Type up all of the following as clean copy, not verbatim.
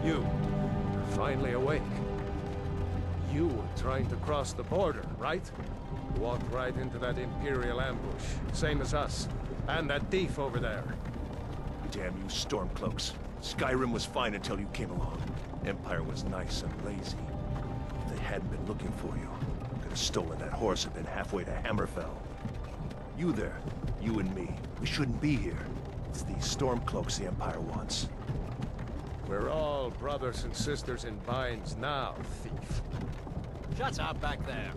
You, finally awake. You were trying to cross the border, right? Walked right into that Imperial ambush, same as us. And that thief over there. Damn you Stormcloaks. Skyrim was fine until you came along. Empire was nice and lazy. If they hadn't been looking for you, could have stolen that horse and been halfway to Hammerfell. You there, you and me, we shouldn't be here. It's these Stormcloaks the Empire wants. We're all brothers and sisters in binds now, thief. Shut up back there.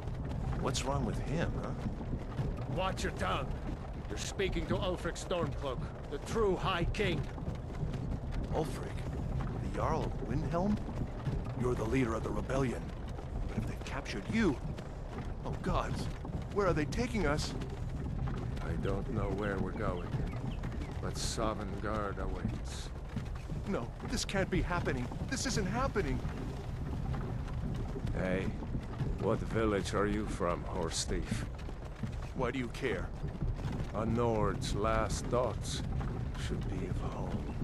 What's wrong with him, huh? Watch your tongue. You're speaking to Ulfric Stormcloak, the true High King. Ulfric? The Jarl of Windhelm? You're the leader of the rebellion. But if they've captured you... Oh gods, where are they taking us? I don't know where we're going, but Sovngarde awaits. No, this can't be happening. This isn't happening. Hey, what village are you from, horse thief? Why do you care? A Nord's last thoughts should be of home.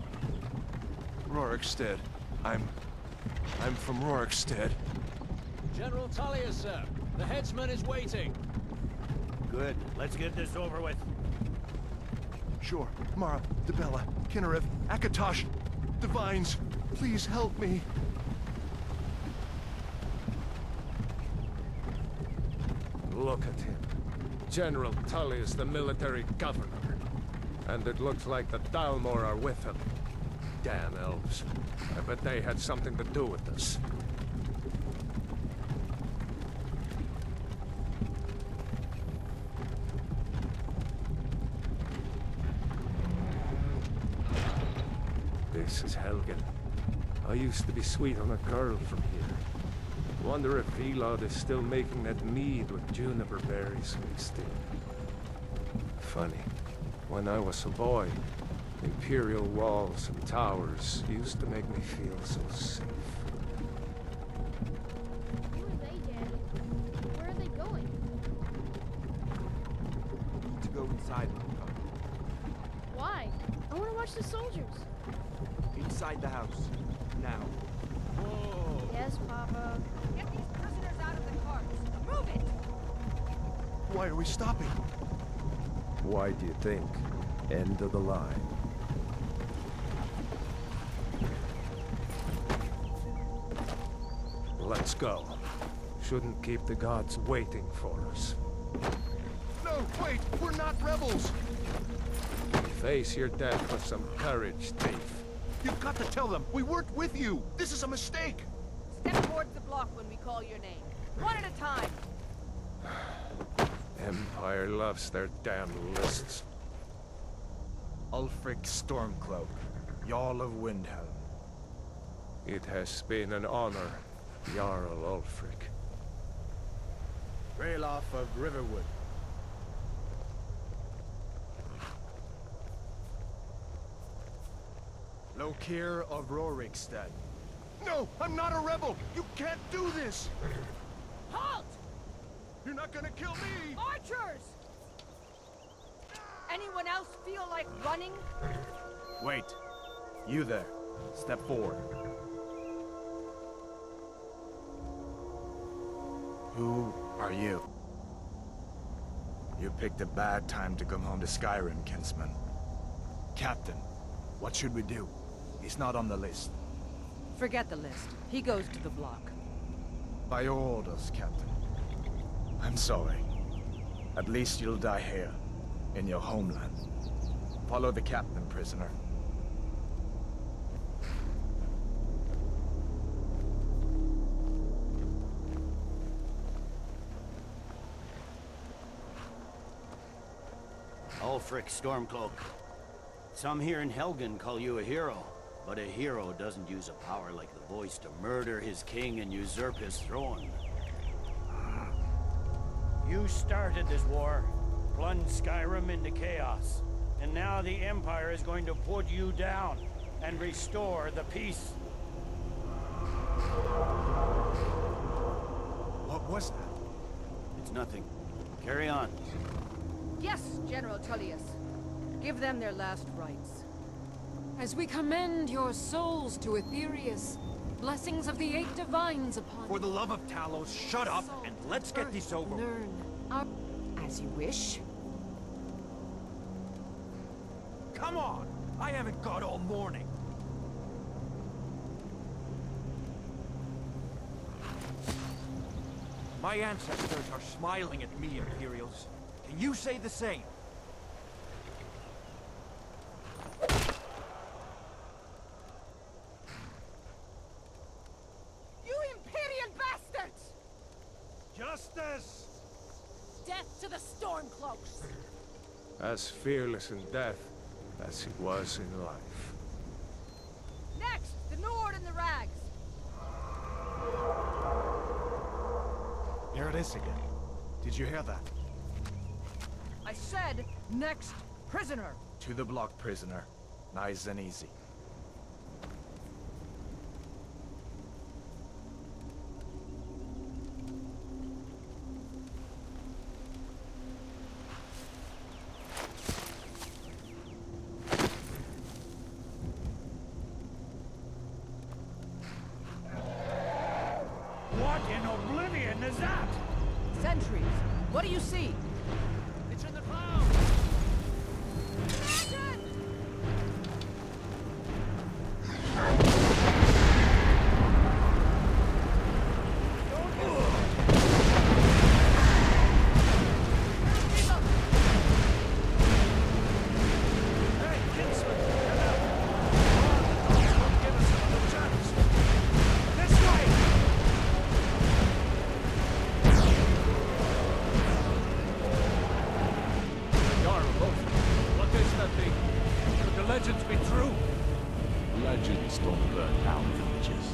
Rorikstead. I'm from Rorikstead. General Tullius, sir. The headsman is waiting. Good. Let's get this over with. Sure. Mara, Dibella, Kinnarev, Akatosh, Divines, please help me. Look at him. General Tullius, the military governor. And it looks like the Thalmor are with him. Damn elves. I bet they had something to do with this. This is Helgen. I used to be sweet on a girl from here. Wonder if Elod is still making that mead with juniper berries mixed in. Funny. When I was a boy, Imperial walls and towers used to make me feel so safe. Who are they, Daddy? Where are they going? We need to go inside. Why? I want to watch the soldiers. Inside the house. Now. Whoa. Yes, Papa. Get these prisoners out of the carts. Move it! Why are we stopping? Why do you think? End of the line. Let's go. Shouldn't keep the gods waiting for us. No, wait! We're not rebels! Face your death with some courage, thief. You've got to tell them! We weren't with you! This is a mistake! Step towards the block when we call your name. One at a time. Empire loves their damn lists. Ulfric Stormcloak, Jarl of Windhelm. It has been an honor, Jarl Ulfric. Ralof of Riverwood. Lokir of Rorikstead. No! I'm not a rebel! You can't do this! Halt! You're not gonna kill me! Archers! Anyone else feel like running? Wait. You there. Step forward. Who are you? You picked a bad time to come home to Skyrim, kinsman. Captain, what should we do? He's not on the list. Forget the list. He goes to the block. By your orders, Captain. I'm sorry. At least you'll die here, in your homeland. Follow the captain, prisoner. Ulfric Stormcloak. Some here in Helgen call you a hero, but a hero doesn't use a power like the voice to murder his king and usurp his throne. You started this war, plunged Skyrim into chaos, and now the Empire is going to put you down and restore the peace. What was that? It's nothing. Carry on. Yes, General Tullius. Give them their last rites. As we commend your souls to Aetherius, blessings of the Eight Divines upon For the love of Talos, shut up and let's get this over with. Learn our... As you wish. Come on! I haven't got all morning. My ancestors are smiling at me, Imperials. Can you say the same? You Imperial bastards! Justice! Death to the Stormcloaks! As fearless in death as he was in life. Next, the Nord and the Rags. Here it is again. Did you hear that? I said, next prisoner. To the block, prisoner. Nice and easy. What in oblivion is that? Sentries, what do you see? It's in the clouds! Legends be true. Legends don't burn down villages.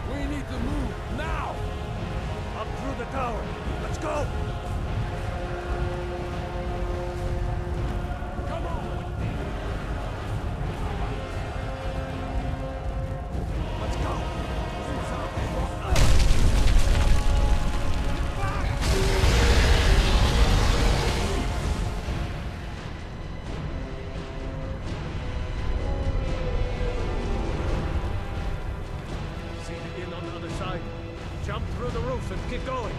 We need to move now. Up through the tower. Let's go. Come on. Let's go. Jump through the roof and keep going.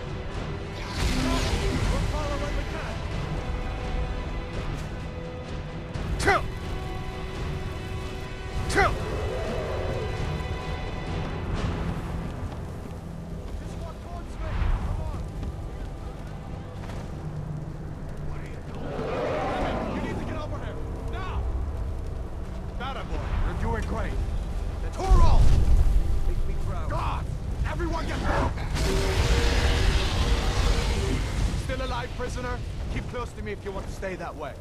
We'll follow when we can. Kill! Kill! Just walk towards me. Come on. What are you doing? You need to get over here. Now! Got it, boy. You're doing great. The Toro! Make me proud. God! Everyone get down! Still alive, prisoner? Keep close to me if you want to stay that way.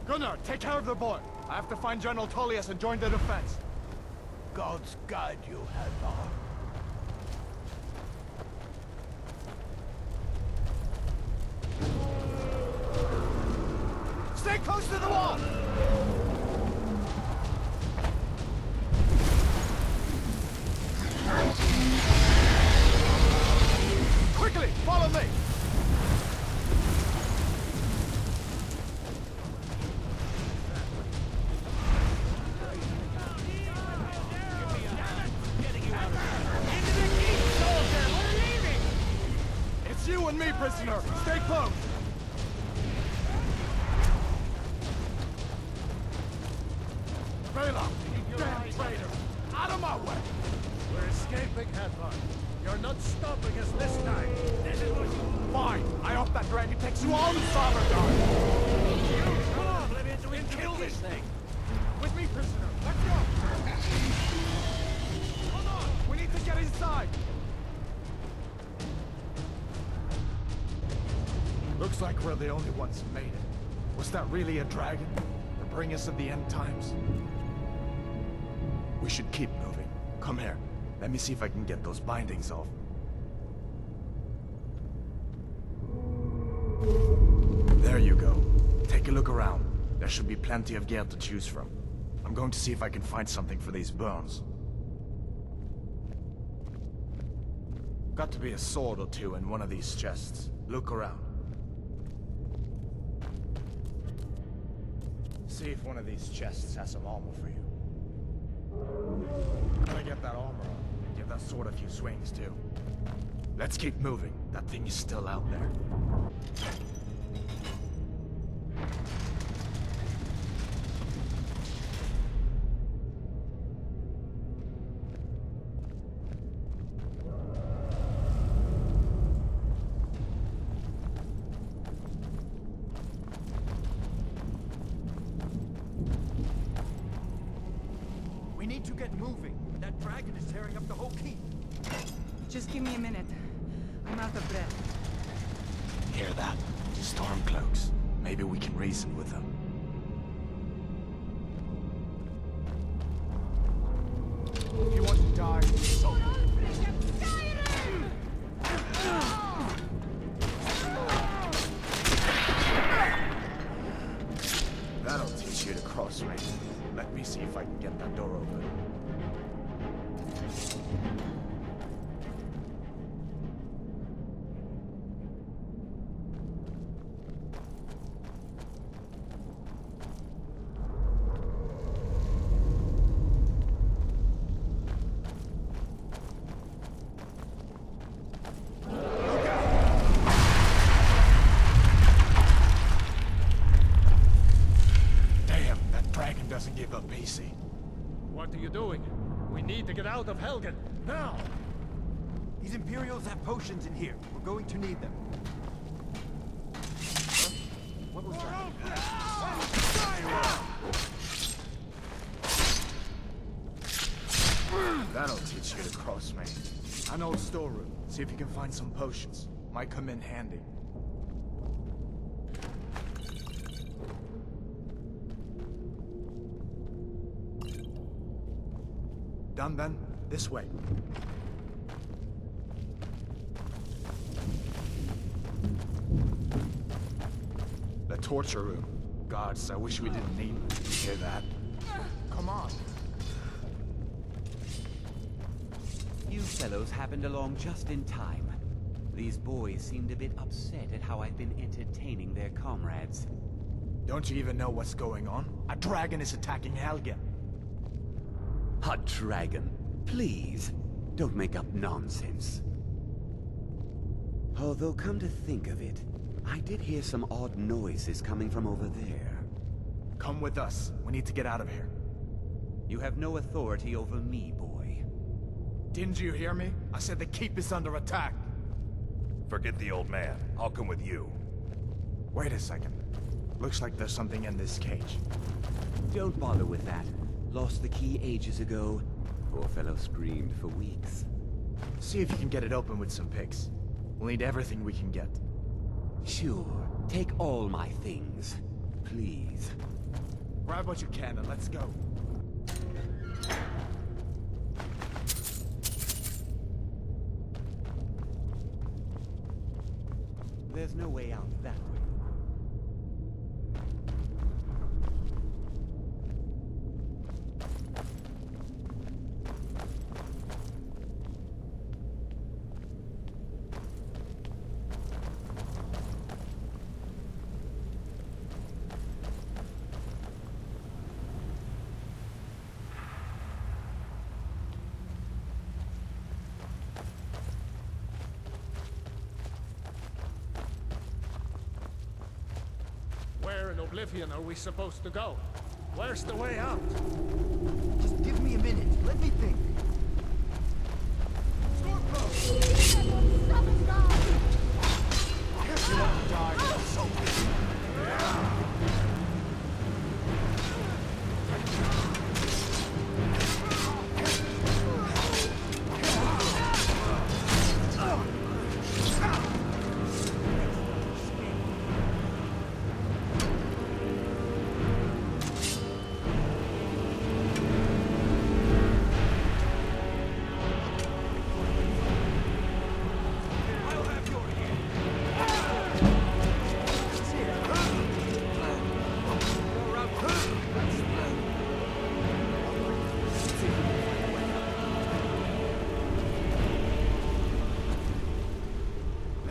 Gunnar, take care of the boy. I have to find General Tullius and join the defense. Gods guide you, Hadvar. Stay close to the wall! Quickly, follow me! It's you and me, prisoner! Stay close! Bela, you damn traitor! Out of my way! We're escaping, Hadvar. You're not stopping us this time. This is what you... Fine! I hope that dragon takes you all to Sovngarde! Come on, we'll kill this thing. With me, prisoner! Let's go! Hold on! We need to get inside! Looks like we're the only ones who made it. Was that really a dragon? To bring us to the end times? We should keep moving. Come here. Let me see if I can get those bindings off. There you go. Take a look around. There should be plenty of gear to choose from. I'm going to see if I can find something for these burns. Got to be a sword or two in one of these chests. Look around. See if one of these chests has some armor for you. Gotta get that armor on. Give that sword a few swings, too. Let's keep moving. That thing is still out there. We need to get moving. That dragon is tearing up the whole keep. Just give me a minute. I'm out of breath. Hear that? Stormcloaks. Maybe we can reason with them. If you want to die, so... That'll teach you to cross me. Let me see if I can get that door open. Doesn't give up easy. What are you doing? We need to get out of Helgen, now! These Imperials have potions in here. We're going to need them. Huh? What was that? That'll teach you to cross me. An old storeroom. See if you can find some potions. Might come in handy. Done then? This way. The torture room. Gods, I wish we didn't need them. Hear that? Come on. You fellows happened along just in time. These boys seemed a bit upset at how I've been entertaining their comrades. Don't you even know what's going on? A dragon is attacking Helgen. A dragon? Please, don't make up nonsense. Although, come to think of it, I did hear some odd noises coming from over there. Come with us. We need to get out of here. You have no authority over me, boy. Didn't you hear me? I said the keep is under attack. Forget the old man. I'll come with you. Wait a second. Looks like there's something in this cage. Don't bother with that. Lost the key ages ago. Poor fellow screamed for weeks. See if you can get it open with some picks. We'll need everything we can get. Sure. Take all my things. Please. Grab what you can and let's go. There's no way out that way. Where in Oblivion are we supposed to go? Where's the way out? Just give me a minute. Let me think.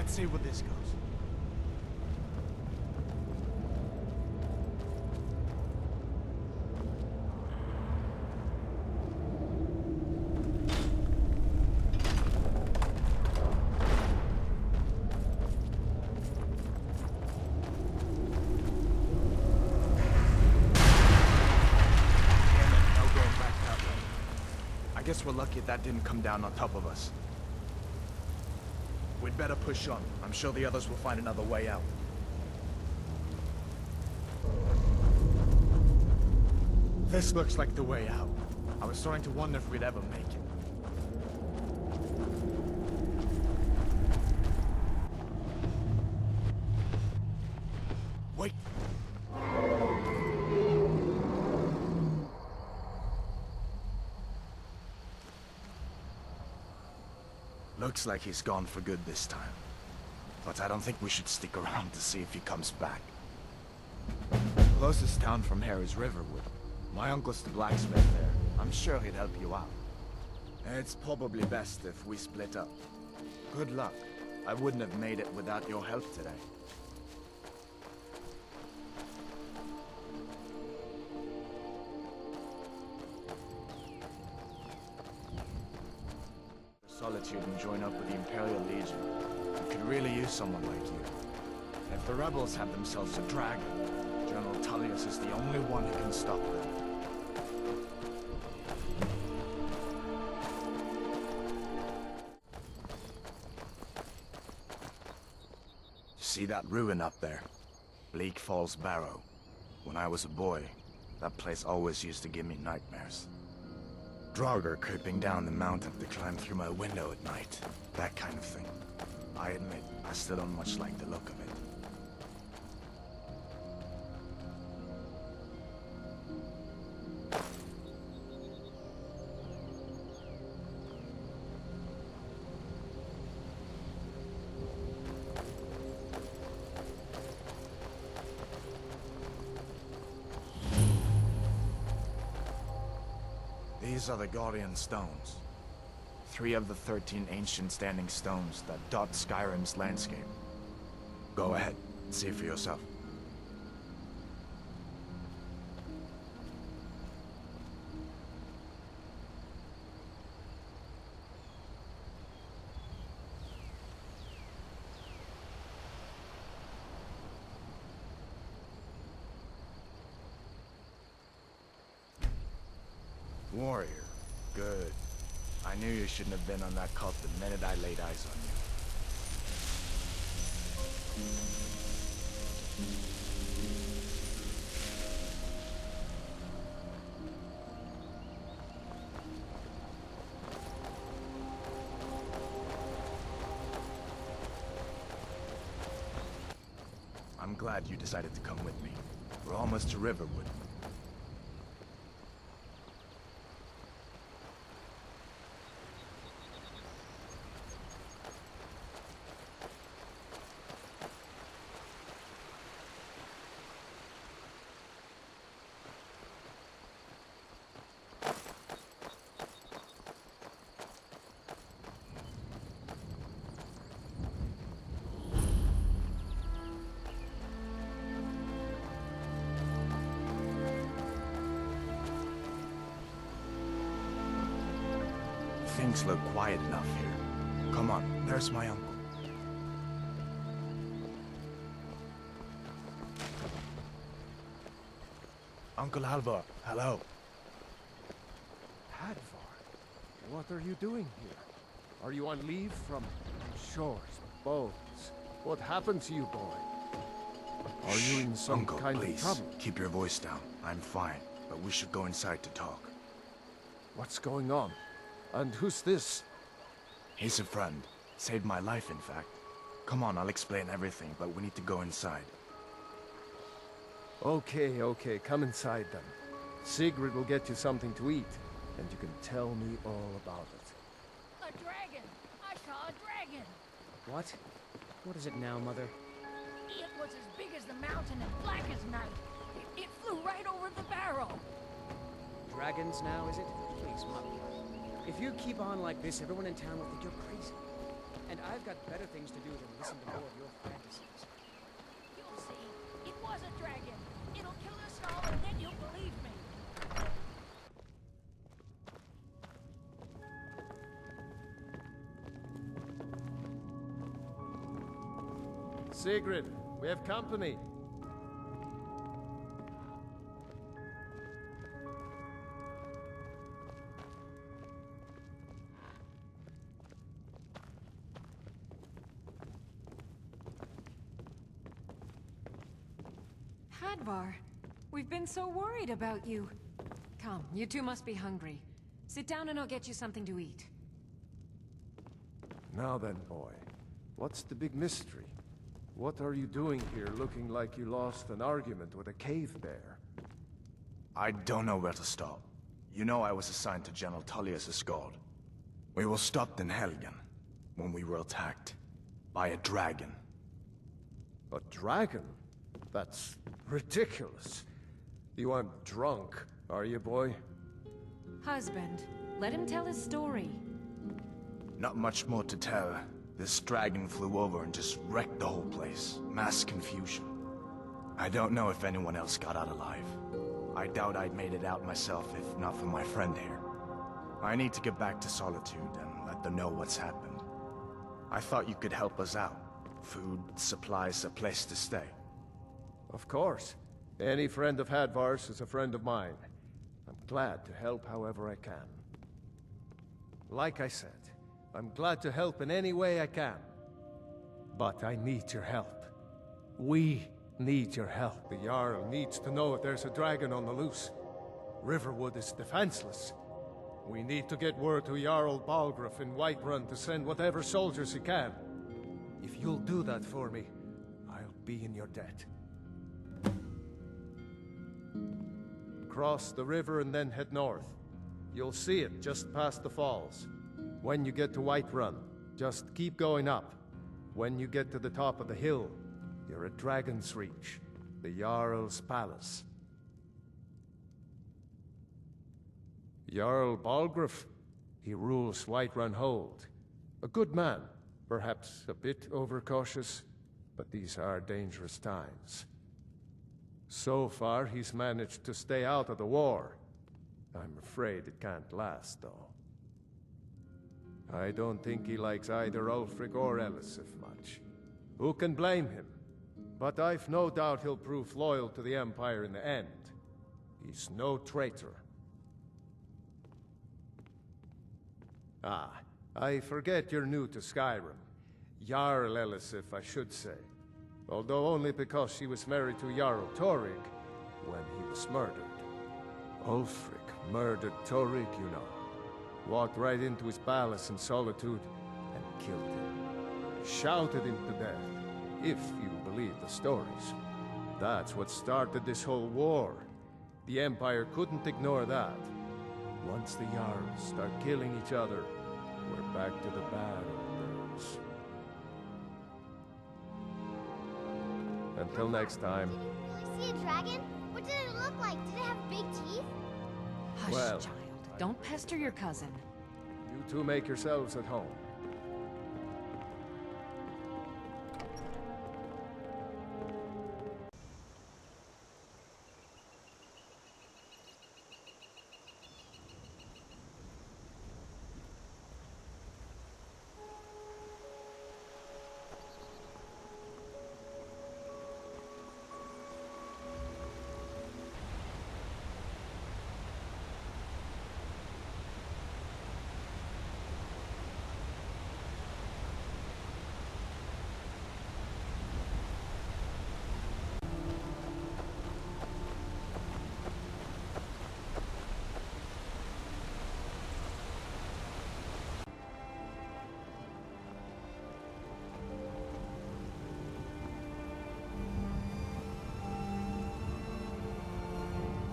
See where this goes. Guess we're lucky that didn't come down on top of us. We'd better push on. I'm sure the others will find another way out. This looks like the way out. I was starting to wonder if we'd ever make it. Wait! Looks like he's gone for good this time. But I don't think we should stick around to see if he comes back. Closest town from here is Riverwood. My uncle's the blacksmith there. I'm sure he'd help you out. It's probably best if we split up. Good luck. I wouldn't have made it without your help today. Solitude and join up with the Imperial Legion. We could really use someone like you. If the rebels have themselves a dragon, General Tullius is the only one who can stop them. See that ruin up there? Bleak Falls Barrow. When I was a boy, that place always used to give me nightmares. Draugr creeping down the mountain to climb through my window at night. That kind of thing. I admit, I still don't much like the look of it. These are the Guardian Stones. 3 of the 13 ancient standing stones that dot Skyrim's landscape. Go ahead, see for yourself. Warrior. Good. I knew you shouldn't have been on that cult the minute I laid eyes on you. I'm glad you decided to come with me. We're almost to Riverwood. Things look quiet enough here. Come on, there's my uncle. Uncle Halvor, hello. Hadvar, what are you doing here? Are you on leave from shores, boats? What happened to you, boy? Are you in some Uncle, kind please, of trouble? keep your voice down. I'm fine, but we should go inside to talk. What's going on? And who's this? He's a friend. Saved my life, in fact. Come on, I'll explain everything, but we need to go inside. Okay, come inside then. Sigrid will get you something to eat, and you can tell me all about it. A dragon! I saw a dragon! What? What is it now, Mother? It was as big as the mountain and black as night. It flew right over the barrow. Dragons now, is it? Please, Mother. If you keep on like this, everyone in town will think you're crazy. And I've got better things to do than listen to more of your fantasies. You'll see. It was a dragon. It'll kill us all, and then you'll believe me. Sigrid, we have company. Hadvar, we've been so worried about you. Come, you two must be hungry. Sit down and I'll get you something to eat. Now then, boy. What's the big mystery? What are you doing here looking like you lost an argument with a cave bear? I don't know where to start. You know I was assigned to General Tullius' guard. We were stopped in Helgen when we were attacked by a dragon. A dragon? That's ridiculous. You aren't drunk, are you, boy? Husband, let him tell his story. Not much more to tell. This dragon flew over and just wrecked the whole place. Mass confusion. I don't know if anyone else got out alive. I doubt I'd made it out myself if not for my friend here. I need to get back to Solitude and let them know what's happened. I thought you could help us out. Food, supplies, a place to stay. Of course. Any friend of Hadvar's is a friend of mine. I'm glad to help however I can. Like I said, I'm glad to help in any way I can. But I need your help. We need your help. The Jarl needs to know if there's a dragon on the loose. Riverwood is defenseless. We need to get word to Jarl Balgruuf in Whiterun to send whatever soldiers he can. If you'll do that for me, I'll be in your debt. Cross the river and then head north. You'll see it just past the falls. When you get to Whiterun, just keep going up. When you get to the top of the hill, you're at Dragon's Reach, the Jarl's palace. Jarl Balgruuf, he rules Whiterun Hold. A good man, perhaps a bit overcautious, but these are dangerous times. So far, he's managed to stay out of the war. I'm afraid it can't last, though. I don't think he likes either Ulfric or Elisif much. Who can blame him? But I've no doubt he'll prove loyal to the Empire in the end. He's no traitor. Ah, I forget you're new to Skyrim. Jarl Elisif, I should say. Although only because she was married to Jarl Torygg when he was murdered. Ulfric murdered Torygg, you know. Walked right into his palace in Solitude and killed him. Shouted him to death, if you believe the stories. That's what started this whole war. The Empire couldn't ignore that. Once the Jarls start killing each other, we're back to the bad old days. Until next time. Did you really see a dragon? What did it look like? Did it have big teeth? Hush, Well, child. Don't pester your cousin. You two make yourselves at home.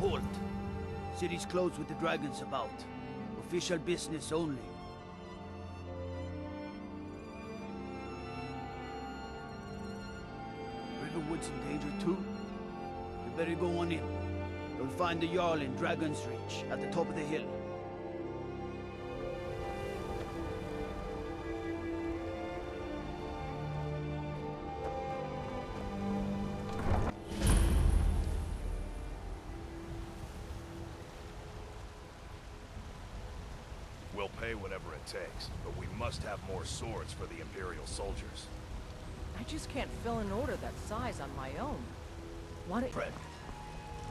Halt! City's closed with the dragons about. Official business only. Riverwood's in danger too? You better go on in. You'll find the Jarl in Dragon's Reach, at the top of the hill. We'll pay whatever it takes, but we must have more swords for the Imperial soldiers. I just can't fill an order that size on my own. What it... Friend,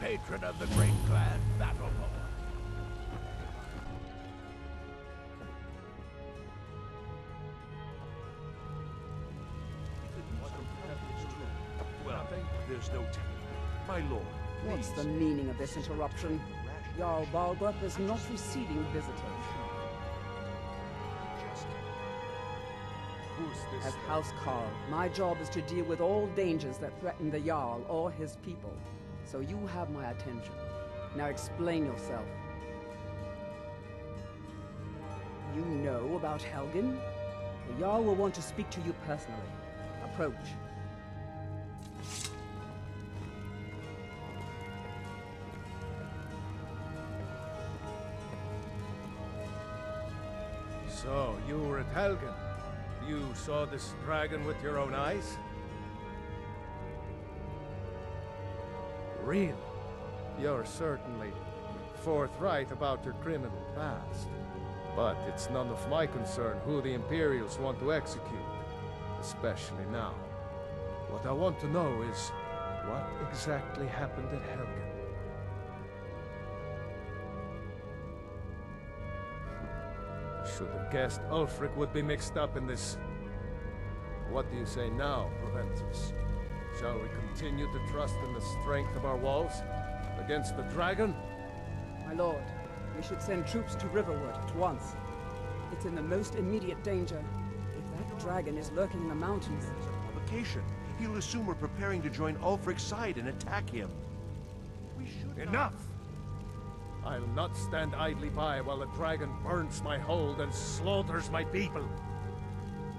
patron of the great clan Battlemore. Well, there's no time. My lord, What's please. the meaning of this interruption? Jarl Balgruuf is not receiving visitors. Who's this? As House Carl, my job is to deal with all dangers that threaten the Jarl or his people. So you have my attention. Now explain yourself. You know about Helgen? The Jarl will want to speak to you personally. Approach. So, you were at Helgen. You saw this dragon with your own eyes? Really? You're certainly forthright about your criminal past. But it's none of my concern who the Imperials want to execute, especially now. What I want to know is, what exactly happened at Helgen? I should have guessed Ulfric would be mixed up in this. What do you say now, Proventus? Shall we continue to trust in the strength of our walls against the dragon? My lord, we should send troops to Riverwood at once. It's in the most immediate danger. If that dragon is lurking in the mountains... Provocation. He'll assume we're preparing to join Ulfric's side and attack him. We should Enough! I'll not stand idly by while the dragon burns my hold and slaughters my people.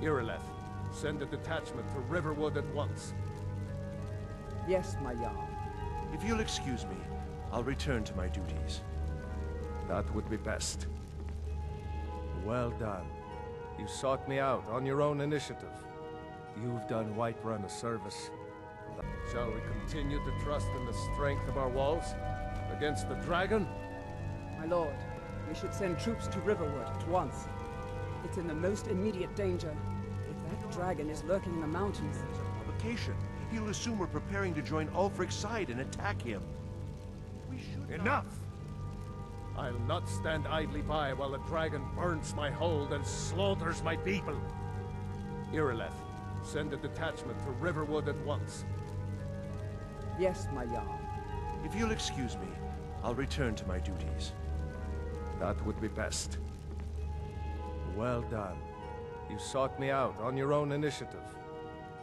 Irileth, send a detachment to Riverwood at once. Yes, my Jarl. If you'll excuse me, I'll return to my duties. That would be best. Well done. You sought me out on your own initiative. You've done Whiterun a service. Shall we continue to trust in the strength of our walls against the dragon? My lord, we should send troops to Riverwood at once. It's in the most immediate danger. If that dragon is lurking in the mountains... Provocation. He'll assume we're preparing to join Ulfric's side and attack him. We should Enough! I'll not stand idly by while the dragon burns my hold and slaughters my people. Irileth, send a detachment to Riverwood at once. Yes, my Jarl. If you'll excuse me, I'll return to my duties. That would be best. Well done. You sought me out on your own initiative.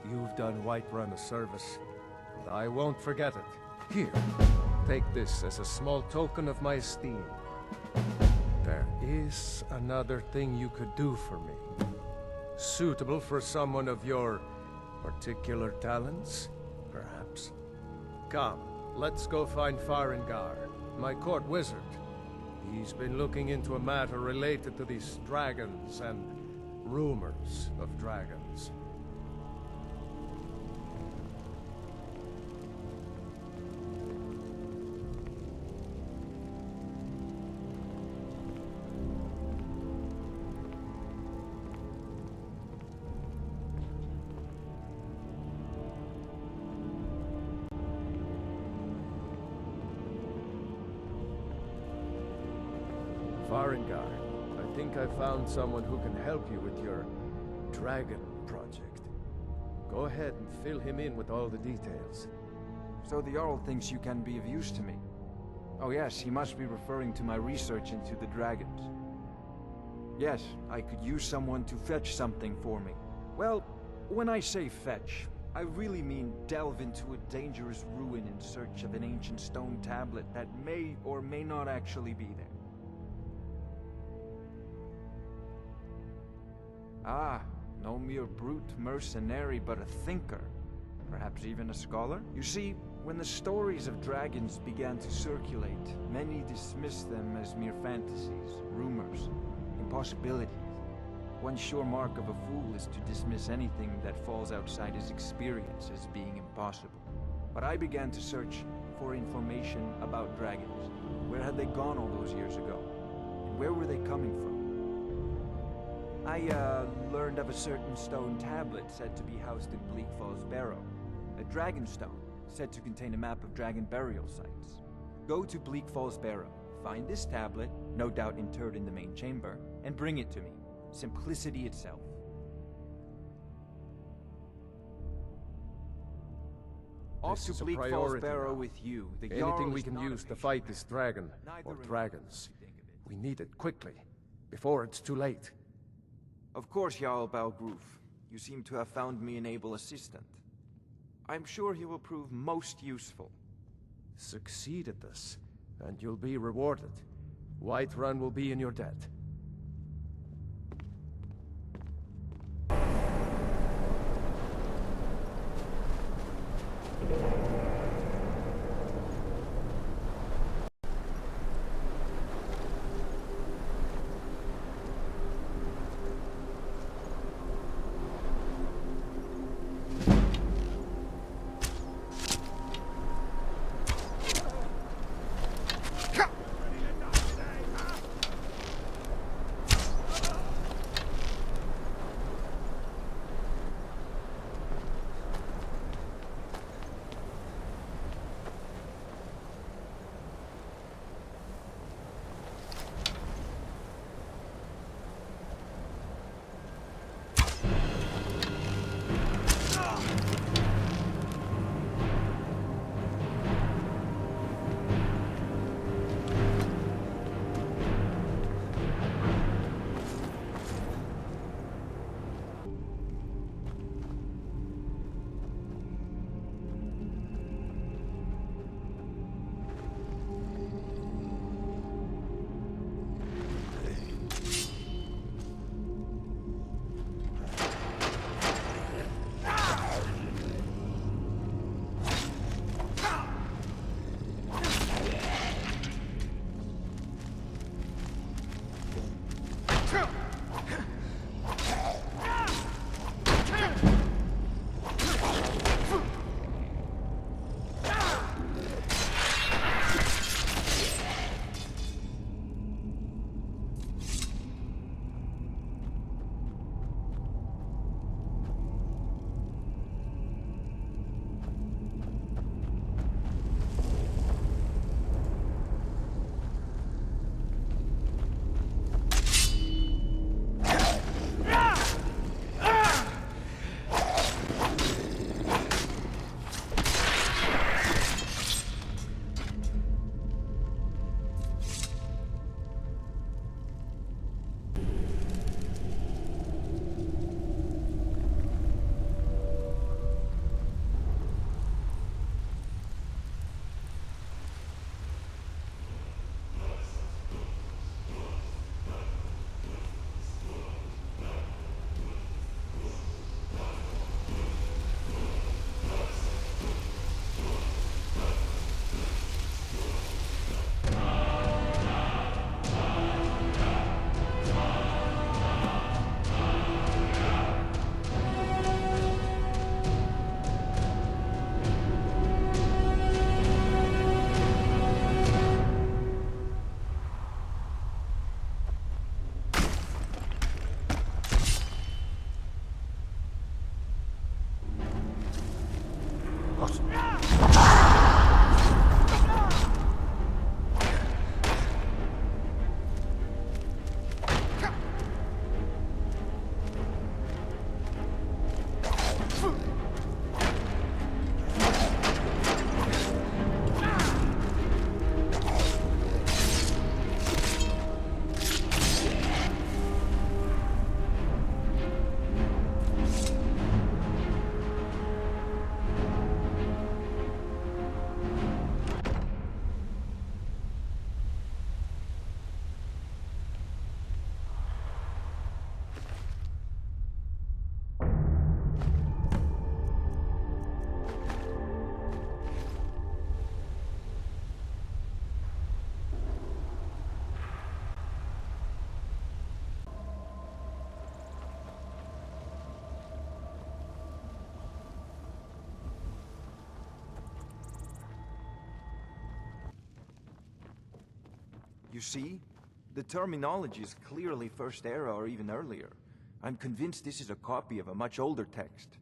You've done Whiterun a service, and I won't forget it. Here, take this as a small token of my esteem. There is another thing you could do for me. Suitable for someone of your particular talents, perhaps. Come, let's go find Farengar, my court wizard. He's been looking into a matter related to these dragons and rumors of dragons. Farengar, I think I found someone who can help you with your dragon project. Go ahead and fill him in with all the details. So the Jarl thinks you can be of use to me. Oh yes, he must be referring to my research into the dragons. Yes, I could use someone to fetch something for me. Well, when I say fetch, I really mean delve into a dangerous ruin in search of an ancient stone tablet that may or may not actually be there. Ah, no mere brute mercenary, but a thinker. Perhaps even a scholar? You see, when the stories of dragons began to circulate, many dismissed them as mere fantasies, rumors, impossibilities. One sure mark of a fool is to dismiss anything that falls outside his experience as being impossible. But I began to search for information about dragons. Where had they gone all those years ago? And where were they coming from? I learned of a certain stone tablet said to be housed in Bleak Falls Barrow. A Dragonstone, said to contain a map of dragon burial sites. Go to Bleak Falls Barrow, find this tablet, no doubt interred in the main chamber, and bring it to me. Simplicity itself. Off This to is a Bleak Falls priority Barrow now. with you. The Anything Jarl we is can not use a to fight this dragon, or Neither dragons. We need it quickly, before it's too late. Of course, Jarl Balgruf. You seem to have found me an able assistant. I'm sure he will prove most useful. Succeed at this, and you'll be rewarded. Whiterun will be in your debt. You see? The terminology is clearly First Era or even earlier. I'm convinced this is a copy of a much older text.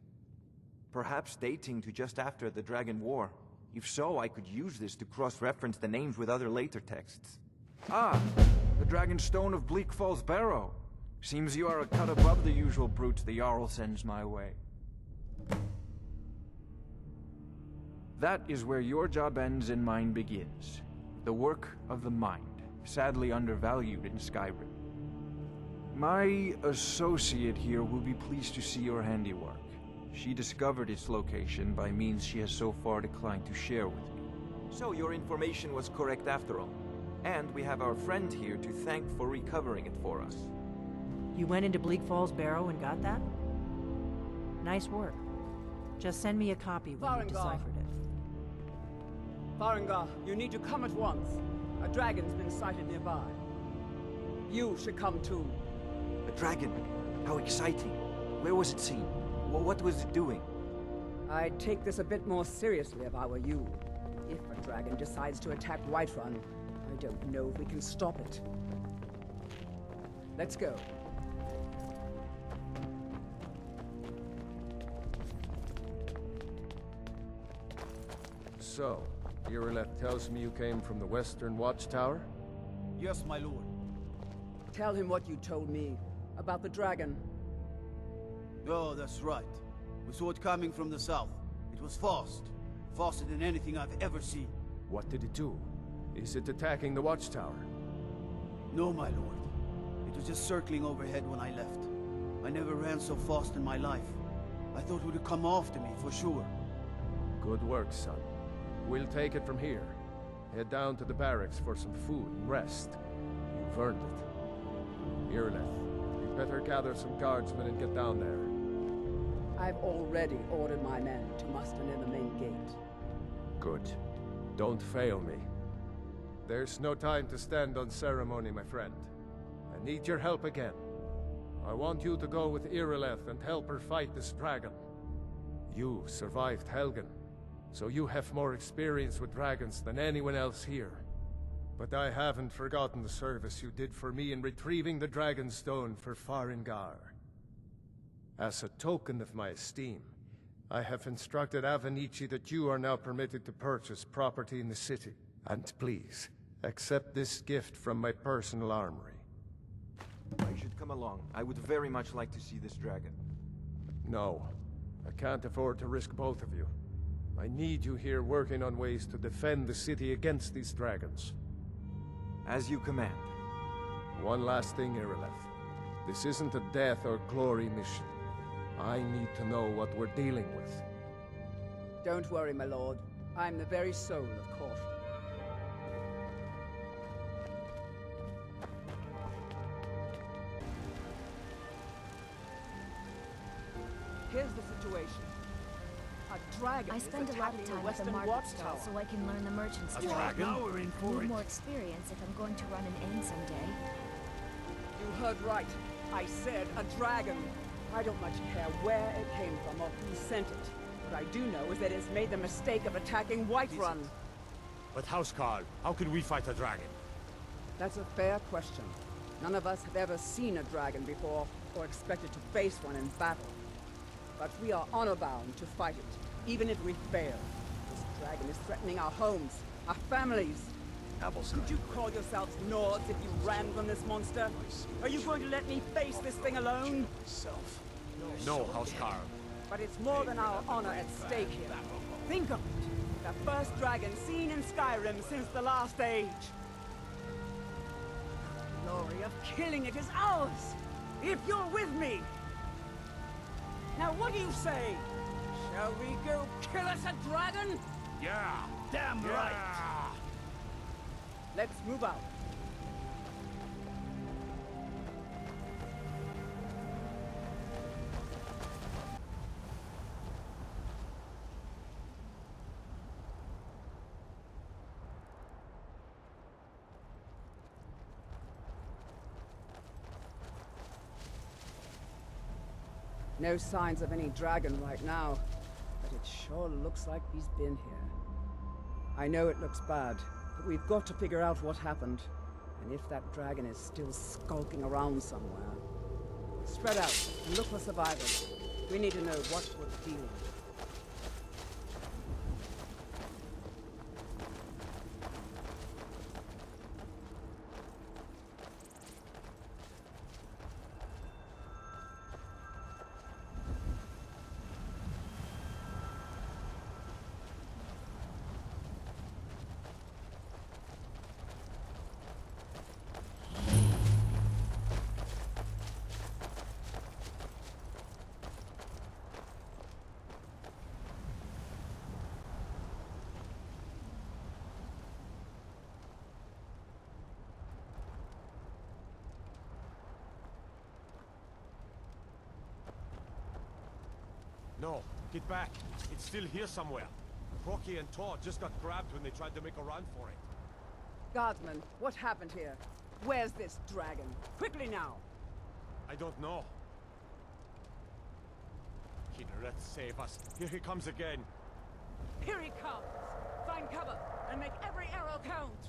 Perhaps dating to just after the Dragon War. If so, I could use this to cross-reference the names with other later texts. Ah! The Dragonstone of Bleak Falls Barrow. Seems you are a cut above the usual brutes the Jarl sends my way. That is where your job ends and mine begins. The work of the mind, sadly undervalued in Skyrim. My associate here will be pleased to see your handiwork. She discovered its location by means she has so far declined to share with me. So your information was correct after all. And we have our friend here to thank for recovering it for us. You went into Bleak Falls Barrow and got that? Nice work. Just send me a copy when you've deciphered it. Farengar, you need to come at once. A dragon's been sighted nearby. You should come too. A dragon? How exciting. Where was it seen? What was it doing? I'd take this a bit more seriously if I were you. If a dragon decides to attack Whiterun, I don't know if we can stop it. Let's go. So, Irileth tells me you came from the Western Watchtower? Yes, my lord. Tell him what you told me about the dragon. Oh, that's right. We saw it coming from the south. It was fast. Faster than anything I've ever seen. What did it do? Is it attacking the Watchtower? No, my lord. It was just circling overhead when I left. I never ran so fast in my life. I thought it would come after me, for sure. Good work, son. We'll take it from here. Head down to the barracks for some food and rest. You've earned it. Irileth, you better gather some guardsmen and get down there. I've already ordered my men to muster near the main gate. Good. Don't fail me. There's no time to stand on ceremony, my friend. I need your help again. I want you to go with Irileth and help her fight this dragon. You survived Helgen, so you have more experience with dragons than anyone else here. But I haven't forgotten the service you did for me in retrieving the Dragonstone for Farengar. As a token of my esteem, I have instructed Avenici that you are now permitted to purchase property in the city. And please, accept this gift from my personal armory. I should come along. I would very much like to see this dragon. No, I can't afford to risk both of you. I need you here working on ways to defend the city against these dragons. As you command. One last thing, Irileth. This isn't a death or glory mission. I need to know what we're dealing with. Don't worry, my lord. I'm the very soul of caution. Here's the situation. A dragon I spend a lot of time at the market stall so I can learn the merchant's trade. Now we're in for I need it. more experience if I'm going to run an inn someday. You heard right. I said a dragon. I don't much care where it came from or who sent it. What I do know is that it's made the mistake of attacking Whiterun. But Housecarl, how could we fight a dragon? That's a fair question. None of us have ever seen a dragon before, or expected to face one in battle. But we are honor-bound to fight it, even if we fail. This dragon is threatening our homes, our families. Could you call yourselves Nords if you ran from this monster? Are you going to let me face this thing alone? No, Housecarl. But it's more than our honor at stake here. Think of it. The first dragon seen in Skyrim since the last age. The glory of killing it is ours, if you're with me. Now what do you say? Shall we go kill us a dragon? Yeah! Damn right! Let's move out. No signs of any dragon right now, but it sure looks like he's been here. I know it looks bad, but we've got to figure out what happened, and if that dragon is still skulking around somewhere. Spread out and look for survivors. We need to know what we're dealing with. No, get back. It's still here somewhere. Crocky and Tor just got grabbed when they tried to make a run for it. Guardsman, what happened here? Where's this dragon? Quickly now! I don't know. Kynareth, save us. Here he comes again. Here he comes! Find cover, and make every arrow count!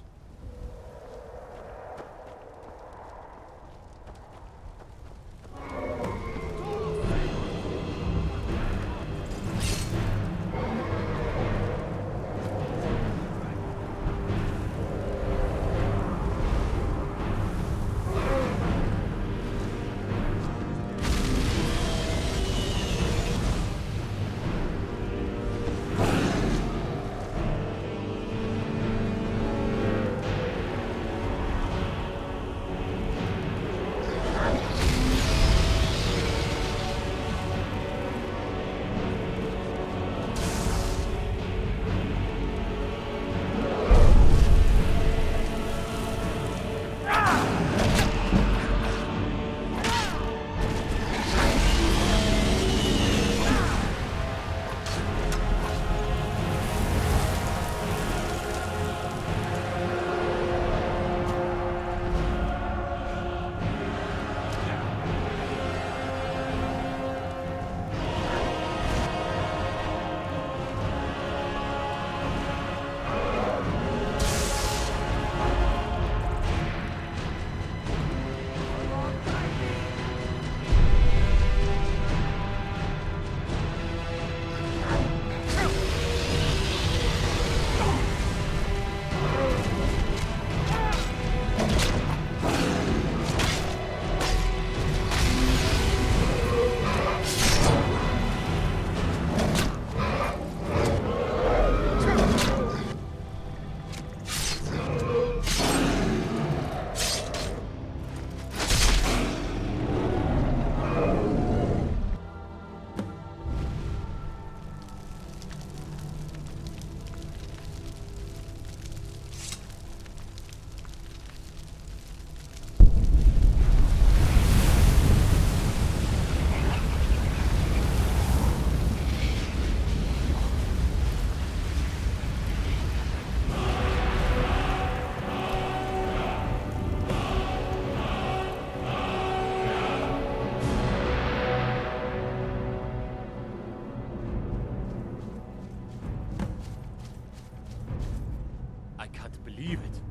Believe it.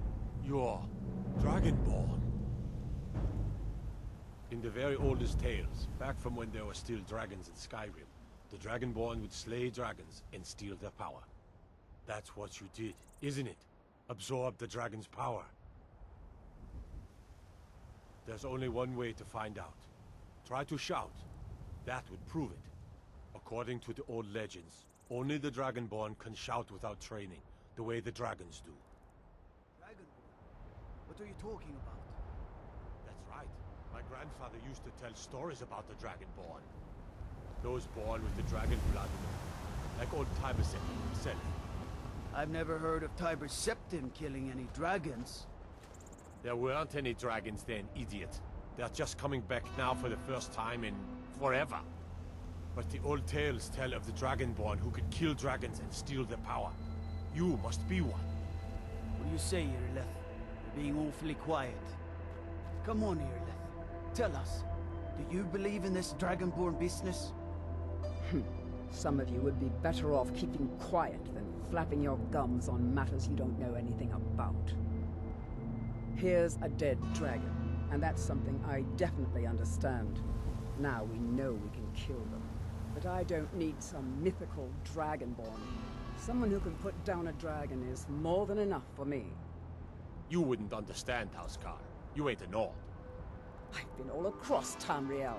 You're Dragonborn. In the very oldest tales, back from when there were still dragons in Skyrim, the Dragonborn would slay dragons and steal their power. That's what you did, isn't it? Absorb the dragon's power. There's only one way to find out. Try to shout. That would prove it. According to the old legends, only the Dragonborn can shout without training, the way the dragons do. Dragonborn? What are you talking about? That's right. My grandfather used to tell stories about the Dragonborn. Those born with the dragon blood in them, like old Tiber Septim himself. I've never heard of Tiber Septim killing any dragons. There weren't any dragons then, idiot. They're just coming back now for the first time in forever. But the old tales tell of the Dragonborn who could kill dragons and steal their power. You must be one. What do you say, Irleth? You're being awfully quiet. Come on, Irleth. Tell us, do you believe in this Dragonborn business? Some of you would be better off keeping quiet than flapping your gums on matters you don't know anything about. Here's a dead dragon, and that's something I definitely understand. Now we know we can kill them. But I don't need some mythical Dragonborn. Someone who can put down a dragon is more than enough for me. You wouldn't understand, Housecar. You ain't a Nord. I've been all across Tamriel.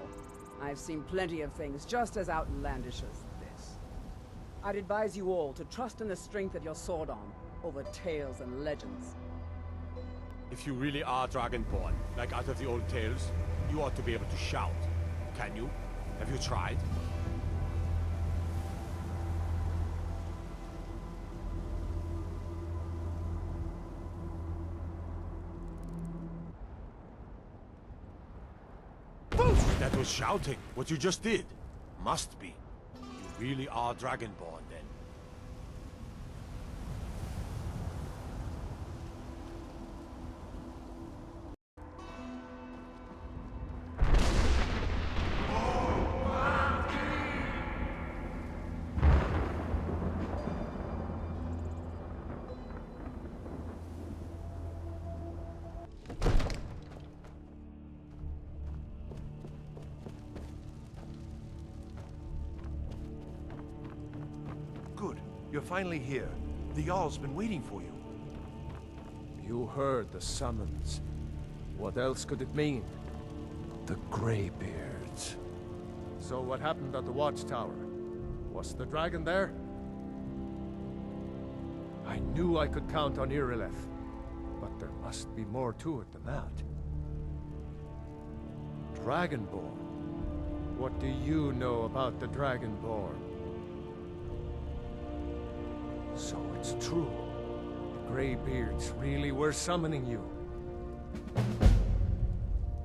I've seen plenty of things just as outlandish as this. I'd advise you all to trust in the strength of your sword arm over tales and legends. If you really are Dragonborn, like out of the old tales, you ought to be able to shout. Can you? Have you tried? That was shouting, what you just did. Must be. You really are Dragonborn, then. Good. You're finally here. The Jarl's been waiting for you. You heard the summons. What else could it mean? The Greybeards. So what happened at the Watchtower? Was the dragon there? I knew I could count on Irileth, but there must be more to it than that. Dragonborn? What do you know about the Dragonborn? So it's true. The Greybeards really were summoning you.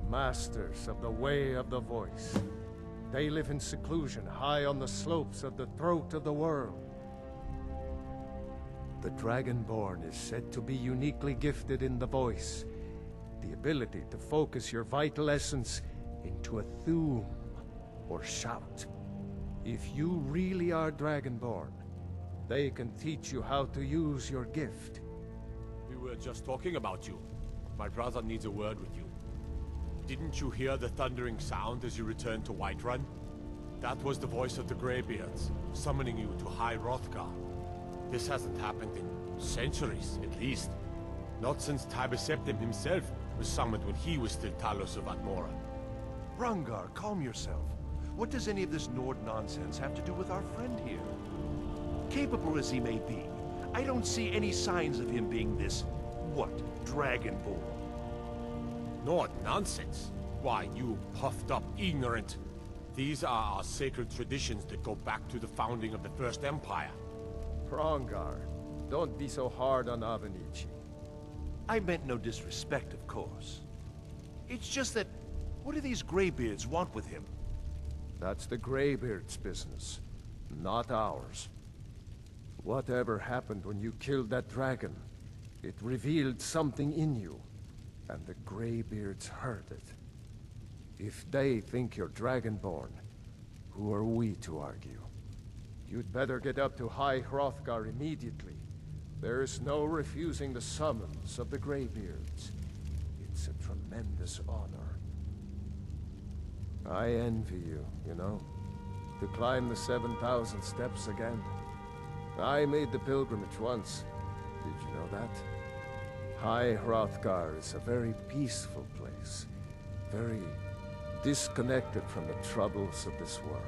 Masters of the Way of the Voice. They live in seclusion high on the slopes of the throat of the world. The Dragonborn is said to be uniquely gifted in the voice. The ability to focus your vital essence into a thum, or shout. If you really are Dragonborn, they can teach you how to use your gift. We were just talking about you. My brother needs a word with you. Didn't you hear the thundering sound as you returned to Whiterun? That was the voice of the Greybeards, summoning you to High Hrothgar. This hasn't happened in centuries, at least. Not since Tiber Septim himself was summoned when he was still Talos of Atmora. Hrongar, calm yourself. What does any of this Nord nonsense have to do with our friend here? Capable as he may be, I don't see any signs of him being this, Dragonborn. Nord nonsense? Why, you puffed up ignorant. These are our sacred traditions that go back to the founding of the First Empire. Hrongar, don't be so hard on Avenici. I meant no disrespect, of course. It's just that, what do these Greybeards want with him? That's the Greybeards' business, not ours. Whatever happened when you killed that dragon, it revealed something in you, and the Greybeards heard it. If they think you're Dragonborn, who are we to argue? You'd better get up to High Hrothgar immediately. There's no refusing the summons of the Greybeards. It's a tremendous honor. I envy you, you know, to climb the 7,000 steps again. I made the pilgrimage once. Did you know that? High Hrothgar is a very peaceful place. Very disconnected from the troubles of this world.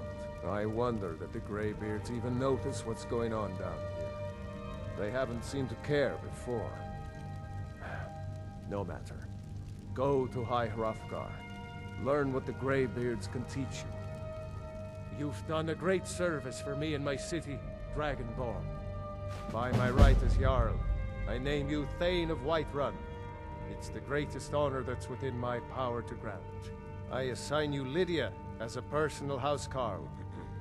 I wonder that the Greybeards even notice what's going on down here. They haven't seemed to care before. No matter. Go to High Hrothgar. Learn what the Greybeards can teach you. You've done a great service for me and my city, Dragonborn. By my right as Jarl, I name you Thane of Whiterun. It's the greatest honor that's within my power to grant. I assign you Lydia as a personal housecarl,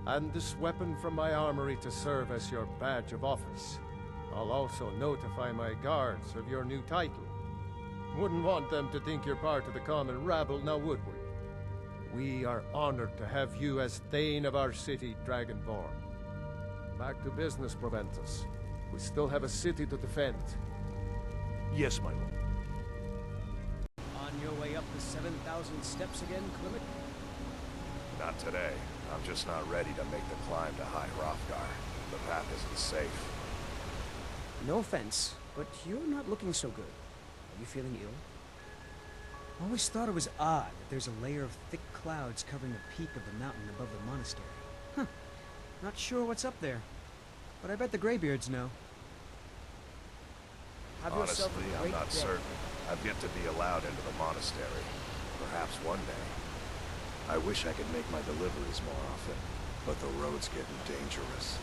and this weapon from my armory to serve as your badge of office. I'll also notify my guards of your new title. Wouldn't want them to think you're part of the common rabble, now would we? We are honored to have you as Thane of our city, Dragonborn. Back to business, Proventus. We still have a city to defend. Yes, my lord. On your way up the 7,000 steps again, Clement? Not today. I'm just not ready to make the climb to High Hrothgar. The path isn't safe. No offense, but you're not looking so good. Are you feeling ill? Always thought it was odd that there's a layer of thick clouds covering the peak of the mountain above the monastery. Huh. Not sure what's up there, but I bet the Greybeards know. Have Honestly, yourself a I'm great not day. certain. I've yet to be allowed into the monastery. Perhaps one day. I wish I could make my deliveries more often, but the road's getting dangerous.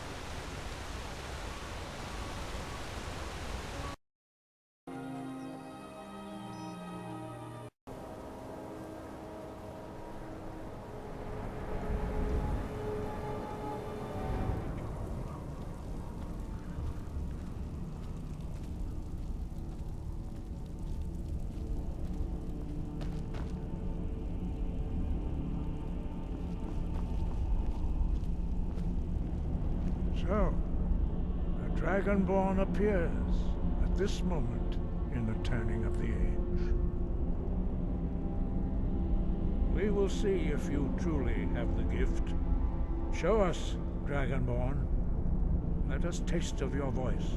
So, a Dragonborn appears at this moment in the turning of the age. We will see if you truly have the gift. Show us, Dragonborn. Let us taste of your voice.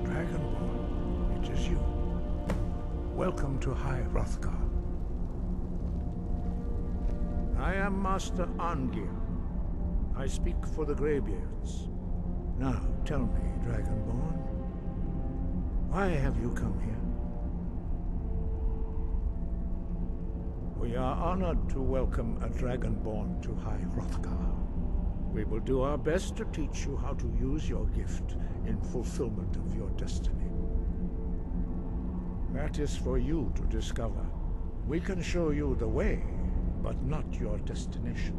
Dragonborn, it is you. Welcome to High Hrothgar. I am Master Angir. I speak for the Greybeards. Now, tell me, Dragonborn, why have you come here? We are honored to welcome a Dragonborn to High Hrothgar. We will do our best to teach you how to use your gift in fulfillment of your destiny. That is for you to discover. We can show you the way, but not your destination.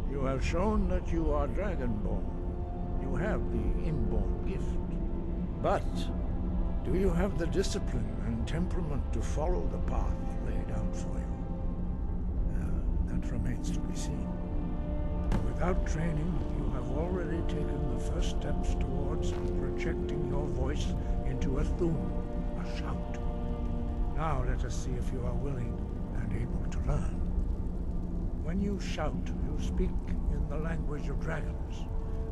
You have shown that you are Dragonborn. You have the inborn gift. But do you have the discipline and temperament to follow the path laid out for you? That remains to be seen. Without training, you have already taken the first steps towards projecting your voice into a thum, a shout. Now let us see if you are willing and able to learn. When you shout, you speak in the language of dragons.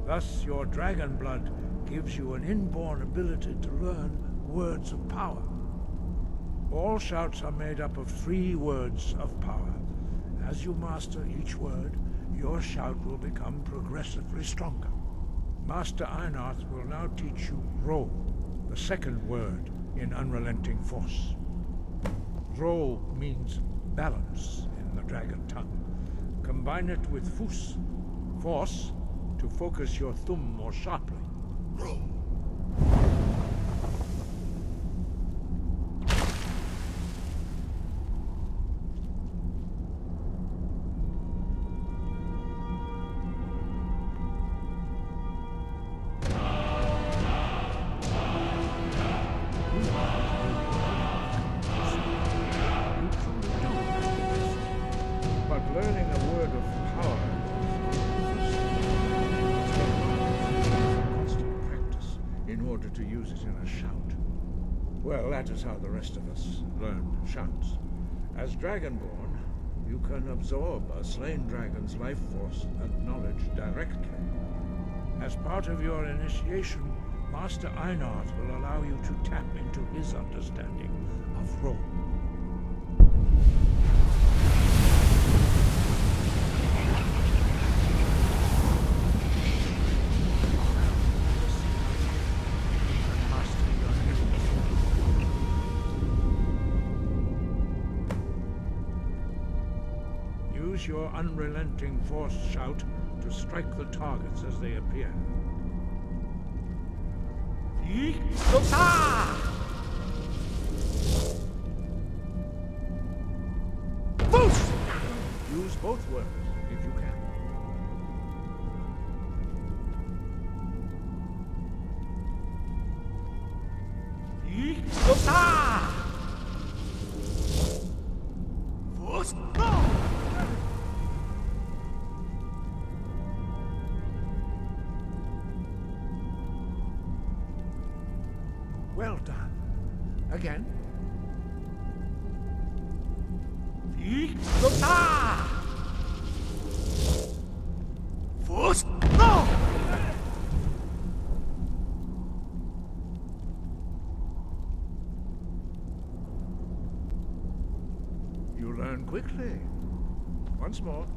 Thus, your dragon blood gives you an inborn ability to learn words of power. All shouts are made up of 3 words of power. As you master each word, your shout will become progressively stronger. Master Einarth will now teach you Ro, the second word in Unrelenting Force. Ro means balance in the dragon tongue. Combine it with Fus, force, to focus your thumb more sharply. Ro. That is how the rest of us learn shouts. As Dragonborn, you can absorb a slain dragon's life force and knowledge directly. As part of your initiation, Master Einarth will allow you to tap into his understanding of Ro. Use your unrelenting force shout to strike the targets as they appear. Use both words if you can. Well done. Again. You learn quickly. Once more.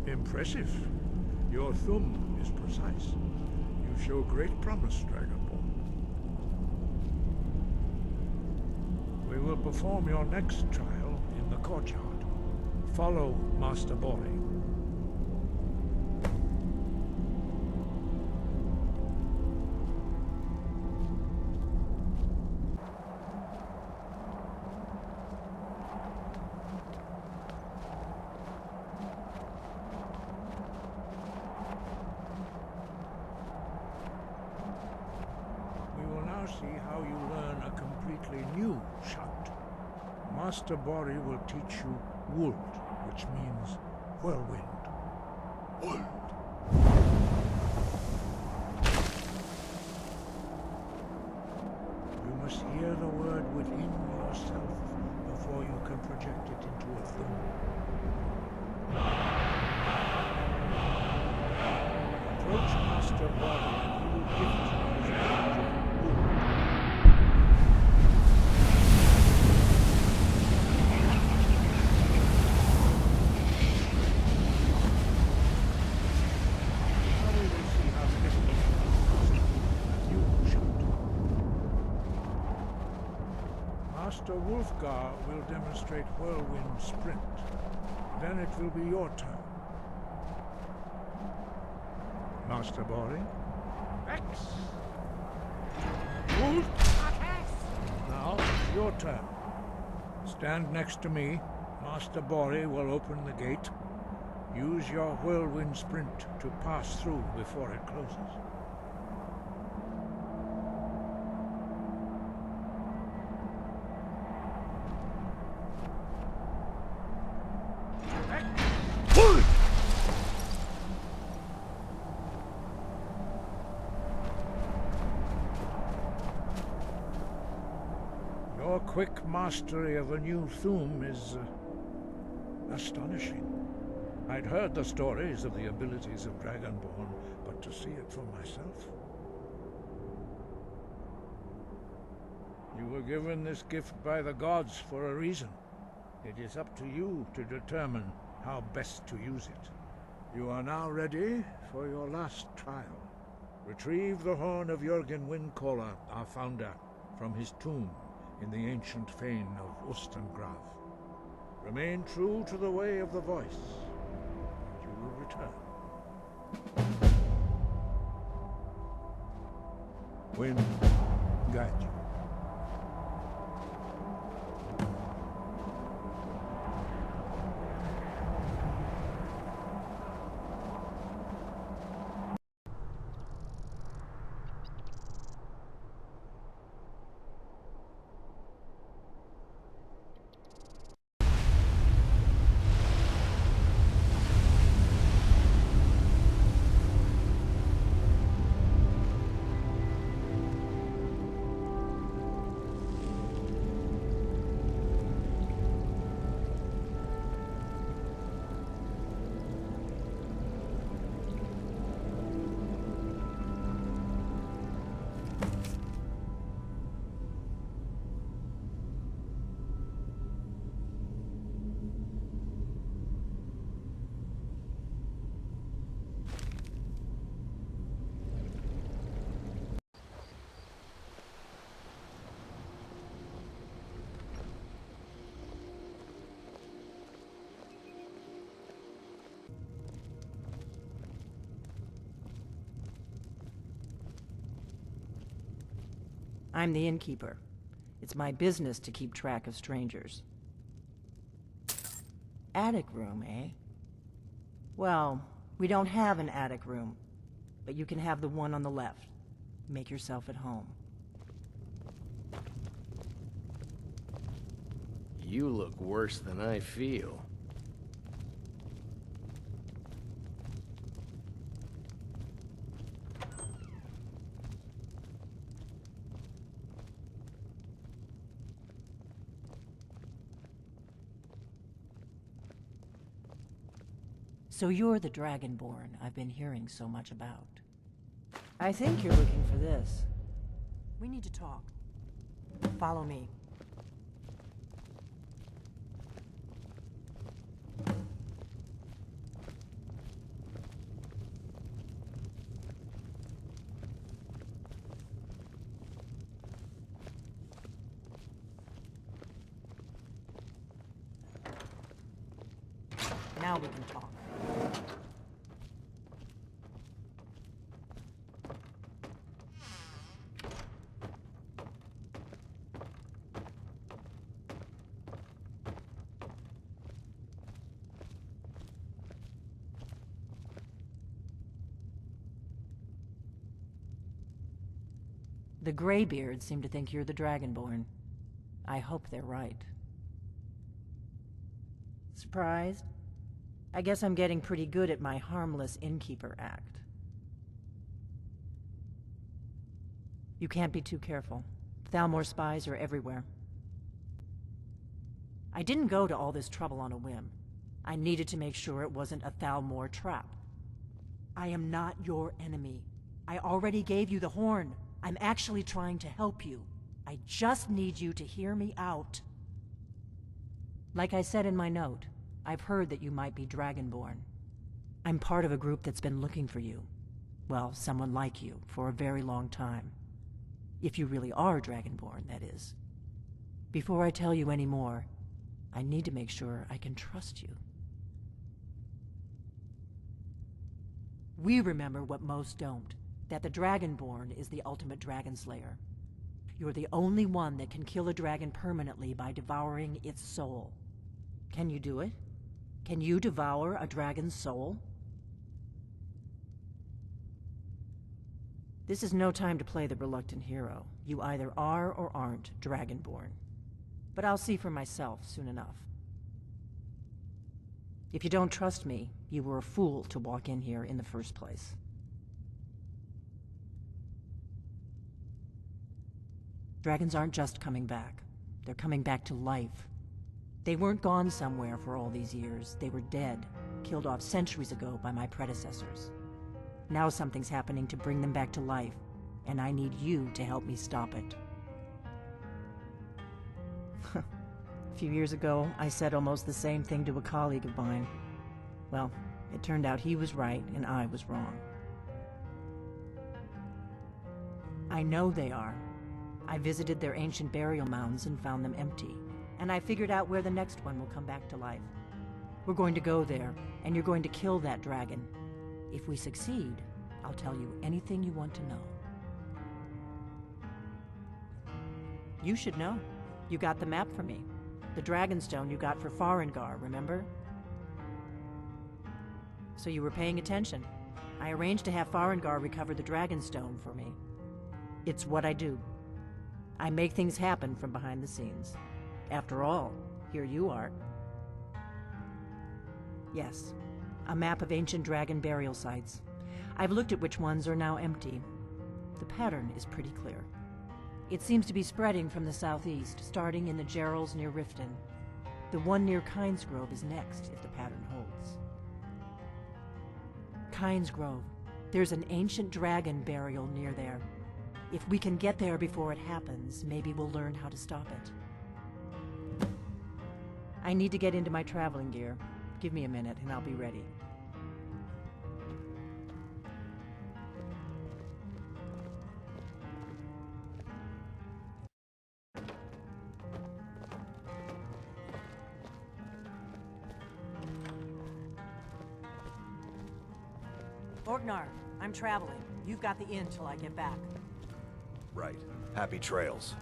Impressive. Your thumb is precise. You show great promise, Dragonborn. We will perform your next trial in the courtyard. Follow Master Bori. how you learn a completely new shout. Master Bori will teach you Wold, which means whirlwind. Wold. You must hear the word within yourself before you can project it into a thing. Approach Master Bori and he will gift you his knowledge of Wold. Master Wulfgar will demonstrate Whirlwind Sprint. Then it will be your turn. Master Bori? X! Wolf! Now, it's your turn. Stand next to me. Master Bori will open the gate. Use your Whirlwind Sprint to pass through before it closes. Your quick mastery of a new Thuum is astonishing. I'd heard the stories of the abilities of Dragonborn, but to see it for myself. You were given this gift by the gods for a reason. It is up to you to determine how best to use it. You are now ready for your last trial. Retrieve the Horn of Jurgen Windcaller, our founder, from his tomb in the ancient fane of Ustengrav. Remain true to the way of the voice, and you will return. Wind, guide you. I'm the innkeeper. It's my business to keep track of strangers. Attic room, eh? Well, we don't have an attic room, but you can have the one on the left. Make yourself at home. You look worse than I feel. So you're the Dragonborn I've been hearing so much about. I think you're looking for this. We need to talk. Follow me. Now we can talk. The Greybeards seem to think you're the Dragonborn. I hope they're right. Surprised? I guess I'm getting pretty good at my harmless innkeeper act. You can't be too careful. Thalmor spies are everywhere. I didn't go to all this trouble on a whim. I needed to make sure it wasn't a Thalmor trap. I am not your enemy. I already gave you the horn. I'm actually trying to help you. I just need you to hear me out. Like I said in my note, I've heard that you might be Dragonborn. I'm part of a group that's been looking for you. Well, someone like you, for a very long time. If you really are Dragonborn, that is. Before I tell you any more, I need to make sure I can trust you. We remember what most don't, that the Dragonborn is the ultimate dragon slayer. You're the only one that can kill a dragon permanently by devouring its soul. Can you do it? Can you devour a dragon's soul? This is no time to play the reluctant hero. You either are or aren't Dragonborn. But I'll see for myself soon enough. If you don't trust me, you were a fool to walk in here in the first place. Dragons aren't just coming back. They're coming back to life. They weren't gone somewhere for all these years. They were dead, killed off centuries ago by my predecessors. Now something's happening to bring them back to life, and I need you to help me stop it. A few years ago, I said almost the same thing to a colleague of mine. Well, it turned out he was right and I was wrong. I know they are. I visited their ancient burial mounds and found them empty, and I figured out where the next one will come back to life. We're going to go there, and you're going to kill that dragon. If we succeed, I'll tell you anything you want to know. You should know. You got the map for me. The Dragonstone you got for Sovngarde, remember? So you were paying attention. I arranged to have Sovngarde recover the Dragonstone for me. It's what I do. I make things happen from behind the scenes. After all, here you are. Yes, a map of ancient dragon burial sites. I've looked at which ones are now empty. The pattern is pretty clear. It seems to be spreading from the southeast, starting in the Gerals near Riften. The one near Kynesgrove is next, if the pattern holds. Kynesgrove. There's an ancient dragon burial near there. If we can get there before it happens, maybe we'll learn how to stop it. I need to get into my traveling gear. Give me a minute and I'll be ready. Orknar, I'm traveling. You've got the inn till I get back. Right. Happy trails.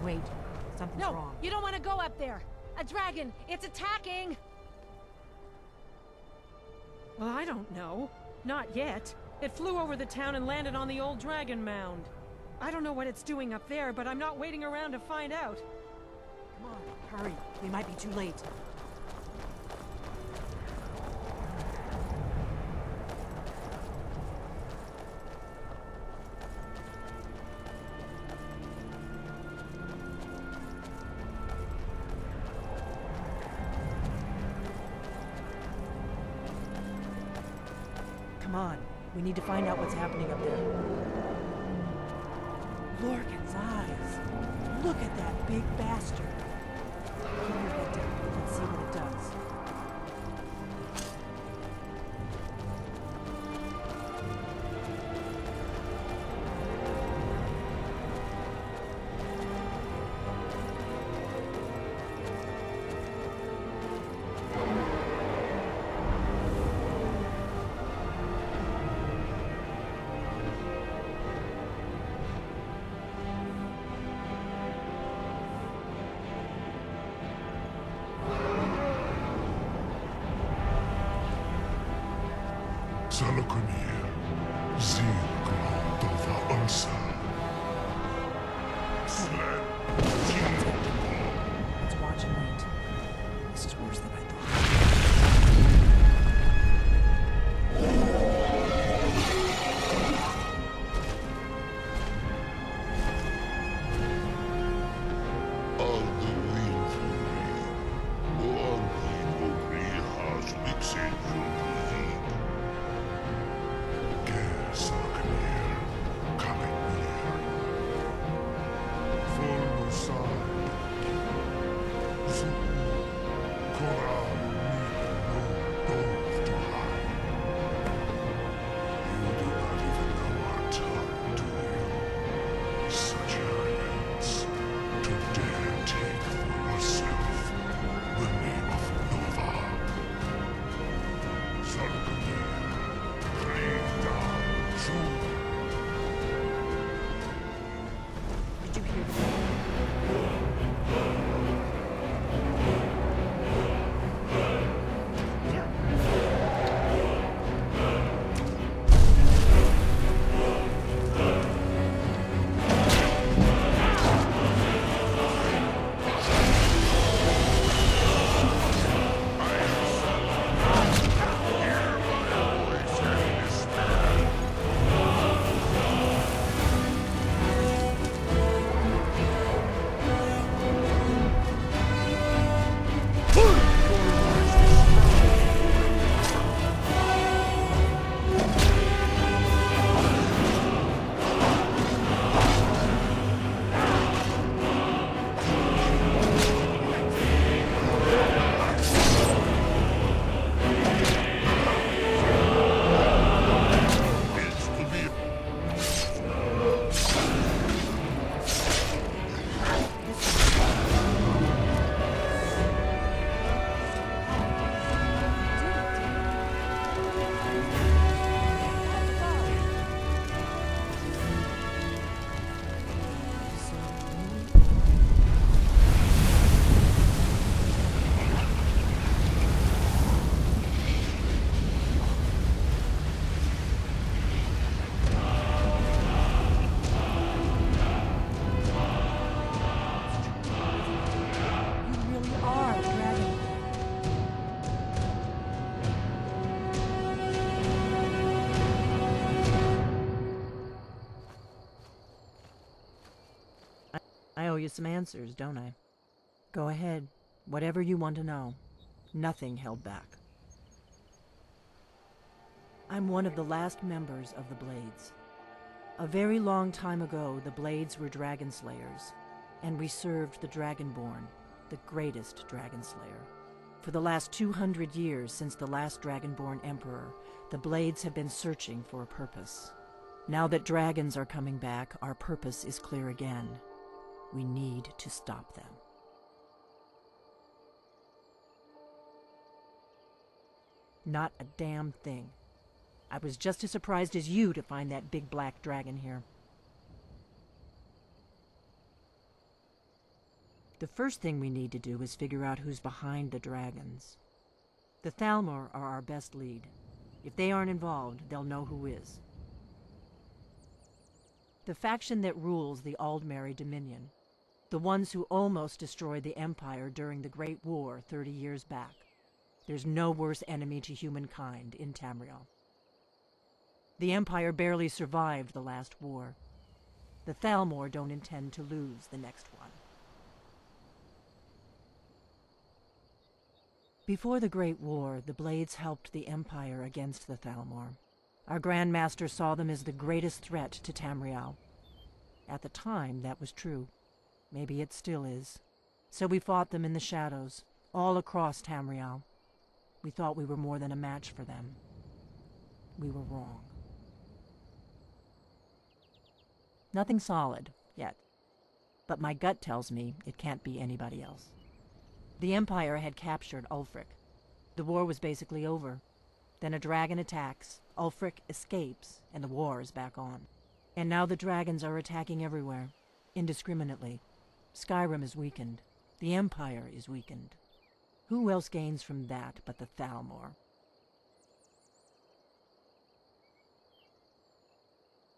Wait, something's wrong. You don't want to go up there. A dragon, it's attacking! Well, I don't know. Not yet. It flew over the town and landed on the old dragon mound. I don't know what it's doing up there, but I'm not waiting around to find out. Come on, hurry. We might be too late. Come on. We need to find out what's happening up there. Lorcan's eyes! Look at that big bastard! Keep your head down. Let's see what it does. Salokunir, Zilglodova Ulsa. Sled. Let's watch and wait. This is worse than I thought. I owe you some answers, don't I? Go ahead. Whatever you want to know. Nothing held back. I'm one of the last members of the Blades. A very long time ago, the Blades were dragon slayers, and we served the Dragonborn, the greatest dragon slayer. For the last 200 years since the last Dragonborn Emperor, the Blades have been searching for a purpose. Now that dragons are coming back, our purpose is clear again. We need to stop them. Not a damn thing. I was just as surprised as you to find that big black dragon here. The first thing we need to do is figure out who's behind the dragons. The Thalmor are our best lead. If they aren't involved, they'll know who is. The faction that rules the Aldmeri Dominion. The ones who almost destroyed the Empire during the Great War 30 years back. There's no worse enemy to humankind in Tamriel. The Empire barely survived the last war. The Thalmor don't intend to lose the next one. Before the Great War, the Blades helped the Empire against the Thalmor. Our Grand Master saw them as the greatest threat to Tamriel. At the time, that was true. Maybe it still is. So we fought them in the shadows, all across Tamriel. We thought we were more than a match for them. We were wrong. Nothing solid, yet. But my gut tells me it can't be anybody else. The Empire had captured Ulfric. The war was basically over. Then a dragon attacks, Ulfric escapes, and the war is back on. And now the dragons are attacking everywhere, indiscriminately. Skyrim is weakened. The Empire is weakened. Who else gains from that but the Thalmor?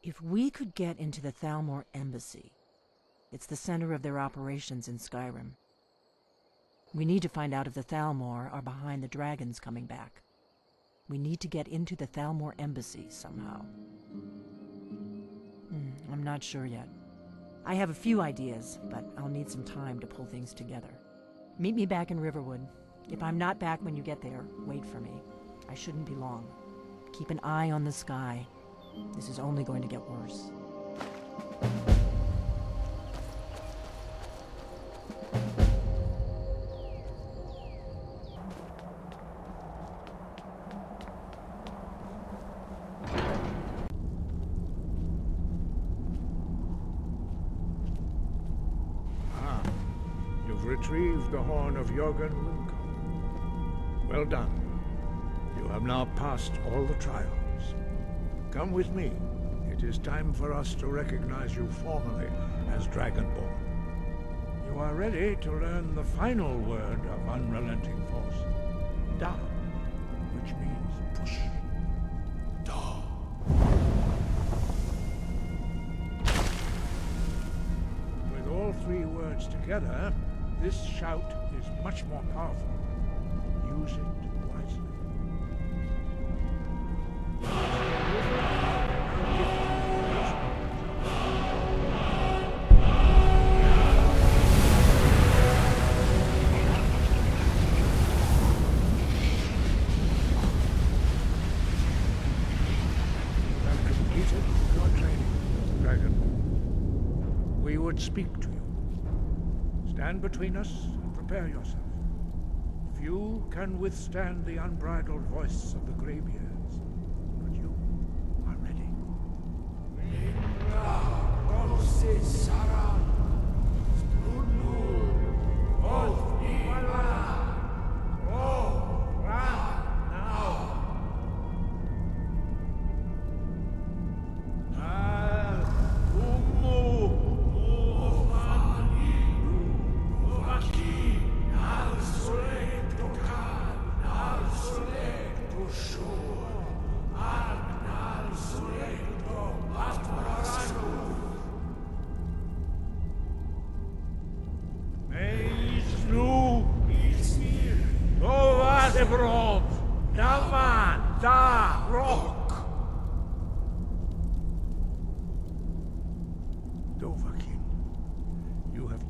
If we could get into the Thalmor Embassy, it's the center of their operations in Skyrim. We need to find out if the Thalmor are behind the dragons coming back. We need to get into the Thalmor Embassy somehow. I'm not sure yet. I have a few ideas, but I'll need some time to pull things together. Meet me back in Riverwood. If I'm not back when you get there, wait for me. I shouldn't be long. Keep an eye on the sky. This is only going to get worse. You've retrieved the Horn of Jurgen. Well done. You have now passed all the trials. Come with me. It is time for us to recognize you formally as Dragonborn. You are ready to learn the final word of unrelenting force. Da, which means push. Da. With all three words together, this shout is much more powerful. Use it wisely. Speak to you. Stand between us and prepare yourself. Few can withstand the unbridled voice of the Greybeards, but you are ready.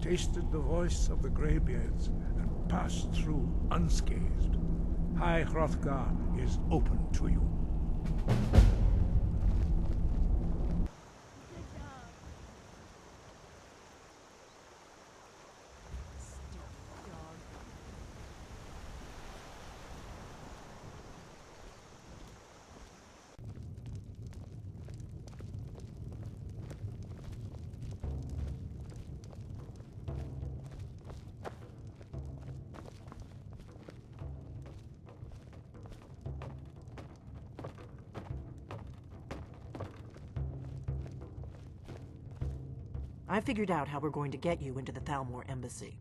Tasted the voice of the Greybeards and passed through unscathed. High Hrothgar is open to you. I figured out how we're going to get you into the Thalmor Embassy.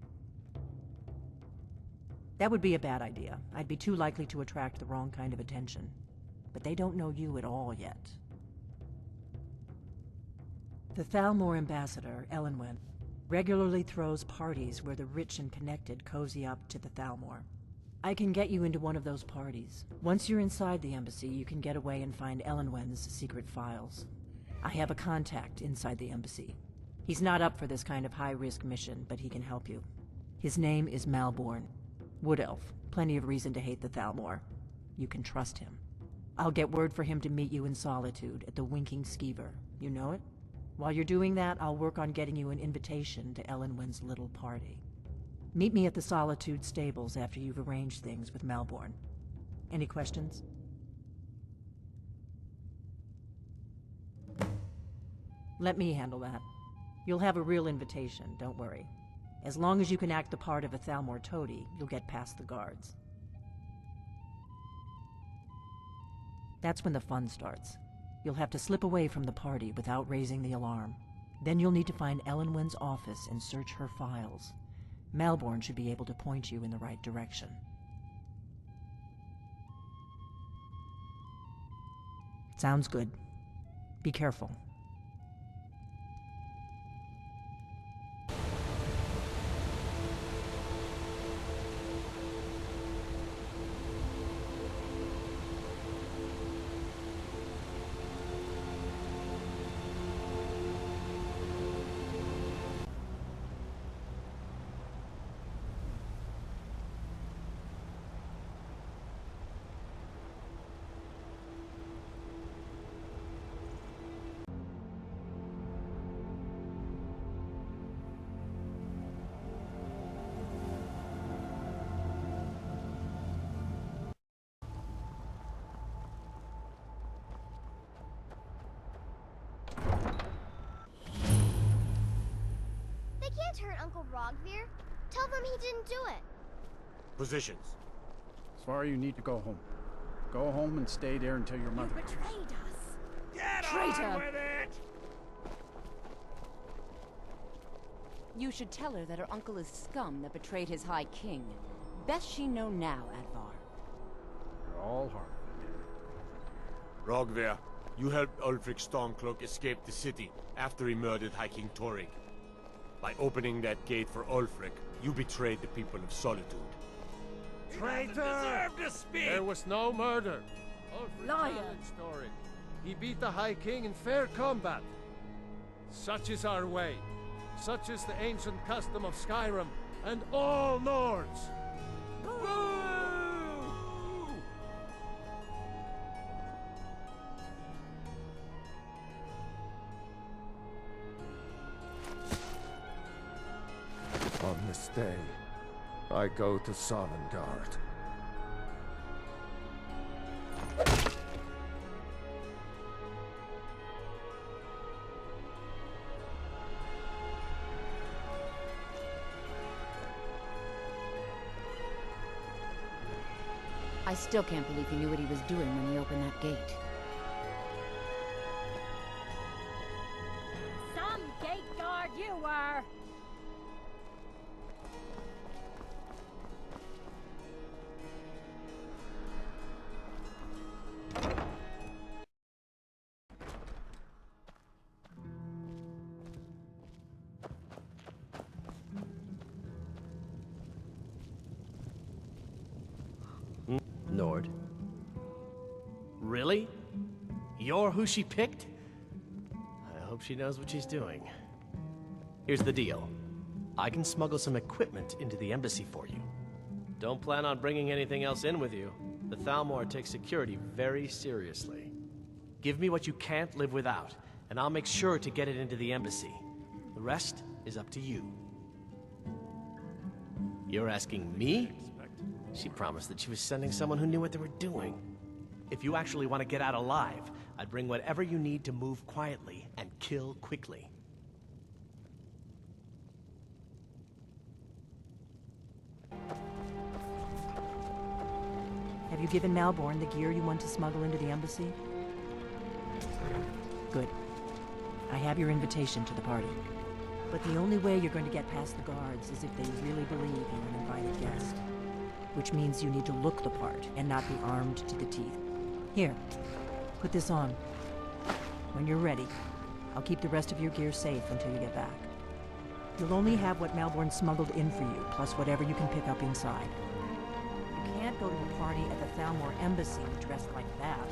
That would be a bad idea. I'd be too likely to attract the wrong kind of attention. But they don't know you at all yet. The Thalmor ambassador, Elenwen, regularly throws parties where the rich and connected cozy up to the Thalmor. I can get you into one of those parties. Once you're inside the embassy, you can get away and find Elenwen's secret files. I have a contact inside the embassy. He's not up for this kind of high-risk mission, but he can help you. His name is Malborn. Wood Elf. Plenty of reason to hate the Thalmor. You can trust him. I'll get word for him to meet you in Solitude at the Winking Skeever. You know it? While you're doing that, I'll work on getting you an invitation to Elenwen's little party. Meet me at the Solitude stables after you've arranged things with Malborn. Any questions? Let me handle that. You'll have a real invitation, don't worry. As long as you can act the part of a Thalmor toady, you'll get past the guards. That's when the fun starts. You'll have to slip away from the party without raising the alarm. Then you'll need to find Elenwen's office and search her files. Malborn should be able to point you in the right direction. Sounds good. Be careful. Uncle Rogvir? Tell them he didn't do it. Positions. Svar, you need to go home. Go home and stay there until your mother... You betrayed us. Get Traitor. on with it! You should tell her that her uncle is scum that betrayed his High King. Best she know now, Advar. You're all hard. Rogver, you helped Ulfric Stormcloak escape the city after he murdered High King Torrig. By opening that gate for Ulfric, you betrayed the people of Solitude. Traitor! Deserve to speak! There was no murder. Ulfric Liar! challenged Torrig. He beat the High King in fair combat. Such is our way. Such is the ancient custom of Skyrim and all Nords. On this day, I go to Sovngarde. I still can't believe he knew what he was doing when he opened that gate. Some gate guard you were! Nord. Really? You're who she picked? I hope she knows what she's doing. Here's the deal. I can smuggle some equipment into the embassy for you. Don't plan on bringing anything else in with you. The Thalmor takes security very seriously. Give me what you can't live without, and I'll make sure to get it into the embassy. The rest is up to you. You're asking me? She promised that she was sending someone who knew what they were doing. If you actually want to get out alive, I'd bring whatever you need to move quietly and kill quickly. Have you given Malborn the gear you want to smuggle into the embassy? Good. I have your invitation to the party. But the only way you're going to get past the guards is if they really believe you're an invited guest. Which means you need to look the part and not be armed to the teeth. Here, put this on. When you're ready, I'll keep the rest of your gear safe until you get back. You'll only have what Malborn smuggled in for you, plus whatever you can pick up inside. You can't go to a party at the Thalmor Embassy dressed like that.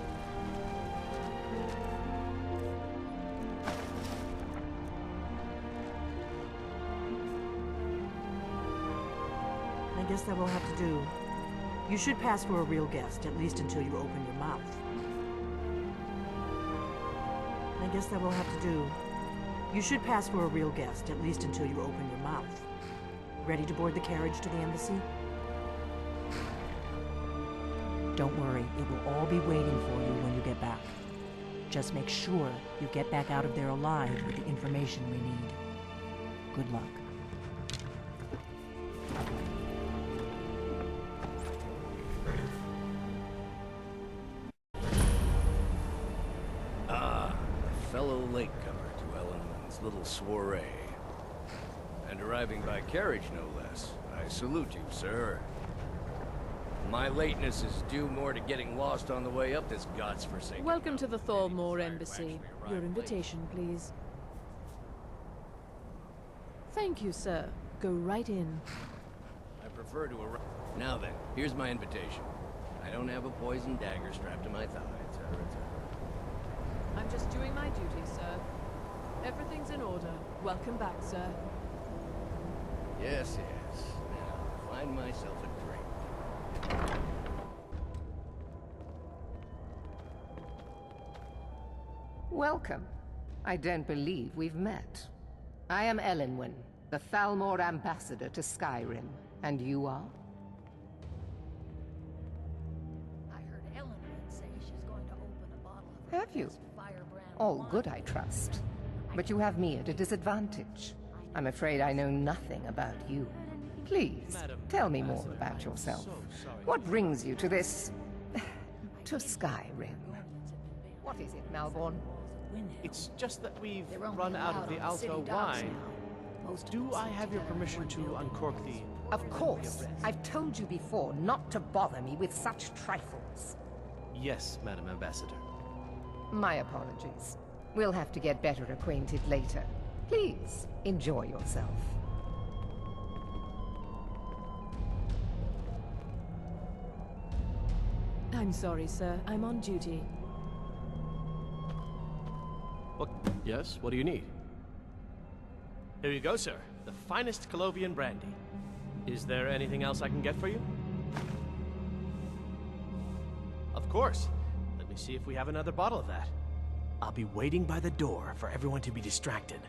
I guess that will have to do. You should pass for a real guest, at least until you open your mouth. I guess that will have to do. You should pass for a real guest, at least until you open your mouth. Ready to board the carriage to the embassy? Don't worry, it will all be waiting for you when you get back. Just make sure you get back out of there alive with the information we need. Good luck. Fellow latecomer to Ellenman's little soiree. And arriving by carriage, no less. I salute you, sir. My lateness is due more to getting lost on the way up this godforsaken... Welcome to the Thalmor Embassy. Your invitation, please. Thank you, sir. Go right in. I prefer to arrive... Now then, here's my invitation. I don't have a poisoned dagger strapped to my thigh, etc., etc. I'm just doing my duty, sir. Everything's in order. Welcome back, sir. Yes, yes. Now, find myself a drink. Welcome. I don't believe we've met. I am Elenwen, the Thalmor Ambassador to Skyrim. And you are? I heard Elenwen say she's going to open a bottle of Have you? firebrand All wine. good, I trust. But you have me at a disadvantage. I'm afraid I know nothing about you. Please, tell me more about yourself. What brings you to this... to Skyrim? What is it, Malborn? It's just that we've run out of the Alto wine. Do I have your permission to uncork the... Of course. I've told you before not to bother me with such trifles. Yes, Madam Ambassador. My apologies. We'll have to get better acquainted later. Please, enjoy yourself. I'm sorry, sir. I'm on duty. What? Yes, what do you need? Here you go, sir. The finest Colovian brandy. Is there anything else I can get for you? Of course. Let me see if we have another bottle of that. I'll be waiting by the door for everyone to be distracted.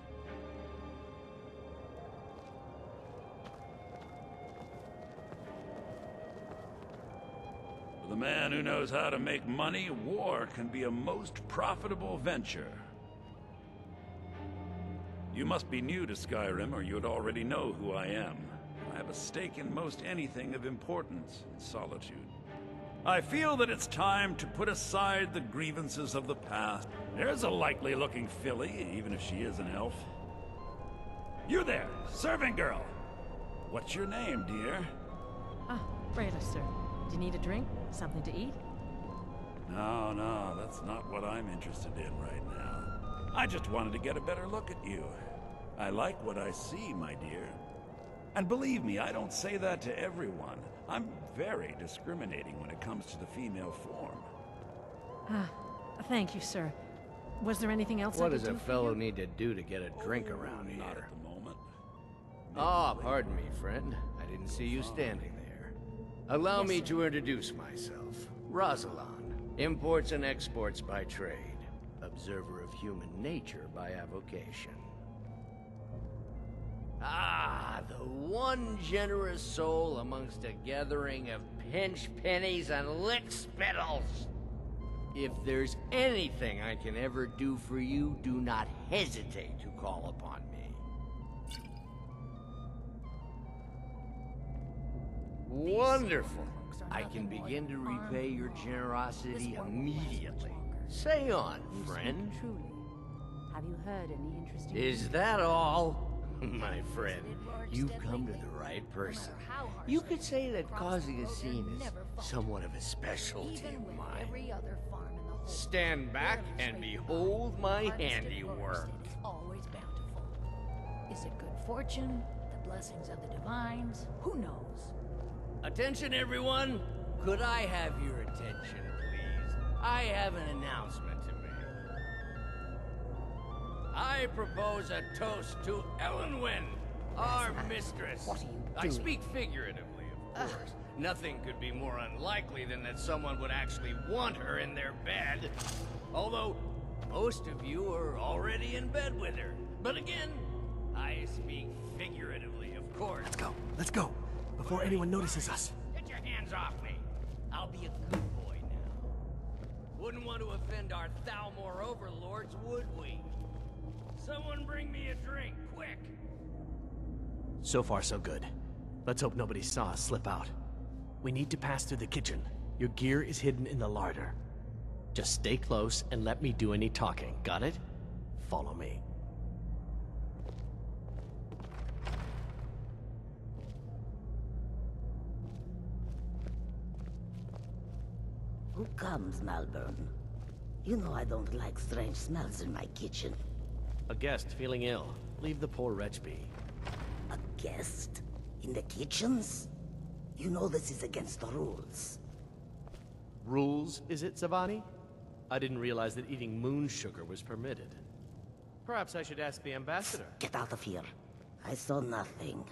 For the man who knows how to make money, war can be a most profitable venture. You must be new to Skyrim, or you'd already know who I am. I have a stake in most anything of importance in Solitude. I feel that it's time to put aside the grievances of the past. There's a likely-looking filly, even if she is an elf. You there, serving girl! What's your name, dear? Ah, Rayla, sir. Do you need a drink? Something to eat? No, that's not what I'm interested in right now. I just wanted to get a better look at you. I like what I see, my dear. And believe me, I don't say that to everyone. I'm very discriminating when it comes to the female form. Ah, thank you, sir. Was there anything else What I could does a do for fellow you? need to do to get a drink around here? Not at the moment. Ah, pardon me, friend. I didn't see you standing there. Allow me to introduce myself. Rosalind, imports and exports by trade. Observer of human nature by avocation. Ah, the one generous soul amongst a gathering of pinch pennies and lick spittles. If there's anything I can ever do for you, do not hesitate to call upon me. Wonderful. I can begin to repay your generosity immediately. Say on, friend. Truly. Have you heard any interesting... Is that all? My friend, you've come to the right person. You could say that causing a scene is somewhat of a specialty of mine. Stand back and behold my handiwork. Always bountiful. Is it good fortune? The blessings of the divines? Who knows? Attention, everyone! Could I have your attention, please? I have an announcement to make. I propose a toast to Elenwen, our mistress. What are you doing? I speak figuratively, of course. Nothing could be more unlikely than that someone would actually want her in their bed. Although, most of you are already in bed with her. But again, I speak figuratively, of course. Let's go, before anyone notices us. Get your hands off me. I'll be a good boy now. Wouldn't want to offend our Thalmor overlords, would we? Someone bring me a drink, quick! So far, so good. Let's hope nobody saw us slip out. We need to pass through the kitchen. Your gear is hidden in the larder. Just stay close and let me do any talking, got it? Follow me. Who comes, Malburn? You know I don't like strange smells in my kitchen. A guest feeling ill. Leave the poor wretch be. A guest? In the kitchens? You know this is against the rules. Rules, is it, Zavani? I didn't realize that eating moon sugar was permitted. Perhaps I should ask the ambassador. Get out of here. I saw nothing.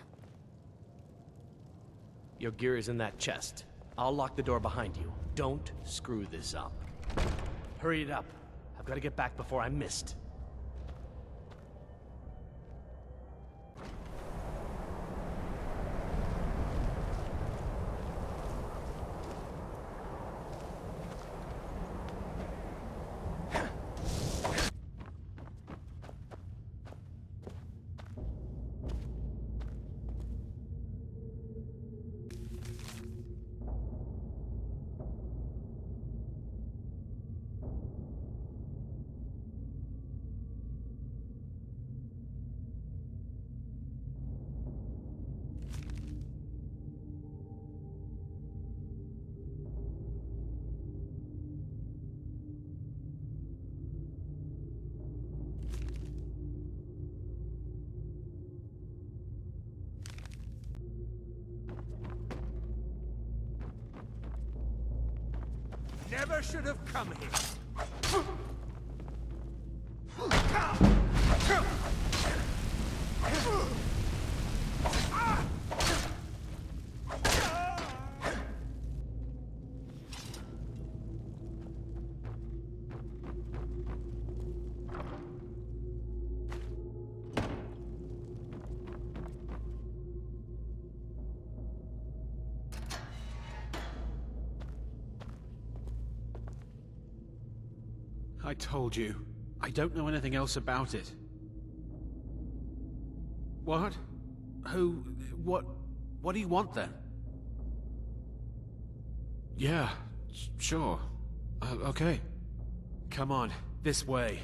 Your gear is in that chest. I'll lock the door behind you. Don't screw this up. Hurry it up. I've got to get back before I'm missed. never should have come here. I told you. I don't know anything else about it. What? Who? What do you want then? Yeah, sure. Okay. Come on, this way.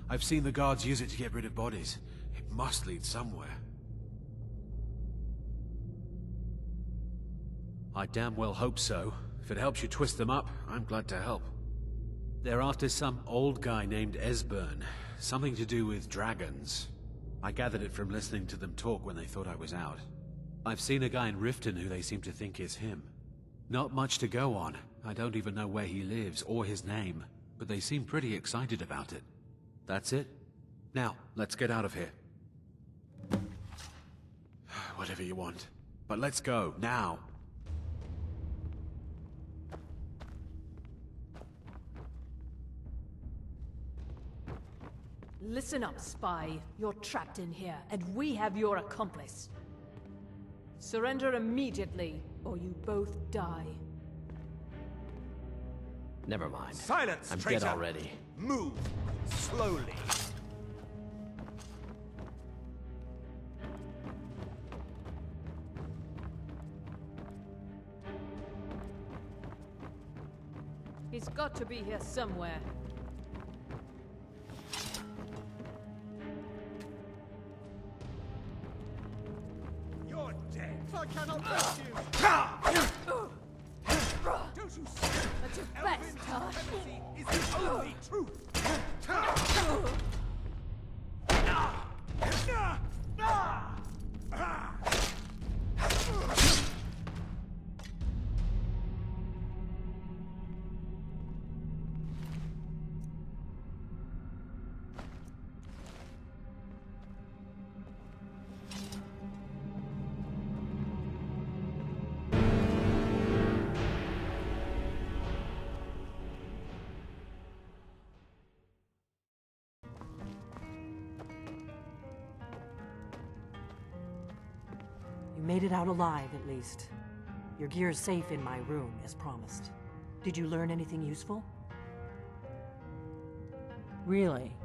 I've seen the guards use it to get rid of bodies. It must lead somewhere. I damn well hope so. If it helps you twist them up, I'm glad to help. They're after some old guy named Esburn. Something to do with dragons. I gathered it from listening to them talk when they thought I was out. I've seen a guy in Riften who they seem to think is him. Not much to go on. I don't even know where he lives or his name, but they seem pretty excited about it. That's it. Now, let's get out of here. Whatever you want. But let's go, now. Listen up, spy. You're trapped in here, and we have your accomplice. Surrender immediately, or you both die. Never mind. Silence, I'm traitor! dead already. Move slowly. He's got to be here somewhere. You're dead. I cannot rest you. Don't you see? That's your best, huh? Embassy is the only truth. You made it out alive, at least. Your gear is safe in my room, as promised. Did you learn anything useful? Really?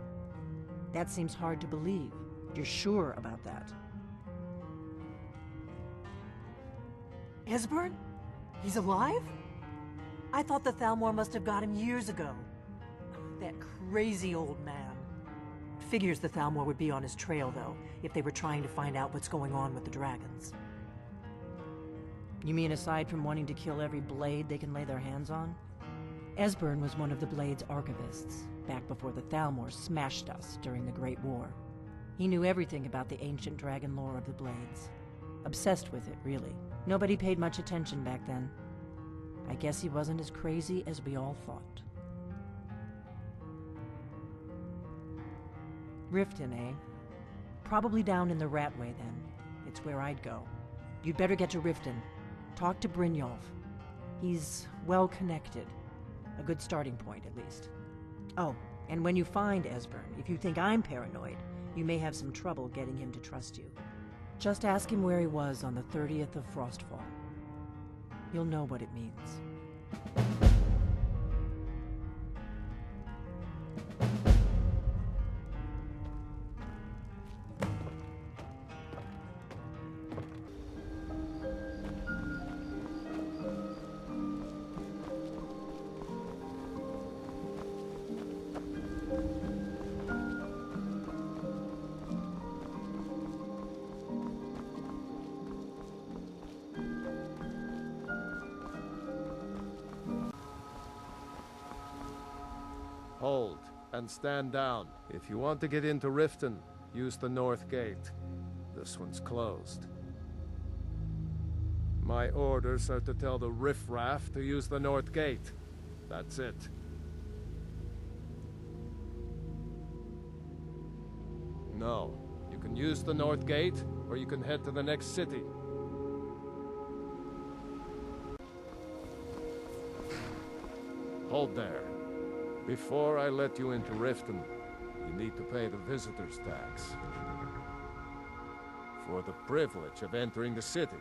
That seems hard to believe. You're sure about that? Esburn? He's alive? I thought the Thalmor must have got him years ago. That crazy old man. Figures the Thalmor would be on his trail, though, if they were trying to find out what's going on with the dragons. You mean aside from wanting to kill every blade they can lay their hands on? Esburn was one of the Blade's archivists, back before the Thalmor smashed us during the Great War. He knew everything about the ancient dragon lore of the Blades. Obsessed with it, really. Nobody paid much attention back then. I guess he wasn't as crazy as we all thought. Riften, eh? Probably down in the Ratway, then. It's where I'd go. You'd better get to Riften. Talk to Brynjolf. He's well-connected. A good starting point, at least. Oh, and when you find Esburn, if you think I'm paranoid, you may have some trouble getting him to trust you. Just ask him where he was on the 30th of Frostfall. You'll know what it means. Hold, and stand down. If you want to get into Riften, use the north gate. This one's closed. My orders are to tell the riffraff to use the north gate. That's it. No. You can use the north gate, or you can head to the next city. Hold there. Before I let you into Riften, you need to pay the visitor's tax. For the privilege of entering the city.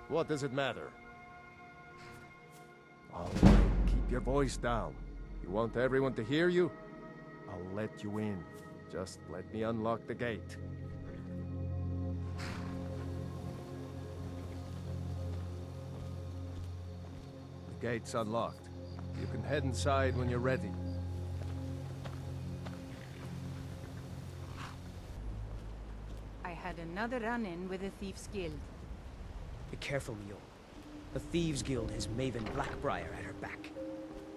What does it matter? All right, keep your voice down. You want everyone to hear you? I'll let you in. Just let me unlock the gate. The gate's unlocked. You can head inside when you're ready. I had another run-in with the Thieves' Guild. Be careful, Mule. The Thieves' Guild has Maven Blackbriar at her back.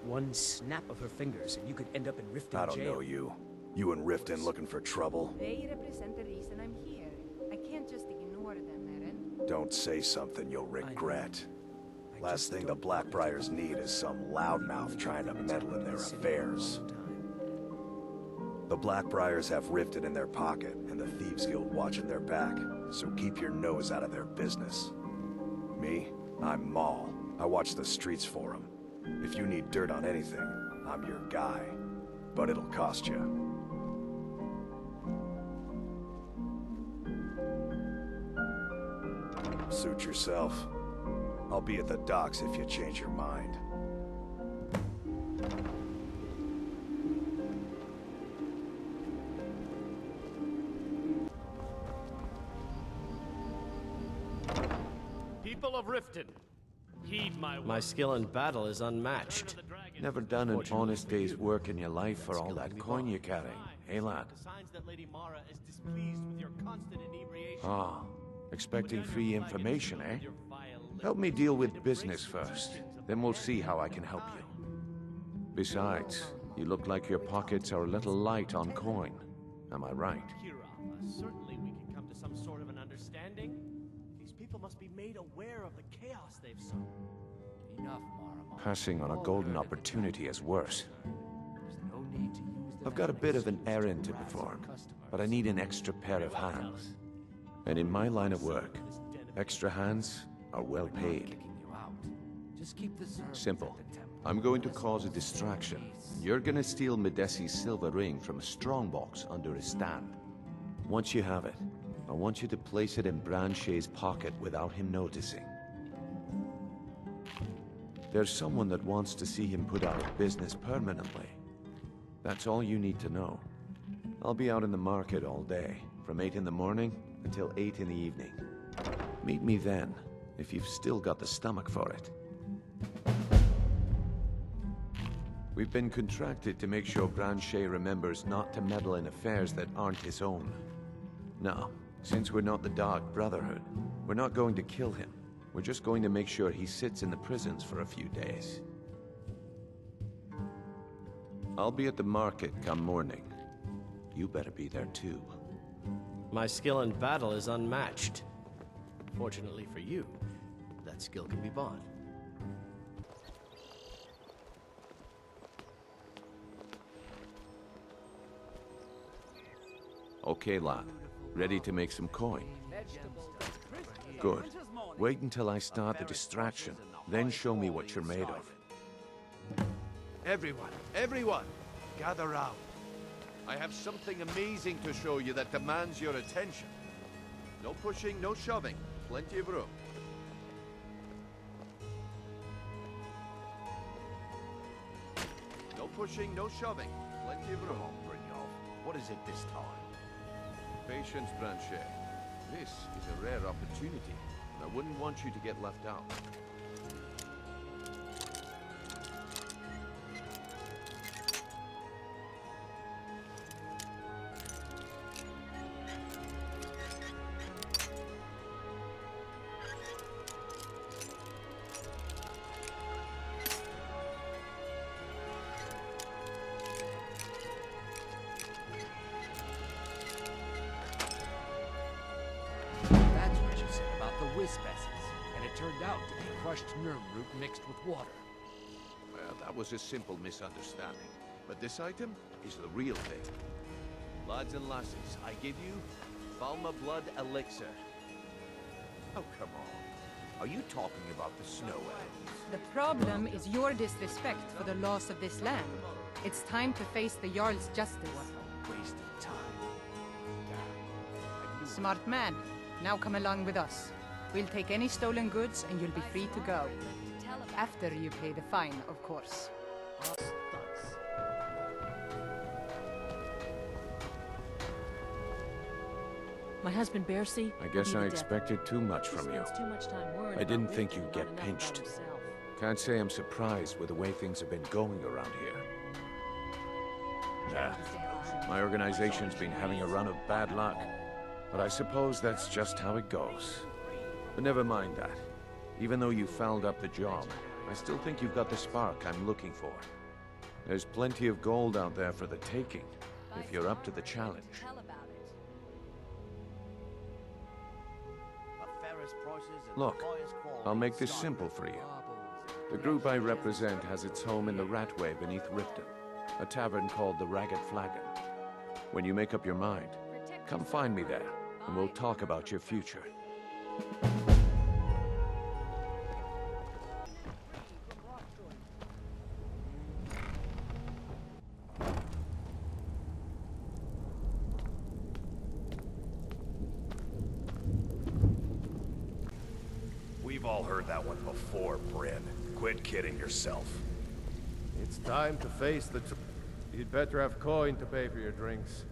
One snap of her fingers and you could end up in Riften jail. I don't know you. You in Riften looking for trouble? They represent the reason I'm here. I can't just ignore them, Eren. Don't say something you'll regret. Last thing the Blackbriars need is some loudmouth trying to meddle in their affairs. The Blackbriars have Riften in their pocket, and the Thieves Guild watching their back, so keep your nose out of their business. Me? I'm Maul. I watch the streets for them. If you need dirt on anything, I'm your guy. But it'll cost you. Suit yourself. I'll be at the docks if you change your mind. People of Riften, heed my word. My skill in battle is unmatched. Never done an honest day's work in your life for all that coin you carry, eh, lad? Ah, expecting free information, eh? Help me deal with business first, then we'll see how I can help you. Besides, you look like your pockets are a little light on coin. Am I right? Certainly we can come to some sort of an understanding. These people must be made aware of the chaos they've sown. Enough, Mara. Passing on a golden opportunity is worse. I've got a bit of an errand to perform, but I need an extra pair of hands. And in my line of work, extra hands are well paid. Simple. I'm going to cause a distraction. You're gonna steal Medesi's silver ring from a strongbox under his stand. Once you have it, I want you to place it in Branche's pocket without him noticing. There's someone that wants to see him put out of business permanently. That's all you need to know. I'll be out in the market all day, from 8 in the morning until 8 in the evening. Meet me then, if you've still got the stomach for it. We've been contracted to make sure Branche remembers not to meddle in affairs that aren't his own. Now, since we're not the Dark Brotherhood, we're not going to kill him. We're just going to make sure he sits in the prisons for a few days. I'll be at the market come morning. You better be there too. My skill in battle is unmatched. Fortunately for you, that skill can be bought. Okay, lad. Ready to make some coin? Good. Wait until I start the distraction, then show me what you're made of. Everyone, gather round. I have something amazing to show you that demands your attention. No pushing, no shoving. Plenty of room. No pushing, no shoving. Plenty of room. Come on, Brynjolf. What is it this time? Patience, Branche. This is a rare opportunity, and I wouldn't want you to get left out. And it turned out to be crushed nerm root mixed with water. Well, that was a simple misunderstanding. But this item is the real thing. Lads and lasses, I give you Thalmor Blood Elixir. Oh, come on. Are you talking about the snow elves? The problem is your disrespect for the laws of this land. It's time to face the Jarl's justice. Wasted time. Smart man. Now come along with us. We'll take any stolen goods and you'll be free to go. After you pay the fine, of course. My husband Bercy. I guess I expected too much from you. I didn't think you'd get pinched. Can't say I'm surprised with the way things have been going around here. My organization's been having a run of bad luck, but I suppose that's just how it goes. But never mind that. Even though you fouled up the job, I still think you've got the spark I'm looking for. There's plenty of gold out there for the taking, if you're up to the challenge. Look, I'll make this simple for you. The group I represent has its home in the Ratway beneath Riften, a tavern called the Ragged Flagon. When you make up your mind, come find me there, and we'll talk about your future. We've all heard that one before, Bryn. Quit kidding yourself. It's time to face the You'd better have coin to pay for your drinks.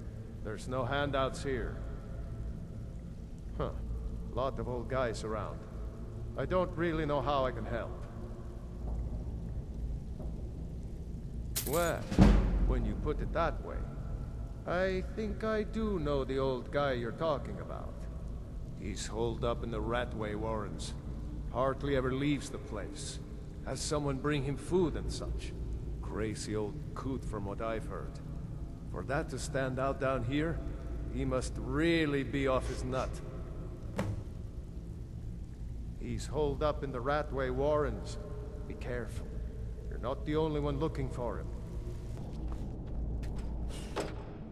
There's no handouts here. Huh. Lot of old guys around. I don't really know how I can help. Well, when you put it that way, I think I do know the old guy you're talking about. He's holed up in the Ratway Warrens. Hardly ever leaves the place. Has someone bring him food and such. Crazy old coot from what I've heard. For that to stand out down here, he must really be off his nut. He's holed up in the Ratway Warrens. Be careful. You're not the only one looking for him.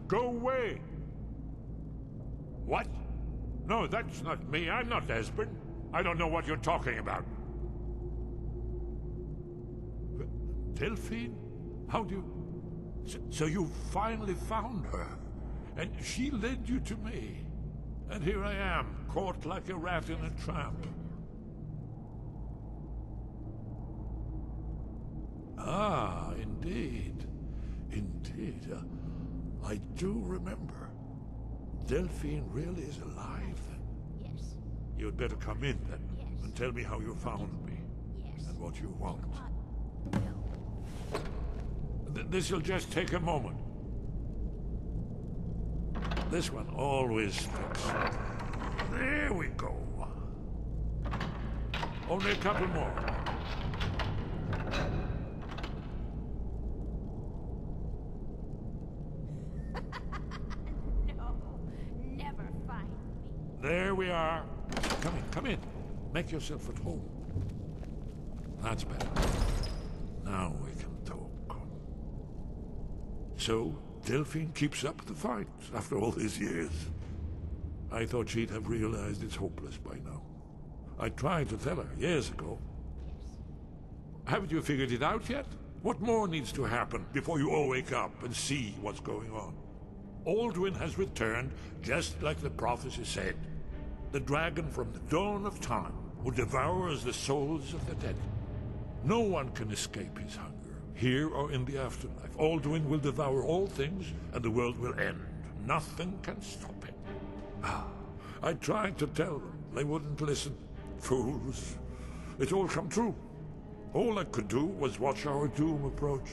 Go away! What? No, that's not me. I'm not Esburn. I don't know what you're talking about. Delphine? How do you... So you finally found her, and she led you to me. And here I am, caught like a rat in a trap. Ah, indeed. Indeed. I do remember. Delphine really is alive, then? Yes. You'd better come in, then, yes. and tell me how you found me. Yes. And what you want. No. This'll just take a moment. This one always sticks. There we go. Only a couple more. No, never find me. There we are. Come in. Make yourself at home. That's better. Now we can talk. So, Delphine keeps up the fight after all these years. I thought she'd have realized it's hopeless by now. I tried to tell her years ago. Haven't you figured it out yet? What more needs to happen before you all wake up and see what's going on? Alduin has returned, just like the prophecy said. The dragon from the dawn of time who devours the souls of the dead. No one can escape his hunger, here or in the afterlife. Alduin will devour all things, and the world will end. Nothing can stop him. I tried to tell them. They wouldn't listen. Fools. It's all come true. All I could do was watch our doom approach.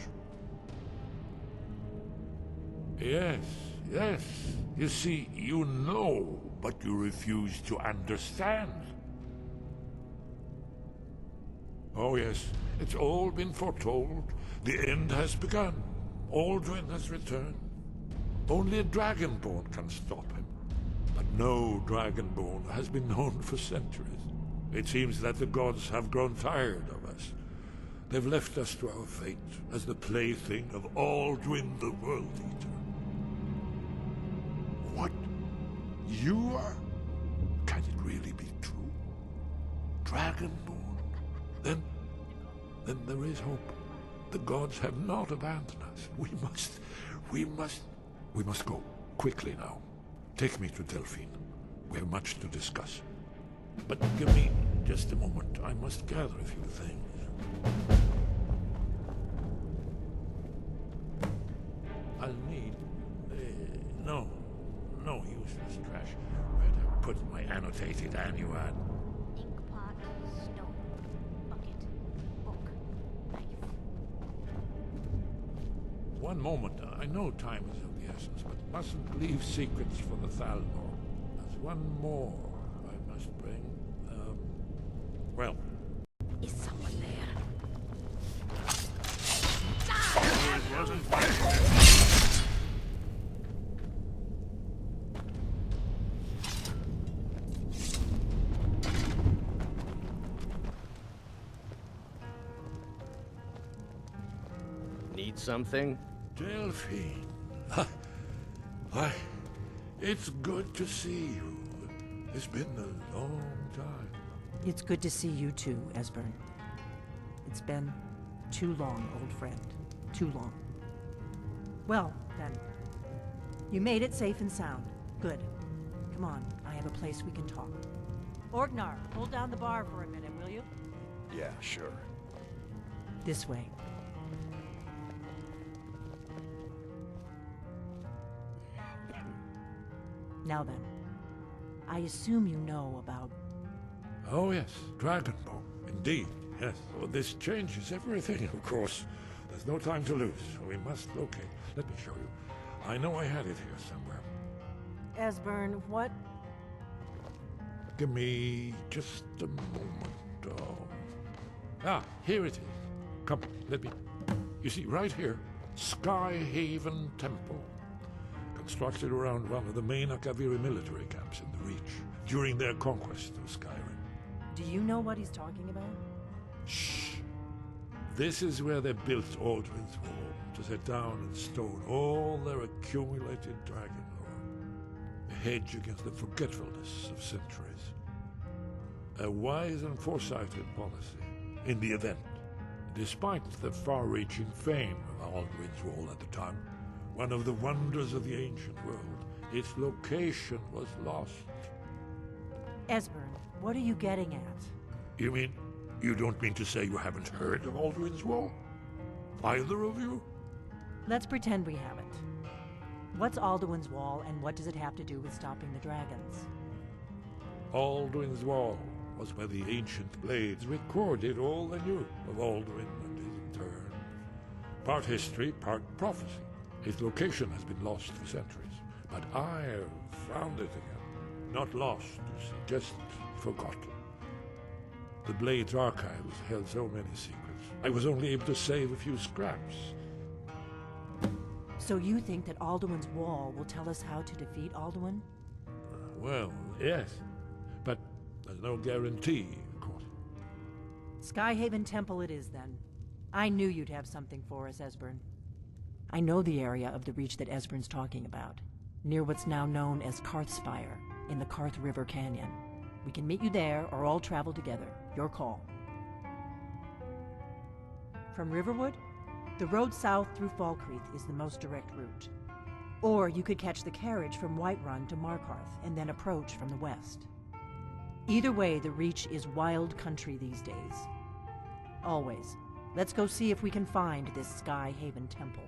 Yes. You see, you know, but you refuse to understand. Oh yes, it's all been foretold. The end has begun. Alduin has returned. Only a Dragonborn can stop him. But no Dragonborn has been known for centuries. It seems that the gods have grown tired of us. They've left us to our fate as the plaything of Aldwin the World Eater. What? You are? Can it really be true? Dragonborn? Then there is hope. The gods have not abandoned us. We must go. Quickly now. Take me to Delphine. We have much to discuss. But give me just a moment. I must gather a few things. I'll need... no useless trash. Where'd I put my annotated annuad? Inkpot, stone, bucket, book, knife. One moment. I know time is of the essence, but mustn't leave secrets for the Thalmor. There's one more I must bring. Well... Is someone there? It wasn't my... Need something? Delphine. Why, it's good to see you. It's been a long time. It's good to see you too, Esburn. It's been too long, old friend. Too long. Well, then. You made it safe and sound. Good. Come on, I have a place we can talk. Orgnar, hold down the bar for a minute, will you? Yeah, sure. This way. Now then, I assume you know about... Oh yes, Dragonborn. Indeed, yes. Well, this changes everything, of course. There's no time to lose. We must locate. Let me show you. I know I had it here somewhere. Esburn, what? Give me just a moment. Here it is. Come, let me... You see, right here, Skyhaven Temple. Constructed around one of the main Akaviri military camps in the Reach during their conquest of Skyrim. Do you know what he's talking about? Shh! This is where they built Aldrin's Wall, to set down in stone all their accumulated dragon lore. A hedge against the forgetfulness of centuries. A wise and foresighted policy in the event. Despite the far-reaching fame of Aldrin's Wall at the time, one of the wonders of the ancient world, its location was lost. Esburn, what are you getting at? You mean, you don't mean to say you haven't heard of Aldrin's Wall? Either of you? Let's pretend we haven't. What's Alduin's Wall, and what does it have to do with stopping the dragons? Aldrin's Wall was where the ancient blades recorded all they knew of Aldrin and his turn. Part history, part prophecy. His location has been lost for centuries, but I have found it again. Not lost, you see, just forgotten. The Blade's archives held so many secrets. I was only able to save a few scraps. So you think that Alduin's Wall will tell us how to defeat Alduin? Well, yes, but there's no guarantee, of course. Skyhaven Temple it is, then. I knew you'd have something for us, Esburn. I know the area of the Reach that Esburn's talking about, near what's now known as Karthspire, in the Karth River Canyon. We can meet you there, or all travel together. Your call. From Riverwood? The road south through Falkreath is the most direct route. Or you could catch the carriage from Whiterun to Markarth, and then approach from the west. Either way, the Reach is wild country these days. Always. Let's go see if we can find this Skyhaven Temple.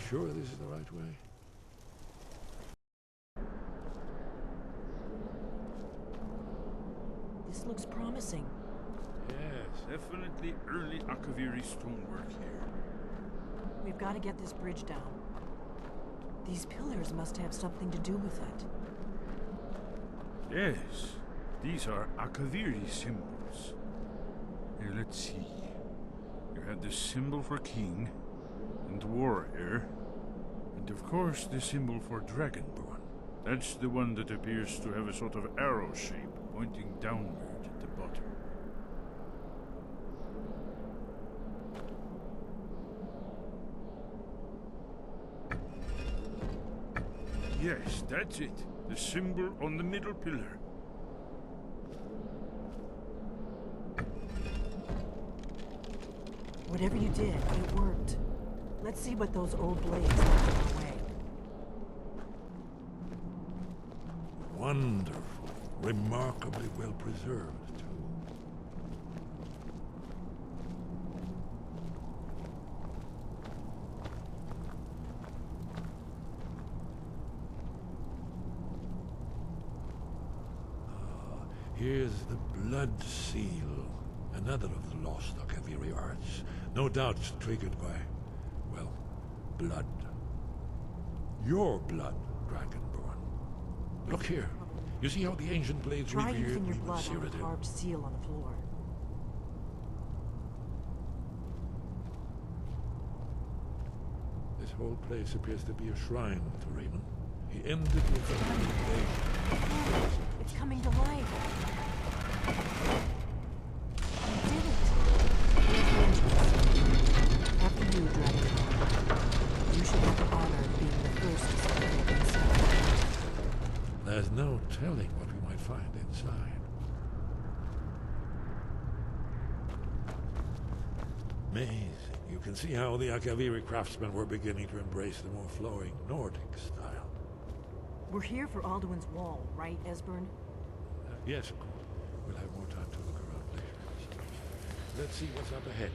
sure this is the right way? This looks promising. Yes, definitely early Akaviri stonework here. We've got to get this bridge down. These pillars must have something to do with it. Yes, these are Akaviri symbols. Here, let's see. You have the symbol for king, and warrior, and of course the symbol for Dragonborn. That's the one that appears to have a sort of arrow shape pointing downward at the bottom. Yes, that's it. The symbol on the middle pillar. Whatever you did, it worked. Let's see what those old blades left in our way. Wonderful. Remarkably well preserved, too. Here's the Blood Seal, another of the lost Akaviri arts. No doubt triggered by, well, blood. Your blood, Dragonborn. Look here. You see how the ancient blades Try revered using your we would blood sear on it the in? carved seal on the floor. This whole place appears to be a shrine to Raymond. He ended with a blade. It's coming to life. You did it. After you, Dragonborn. You should have the honor of being the first to see it inside. There's no telling what we might find inside. Amazing. You can see how the Akaviri craftsmen were beginning to embrace the more flowing Nordic style. We're here for Alduin's Wall, right, Esburn? Yes, of course. We'll have more time to look around later. Let's see what's up ahead.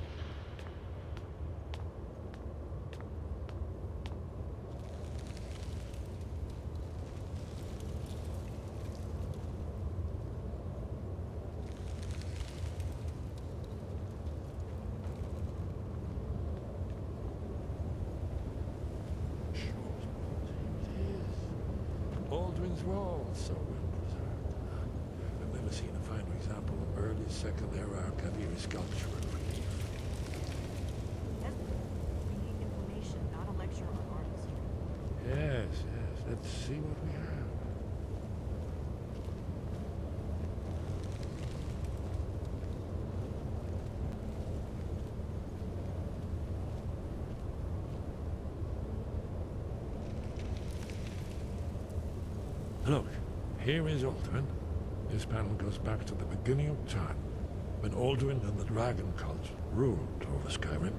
Aldrin's Wall, so well preserved. I've never seen a finer example of early Second Era Akaviri sculpture and relief. We need information, not a lecture on artistry. Yes, yes. Let's see what we have. Look, here is Alduin. This panel goes back to the beginning of time, when Alduin and the Dragon Cult ruled over Skyrim.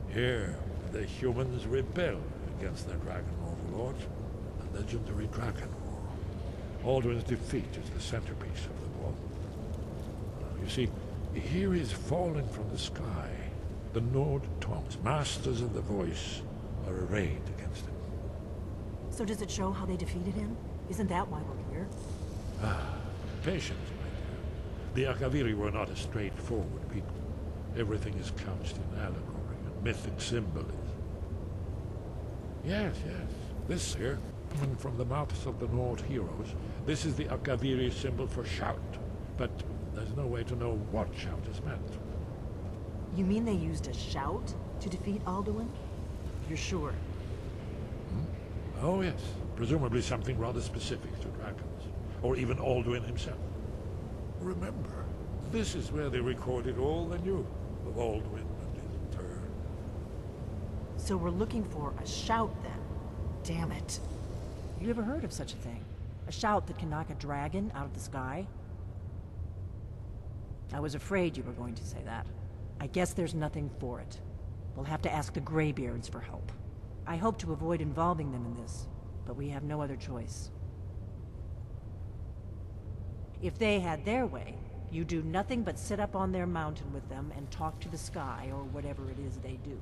Here, the humans rebelled against their dragon overlords, the legendary Dragon War. Alduin's defeat is the centerpiece of the wall. You see, here is falling from the sky. The Nord Tongs, masters of the voice, are arrayed against him. So does it show how they defeated him? Isn't that why we're here? Ah, patience, my dear. The Akaviri were not a straightforward people. Everything is couched in allegory and mythic symbolism. Yes, yes. This here, coming from the mouths of the Nord heroes, this is the Akaviri symbol for shout. But there's no way to know what shout is meant. You mean they used a shout to defeat Alduin? You're sure? Oh yes, presumably something rather specific to dragons, or even Alduin himself. Remember, this is where they recorded all they knew of Alduin and his turn. So we're looking for a shout then. Damn it. You ever heard of such a thing? A shout that can knock a dragon out of the sky? I was afraid you were going to say that. I guess there's nothing for it. We'll have to ask the Greybeards for help. I hope to avoid involving them in this, but we have no other choice. If they had their way, you do nothing but sit up on their mountain with them and talk to the sky or whatever it is they do.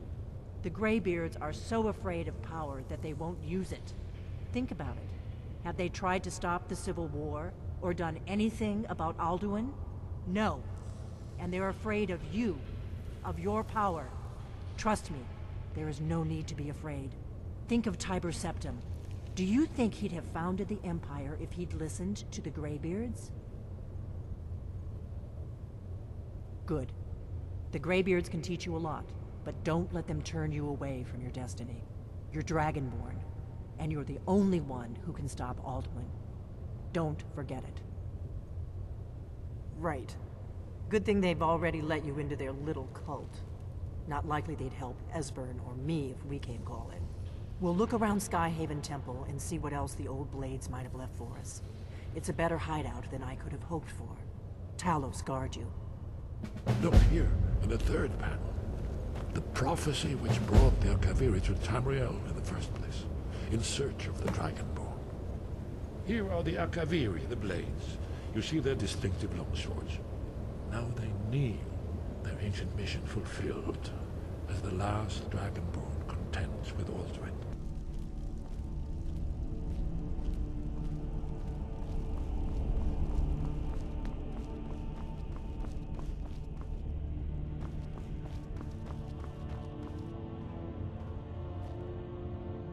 The Greybeards are so afraid of power that they won't use it. Think about it. Have they tried to stop the Civil War, or done anything about Alduin? No. And they're afraid of you, of your power. Trust me, there is no need to be afraid. Think of Tiber Septim. Do you think he'd have founded the Empire if he'd listened to the Greybeards? Good. The Greybeards can teach you a lot, but don't let them turn you away from your destiny. You're Dragonborn, and you're the only one who can stop Alduin. Don't forget it. Right. Good thing they've already let you into their little cult. Not likely they'd help Esburn or me if we came calling. We'll look around Skyhaven Temple and see what else the old Blades might have left for us. It's a better hideout than I could have hoped for. Talos guard you. Look here, in the third panel. The prophecy which brought the Akaviri to Tamriel in the first place, in search of the Dragonborn. Here are the Akaviri, the Blades. You see their distinctive longswords. Now they kneel, their ancient mission fulfilled, as the last Dragonborn contends with Alduin.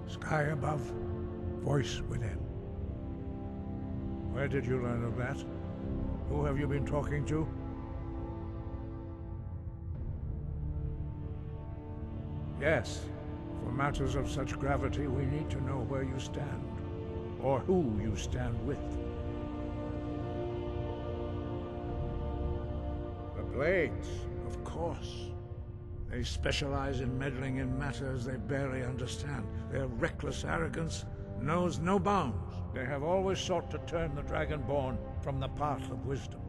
Sky above, voice within. Where did you learn of that? Who have you been talking to? Yes, for matters of such gravity, we need to know where you stand, or who you stand with. The Blades, of course. They specialize in meddling in matters they barely understand. Their reckless arrogance knows no bounds. They have always sought to turn the Dragonborn from the path of wisdom.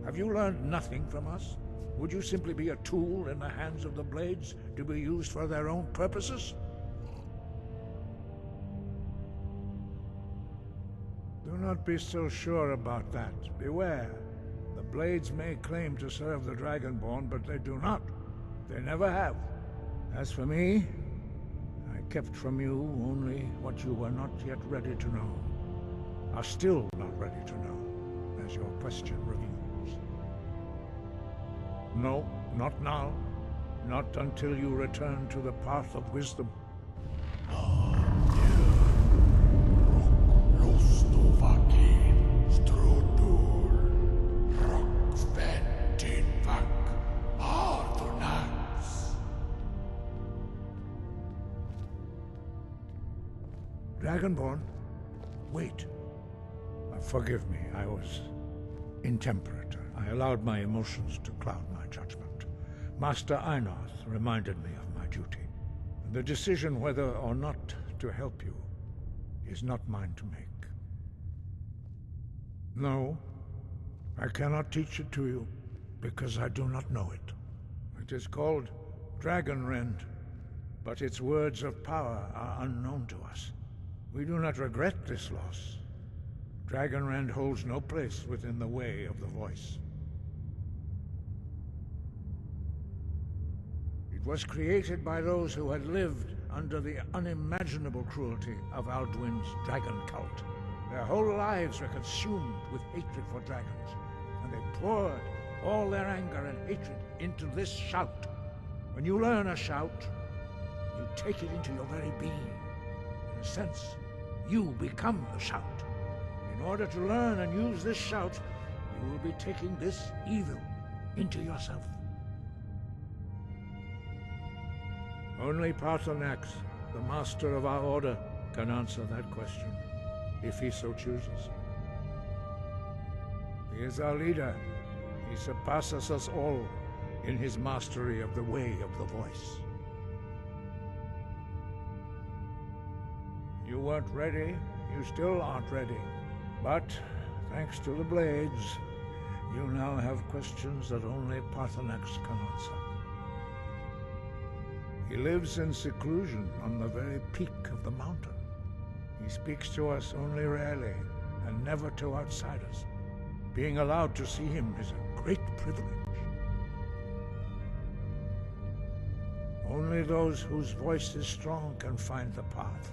Have you learned nothing from us? Would you simply be a tool in the hands of the Blades to be used for their own purposes? Do not be so sure about that. Beware. The Blades may claim to serve the Dragonborn, but they do not. They never have. As for me, I kept from you only what you were not yet ready to know. Are still not ready to know, as your question reveals. No, not now. Not until you return to the path of wisdom. Dragonborn? Wait. Forgive me, I was intemperate. I allowed my emotions to cloud my judgment. Master Einarth reminded me of my duty. The decision whether or not to help you is not mine to make. No, I cannot teach it to you, because I do not know it. It is called Dragonrend, but its words of power are unknown to us. We do not regret this loss. Dragonrend holds no place within the way of the voice. It was created by those who had lived under the unimaginable cruelty of Alduin's dragon cult. Their whole lives were consumed with hatred for dragons, and they poured all their anger and hatred into this shout. When you learn a shout, you take it into your very being. In a sense, you become the shout. In order to learn and use this shout, you will be taking this evil into yourself. Only Paarthurnax, the master of our order, can answer that question, if he so chooses. He is our leader. He surpasses us all in his mastery of the way of the voice. You weren't ready. You still aren't ready. But, thanks to the Blades, you now have questions that only Paarthurnax can answer. He lives in seclusion on the very peak of the mountain. He speaks to us only rarely, and never to outsiders. Being allowed to see him is a great privilege. Only those whose voice is strong can find the path.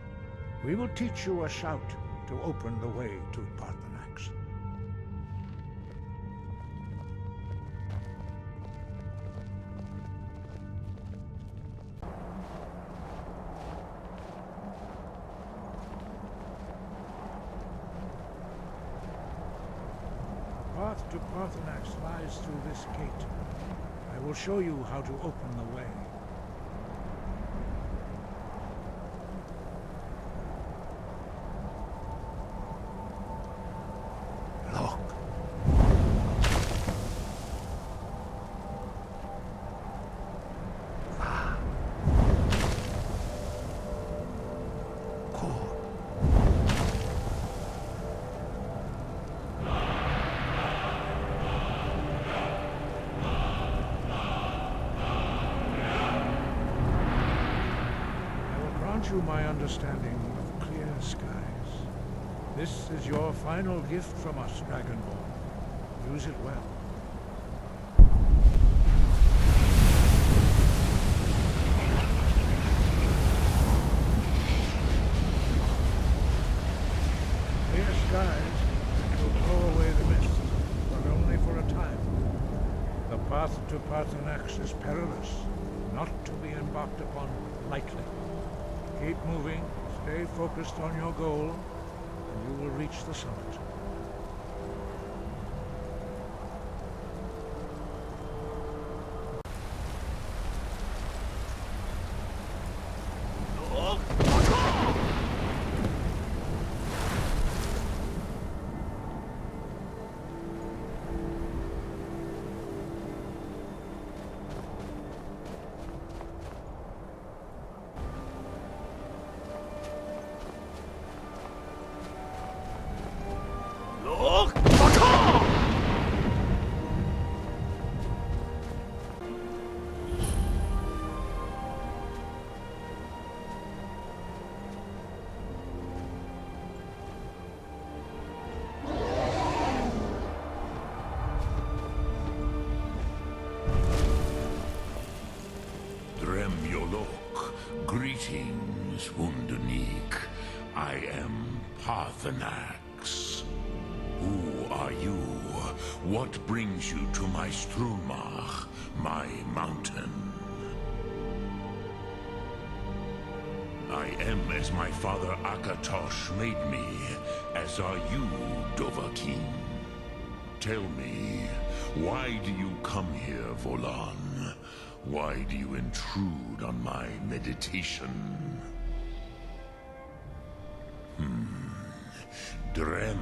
We will teach you a shout to open the way to Paarthurnax. The path to Paarthurnax lies through this gate. I will show you how to open the way. You my understanding of clear skies. This is your final gift from us, Dragonborn. Use it well. Clear skies will blow away the mist, but only for a time. The path to Paarthurnax is perilous, not to be embarked upon lightly. Keep moving, stay focused on your goal, and you will reach the summit. Greetings, Wunderneek. I am Paarthurnax. Who are you? What brings you to my Strumach, my mountain? I am as my father Akatosh made me, as are you, Dovahkiin. Tell me, why do you come here, Volan? Why do you intrude on my meditation? Drem.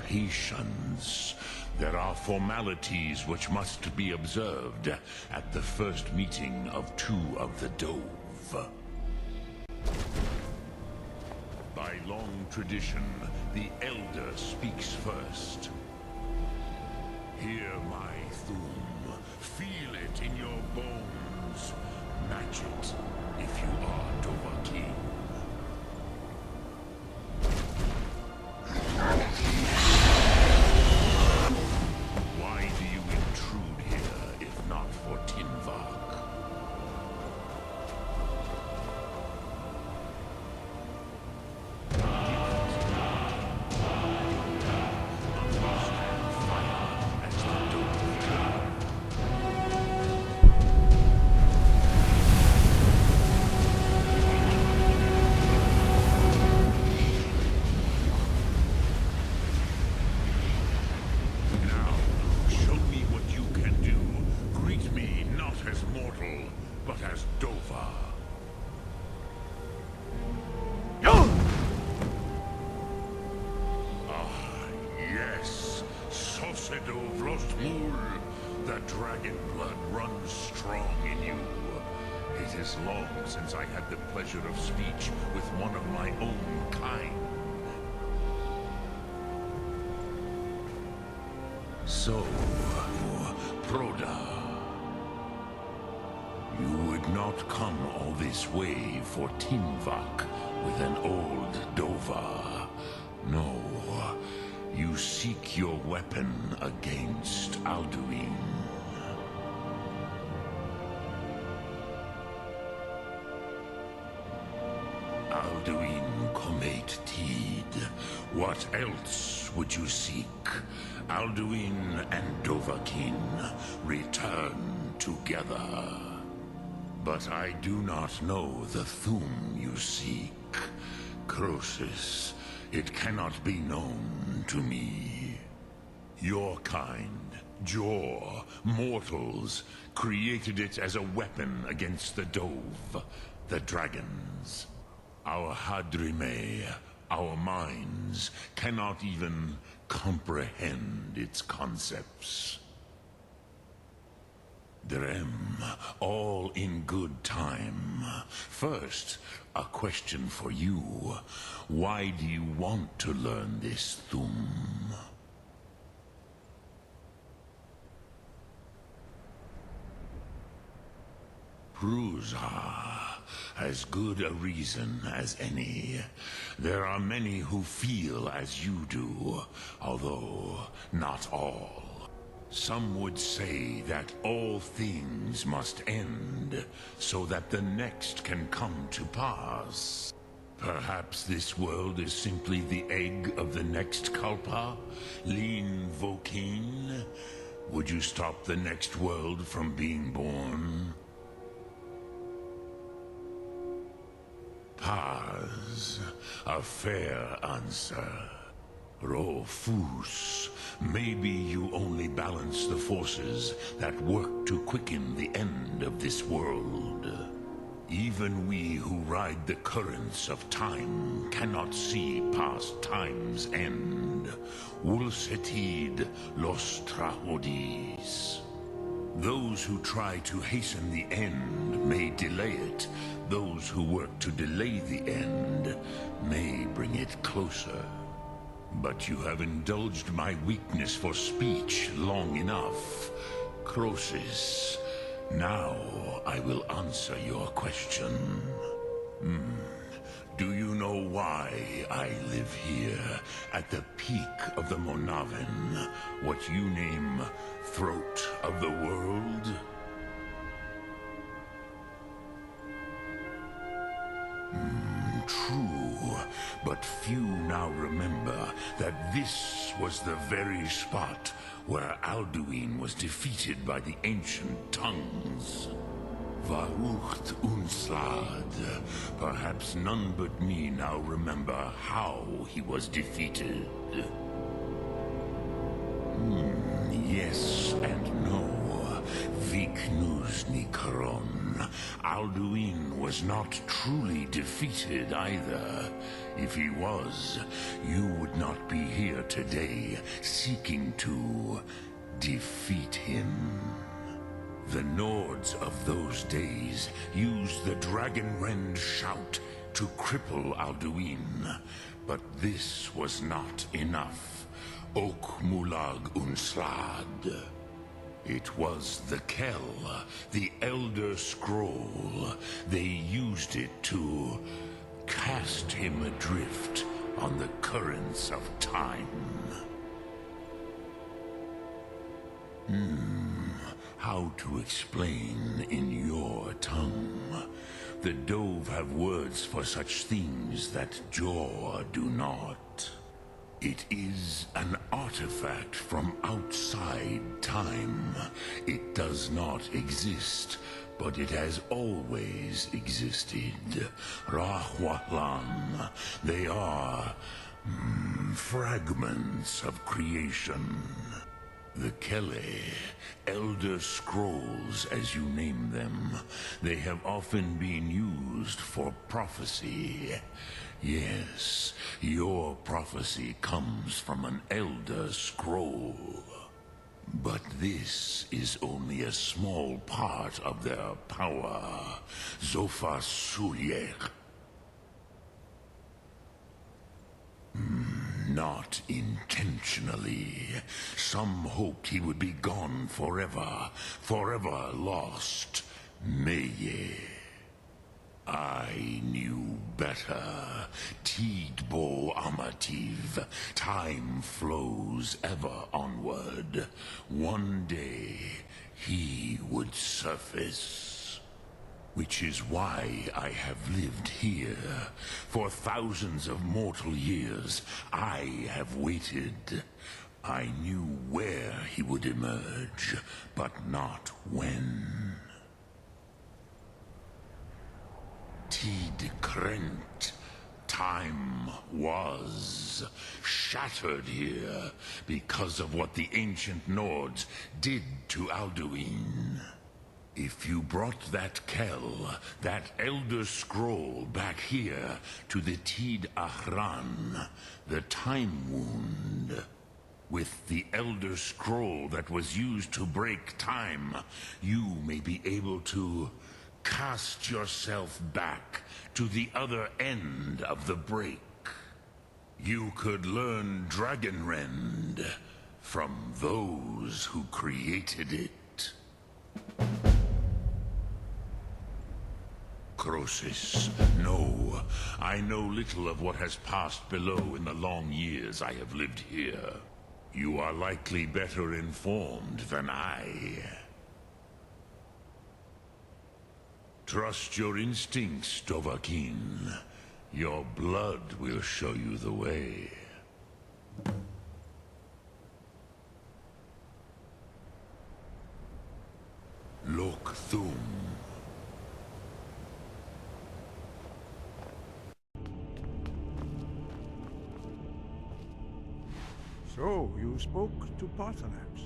Patience. There are formalities which must be observed at the first meeting of two of the Dove. By long tradition, the Elder speaks first. Hear my thum. Feel it in your bones. Match it if you are Dovahkiin. Why do you intrude here if not for Tinvak? The dragon blood runs strong in you. It is long since I had the pleasure of speech with one of my own kind. So, Proda, you would not come all this way for Tinvak with an old Dova. No. You seek your weapon against Alduin. Alduin Comate Teed. What else would you seek? Alduin and Dovahkiin return together. But I do not know the Thum you seek. Croesus, it cannot be known to me. Your kind, Jor, mortals, created it as a weapon against the Dove, the dragons. Our Hadrime, our minds, cannot even comprehend its concepts. Drem, all in good time. First, a question for you. Why do you want to learn this Thum? Prusa, as good a reason as any. There are many who feel as you do, although not all. Some would say that all things must end, so that the next can come to pass. Perhaps this world is simply the egg of the next Kalpa, Lin Vokin. Would you stop the next world from being born? Paz, a fair answer. Rofus, maybe you only balance the forces that work to quicken the end of this world. Even we who ride the currents of time cannot see past time's end. Ulsetid los trahodis. Those who try to hasten the end may delay it. Those who work to delay the end may bring it closer. But you have indulged my weakness for speech long enough. Croesus, now I will answer your question. Do you know why I live here, at the peak of the Monavin, what you name Throat of the World? True, but few now remember that this was the very spot where Alduin was defeated by the ancient tongues. Varucht Unslad. Perhaps none but me now remember how he was defeated. Yes and no. Viknus Nikaron. Alduin was not truly defeated either. If he was, you would not be here today seeking to defeat him. The Nords of those days used the Dragonrend shout to cripple Alduin, but this was not enough. Ok Mulag Unslad. It was the Kell, the Elder Scroll. They used it to cast him adrift on the currents of time. How to explain in your tongue? The Dove have words for such things that Jor do not. It is an artifact from outside time. It does not exist, but it has always existed. Rahwahlan. They are fragments of creation. The Kele, Elder Scrolls as you name them, they have often been used for prophecy. Yes, your prophecy comes from an Elder Scroll. But this is only a small part of their power. Zofa Suyek. Not intentionally. Some hoped he would be gone forever, forever lost. Meye. I knew better. Tidbo Amativ. Time flows ever onward. One day, he would surface. Which is why I have lived here. For thousands of mortal years, I have waited. I knew where he would emerge, but not when. Tid Krent. Time was shattered here because of what the ancient Nords did to Alduin. If you brought that Kell, that Elder Scroll back here to the Tid Ahran, the Time Wound, with the Elder Scroll that was used to break time, you may be able to cast yourself back to the other end of the break. You could learn Dragonrend from those who created it. Crosis, no. I know little of what has passed below in the long years I have lived here. You are likely better informed than I. Trust your instincts, Dovahkiin. Your blood will show you the way. Lok Thum. So, you spoke to Paarthurnax.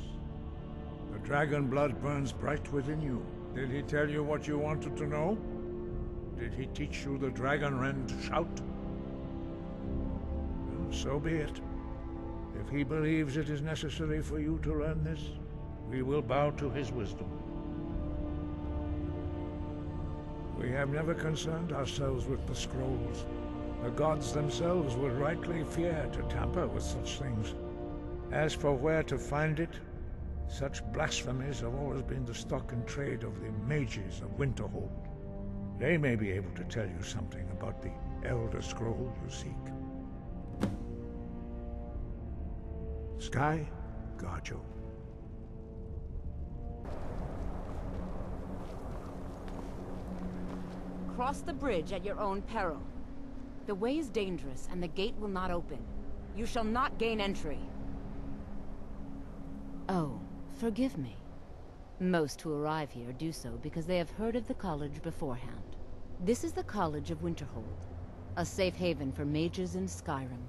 The dragon blood burns bright within you. Did he tell you what you wanted to know? Did he teach you the Dragonrend shout? Well, so be it. If he believes it is necessary for you to learn this, we will bow to his wisdom. We have never concerned ourselves with the scrolls. The gods themselves would rightly fear to tamper with such things. As for where to find it, such blasphemies have always been the stock and trade of the mages of Winterhold. They may be able to tell you something about the Elder Scroll you seek. Sky, guard you. Cross the bridge at your own peril. The way is dangerous, and the gate will not open. You shall not gain entry. Oh, forgive me. Most who arrive here do so because they have heard of the college beforehand. This is the College of Winterhold, a safe haven for mages in Skyrim,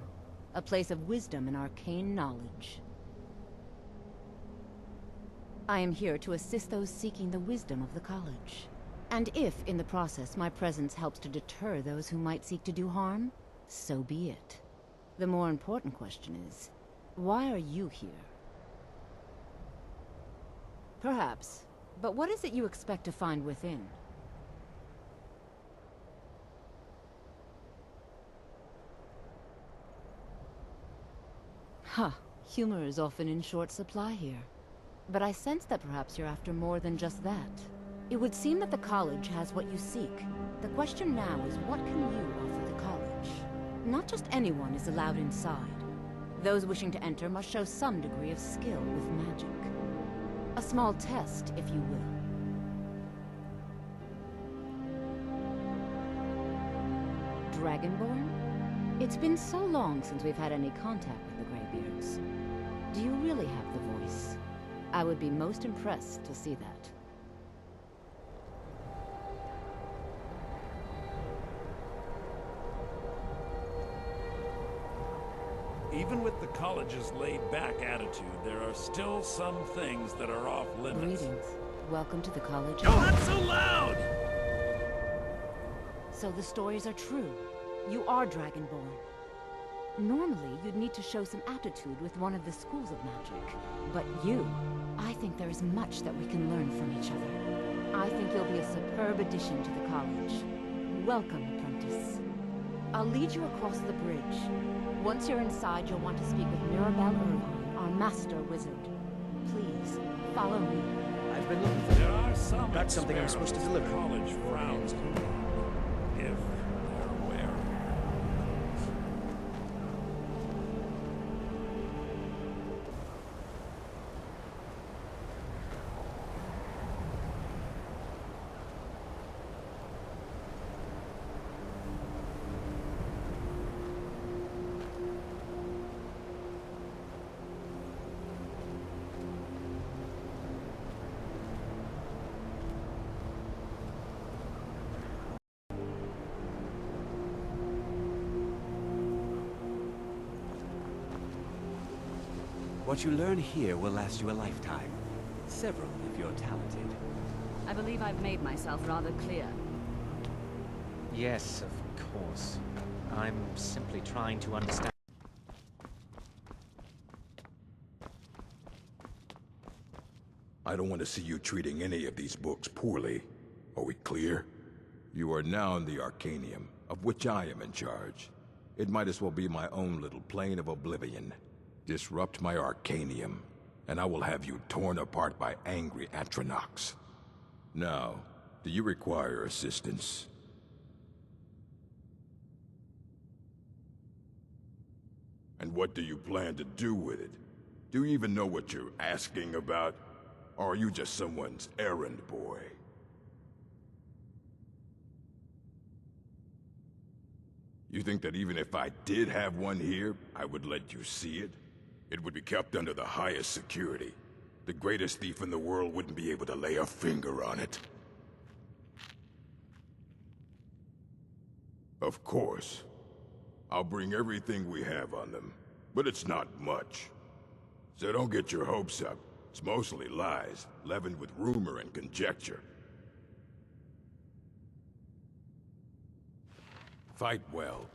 a place of wisdom and arcane knowledge. I am here to assist those seeking the wisdom of the college. And if, in the process, my presence helps to deter those who might seek to do harm, so be it. The more important question is, why are you here? Perhaps, but what is it you expect to find within? Huh, humor is often in short supply here. But I sense that perhaps you're after more than just that. It would seem that the college has what you seek. The question now is, what can you offer the college? Not just anyone is allowed inside. Those wishing to enter must show some degree of skill with magic. A small test, if you will. Dragonborn? It's been so long since we've had any contact with the Greybeards. Do you really have the voice? I would be most impressed to see that. Even with the college's laid-back attitude, there are still some things that are off limits. Greetings. Welcome to the college. Oh, not so loud! So the stories are true. You are Dragonborn. Normally, you'd need to show some aptitude with one of the schools of magic. But you, I think there is much that we can learn from each other. I think you'll be a superb addition to the college. Welcome, apprentice. I'll lead you across the bridge. Once you're inside, you'll want to speak with Mirabelle Irvine, our master wizard. Please, follow me. I've been looking for There are some Got something I'm supposed to deliver. College frowns if they're aware. What you learn here will last you a lifetime. Several, if you're talented. I believe I've made myself rather clear. Yes, of course. I'm simply trying to understand. I don't want to see you treating any of these books poorly. Are we clear? You are now in the Arcanium, of which I am in charge. It might as well be my own little plane of oblivion. Disrupt my Arcanium, and I will have you torn apart by angry Paarthurnax. Now, do you require assistance? And what do you plan to do with it? Do you even know what you're asking about? Or are you just someone's errand boy? You think that even if I did have one here, I would let you see it? It would be kept under the highest security. The greatest thief in the world wouldn't be able to lay a finger on it. Of course. I'll bring everything we have on them, but it's not much. So don't get your hopes up. It's mostly lies, leavened with rumor and conjecture. Fight well.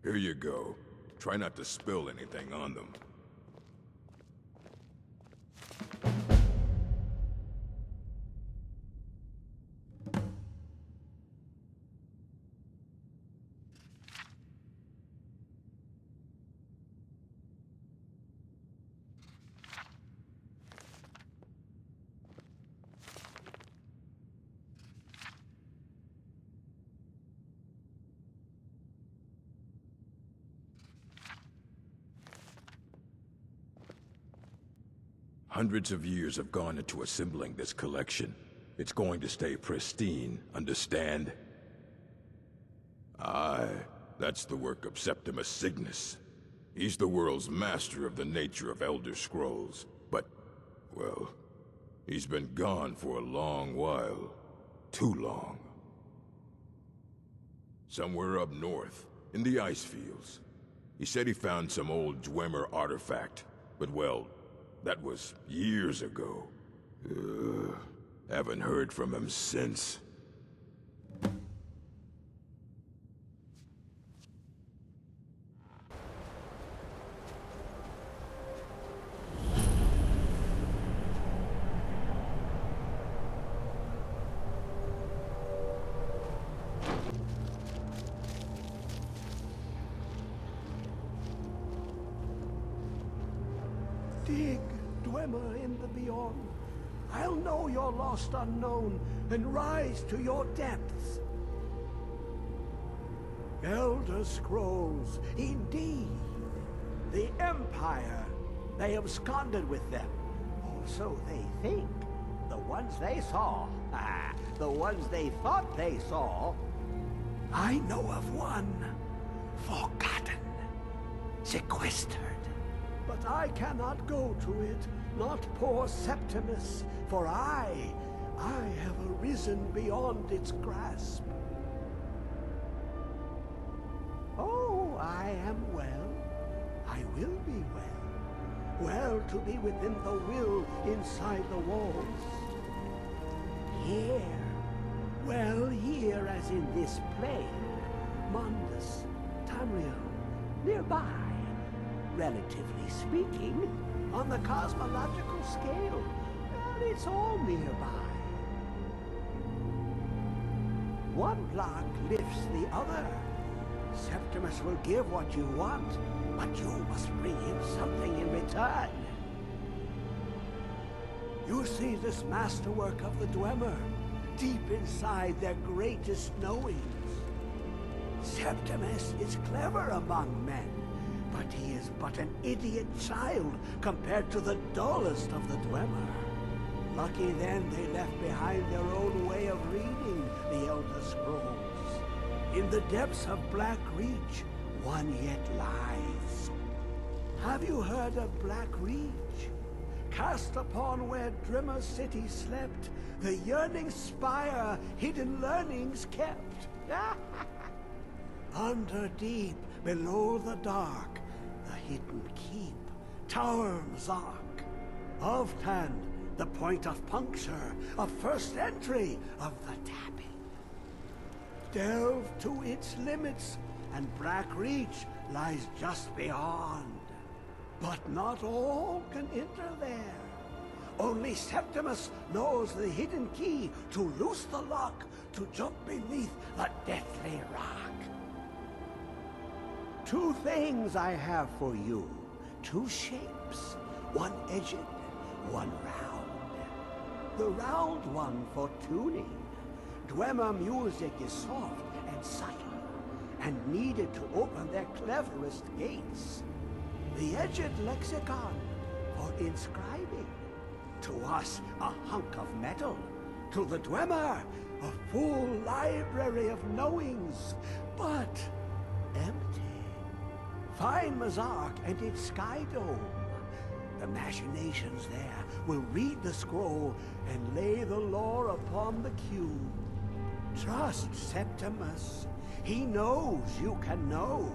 Here you go. Try not to spill anything on them. Hundreds of years have gone into assembling this collection. It's going to stay pristine, understand? Aye, that's the work of Septimus Signus. He's the world's master of the nature of Elder Scrolls. But, well, he's been gone for a long while. Too long. Somewhere up north, in the ice fields. He said he found some old Dwemer artifact, but well, that was years ago. Haven't heard from him since. Dig, Dwemer in the beyond. I'll know your lost unknown and rise to your depths. Elder Scrolls, indeed. The Empire. They absconded with them. Or so they think. The ones they saw. The ones they thought they saw. I know of one. Forgotten. Sequestered. But I cannot go to it, not poor Septimus, for I have arisen beyond its grasp. Oh, I am well. I will be well. Well to be within the will inside the walls. Here. Well, here as in this plane. Mundus, Tamriel, nearby. Relatively speaking, on the cosmological scale, well, it's all nearby. One block lifts the other. Septimus will give what you want, but you must bring him something in return. You see this masterwork of the Dwemer, deep inside their greatest knowings. Septimus is clever among men, but he is but an idiot child compared to the dullest of the Dwemer. Lucky then they left behind their own way of reading the Elder Scrolls. In the depths of Black Reach, one yet lies. Have you heard of Black Reach? Cast upon where Drimmer city slept, the yearning spire hidden learnings kept. Under deep, below the dark, the hidden keep, Tower Zark. Of hand, the point of puncture, of first entry of the tapping. Delve to its limits, and Black Reach lies just beyond. But not all can enter there. Only Septimus knows the hidden key to loose the lock, to jump beneath the deathly rock. 2 things I have for you. 2 shapes. One edged, one round. The round one for tuning. Dwemer music is soft and subtle, and needed to open their cleverest gates. The edged lexicon for inscribing. To us, a hunk of metal. To the Dwemer, a full library of knowings, but empty. Find Mazark and its sky dome. The machinations there will read the scroll and lay the lore upon the cube. Trust Septimus. He knows you can know.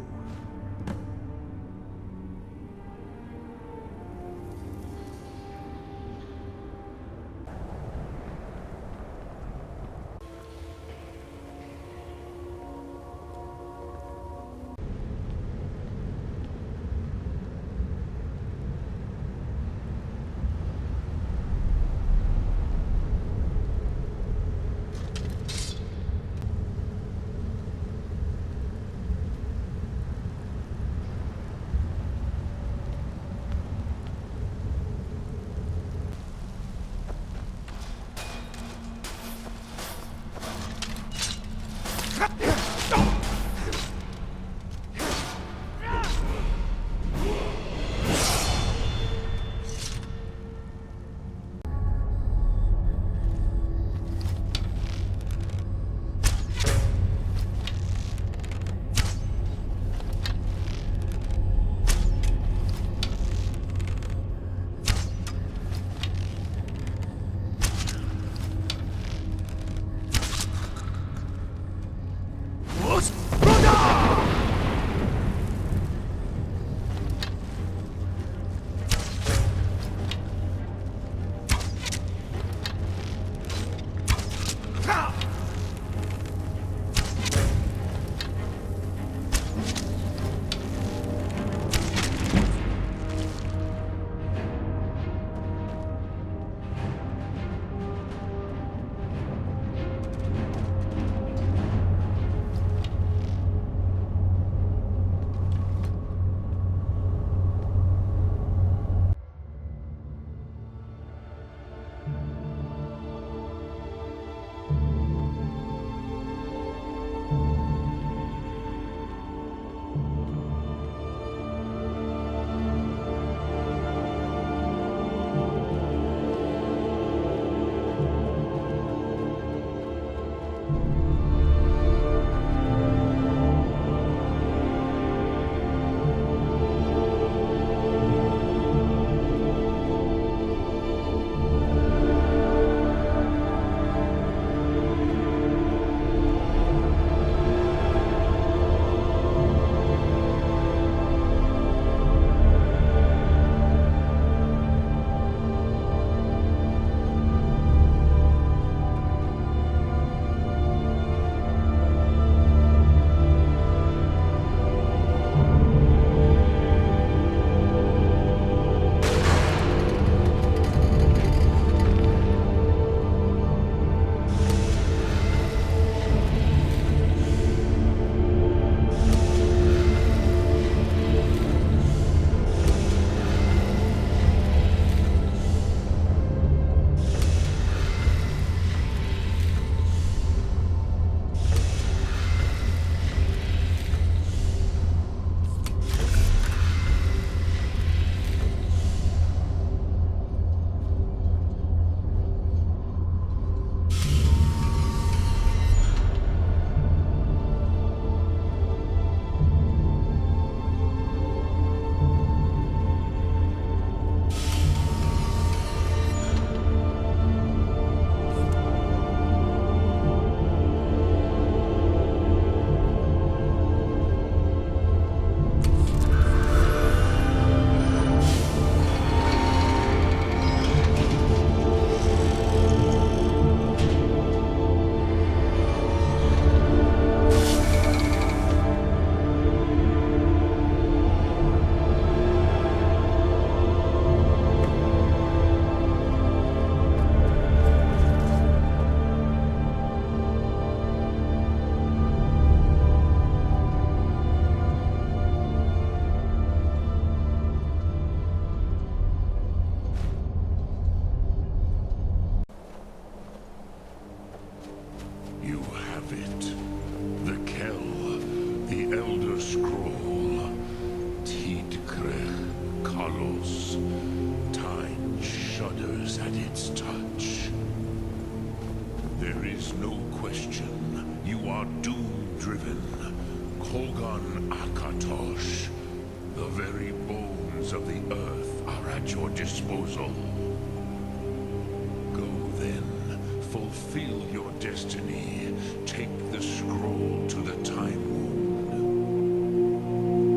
Elder Scroll. Tidkrech Kalos. Time shudders at its touch. There is no question. You are doom-driven. Kolgan Akatosh. The very bones of the earth are at your disposal. Go then. Fulfill your destiny. Take the scroll to the Time Wound.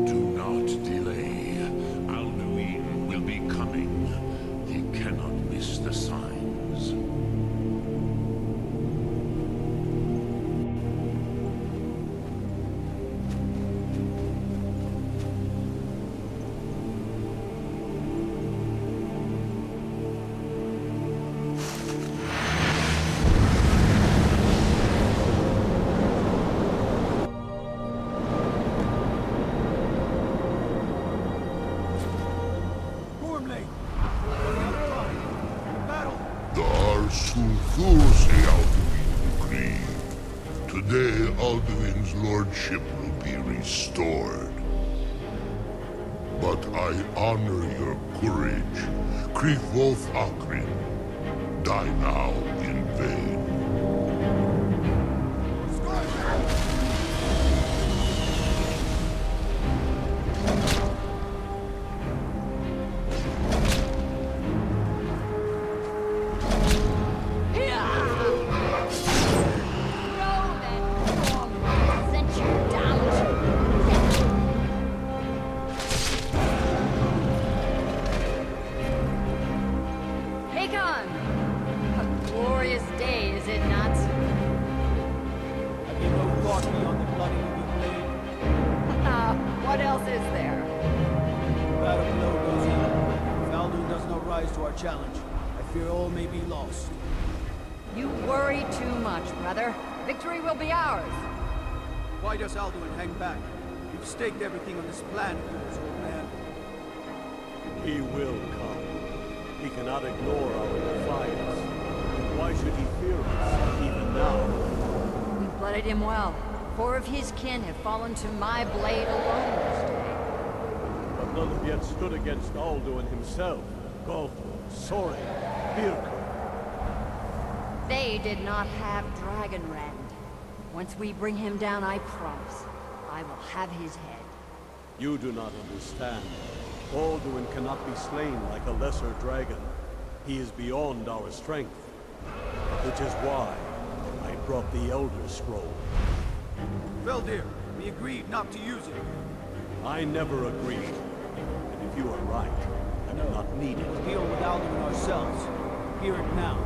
Do not delay. Alduin will be coming. He cannot miss the signs. Today, Alduin's lordship will be restored. But I honor your courage. Krivolf Akrin. Die now in vain. Why does Alduin hang back? You've staked everything on this plan, old man. He will come. He cannot ignore our defiance. Why should he fear us, even now? We blooded him well. 4 of his kin have fallen to my blade alone this day. But none have yet stood against Alduin himself. Golf, Soren, Birka. They did not have Dragonrend. Once we bring him down, I promise, I will have his head. You do not understand. Alduin cannot be slain like a lesser dragon. He is beyond our strength. Which is why I brought the Elder Scroll. Veldir, we agreed not to use it. I never agreed. And if you are right, I do not need it. We'll deal with Alduin ourselves. Hear it now.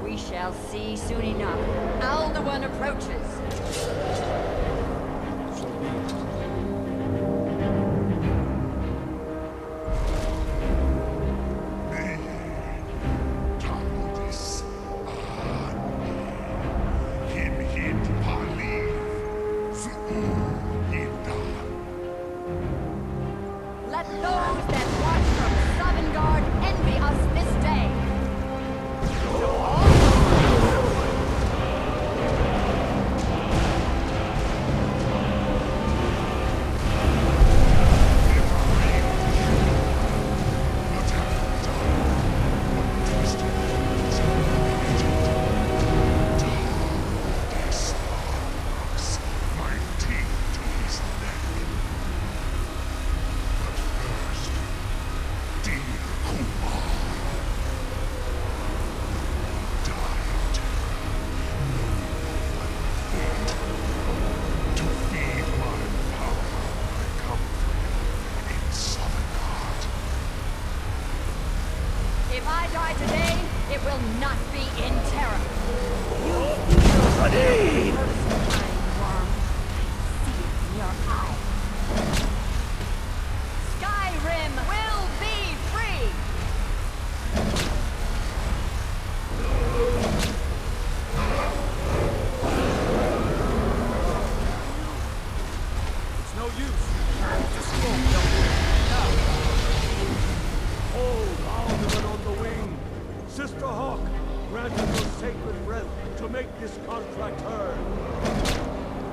We shall see soon enough. Alduin approaches. So be it. Let those that watch from Sovngarde envy us this day. If I die today, it will not be in terror. You ready? Worm. I see it in your eye. Skyrim will be free. It's no use. Just smoke. Hold Alduin on the wing! Sister Hawk, grant us your sacred breath to make this contract heard.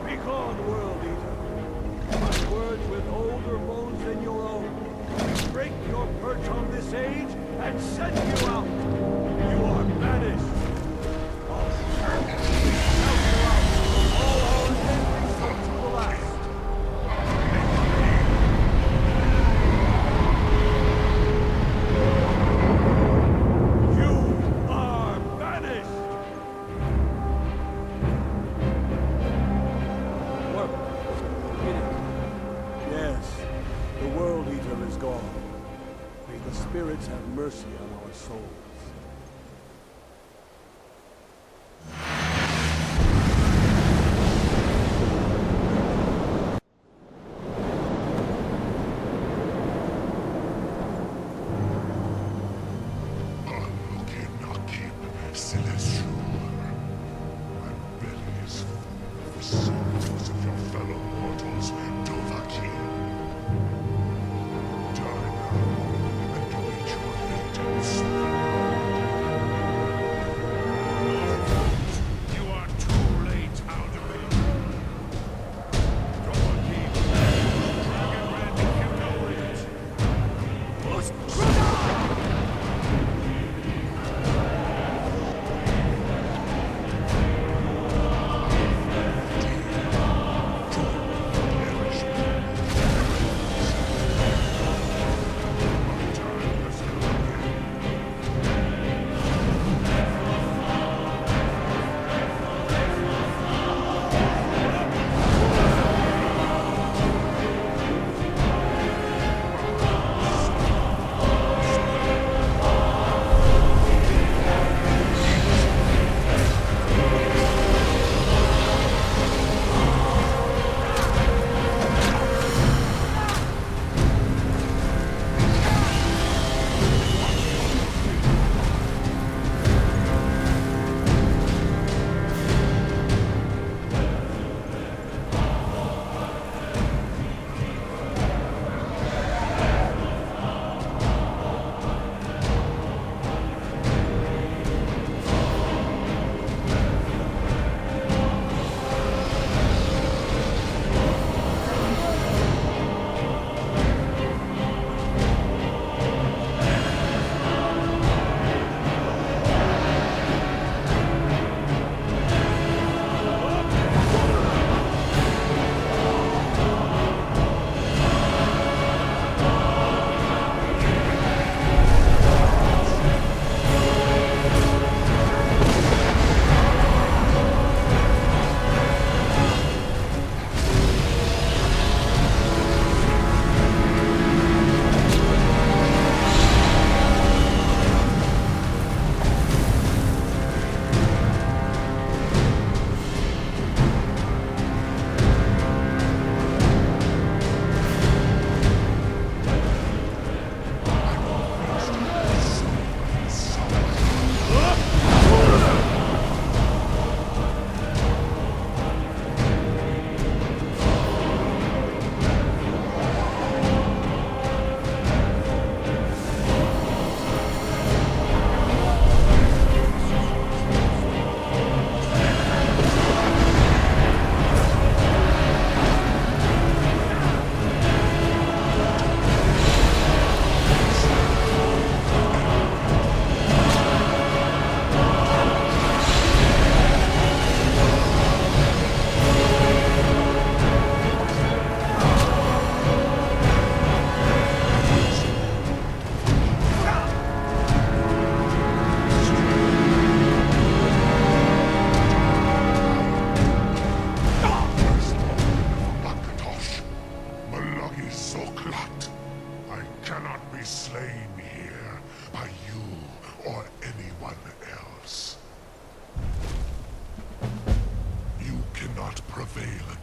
Be gone, World Eater. spirits have mercy on our souls.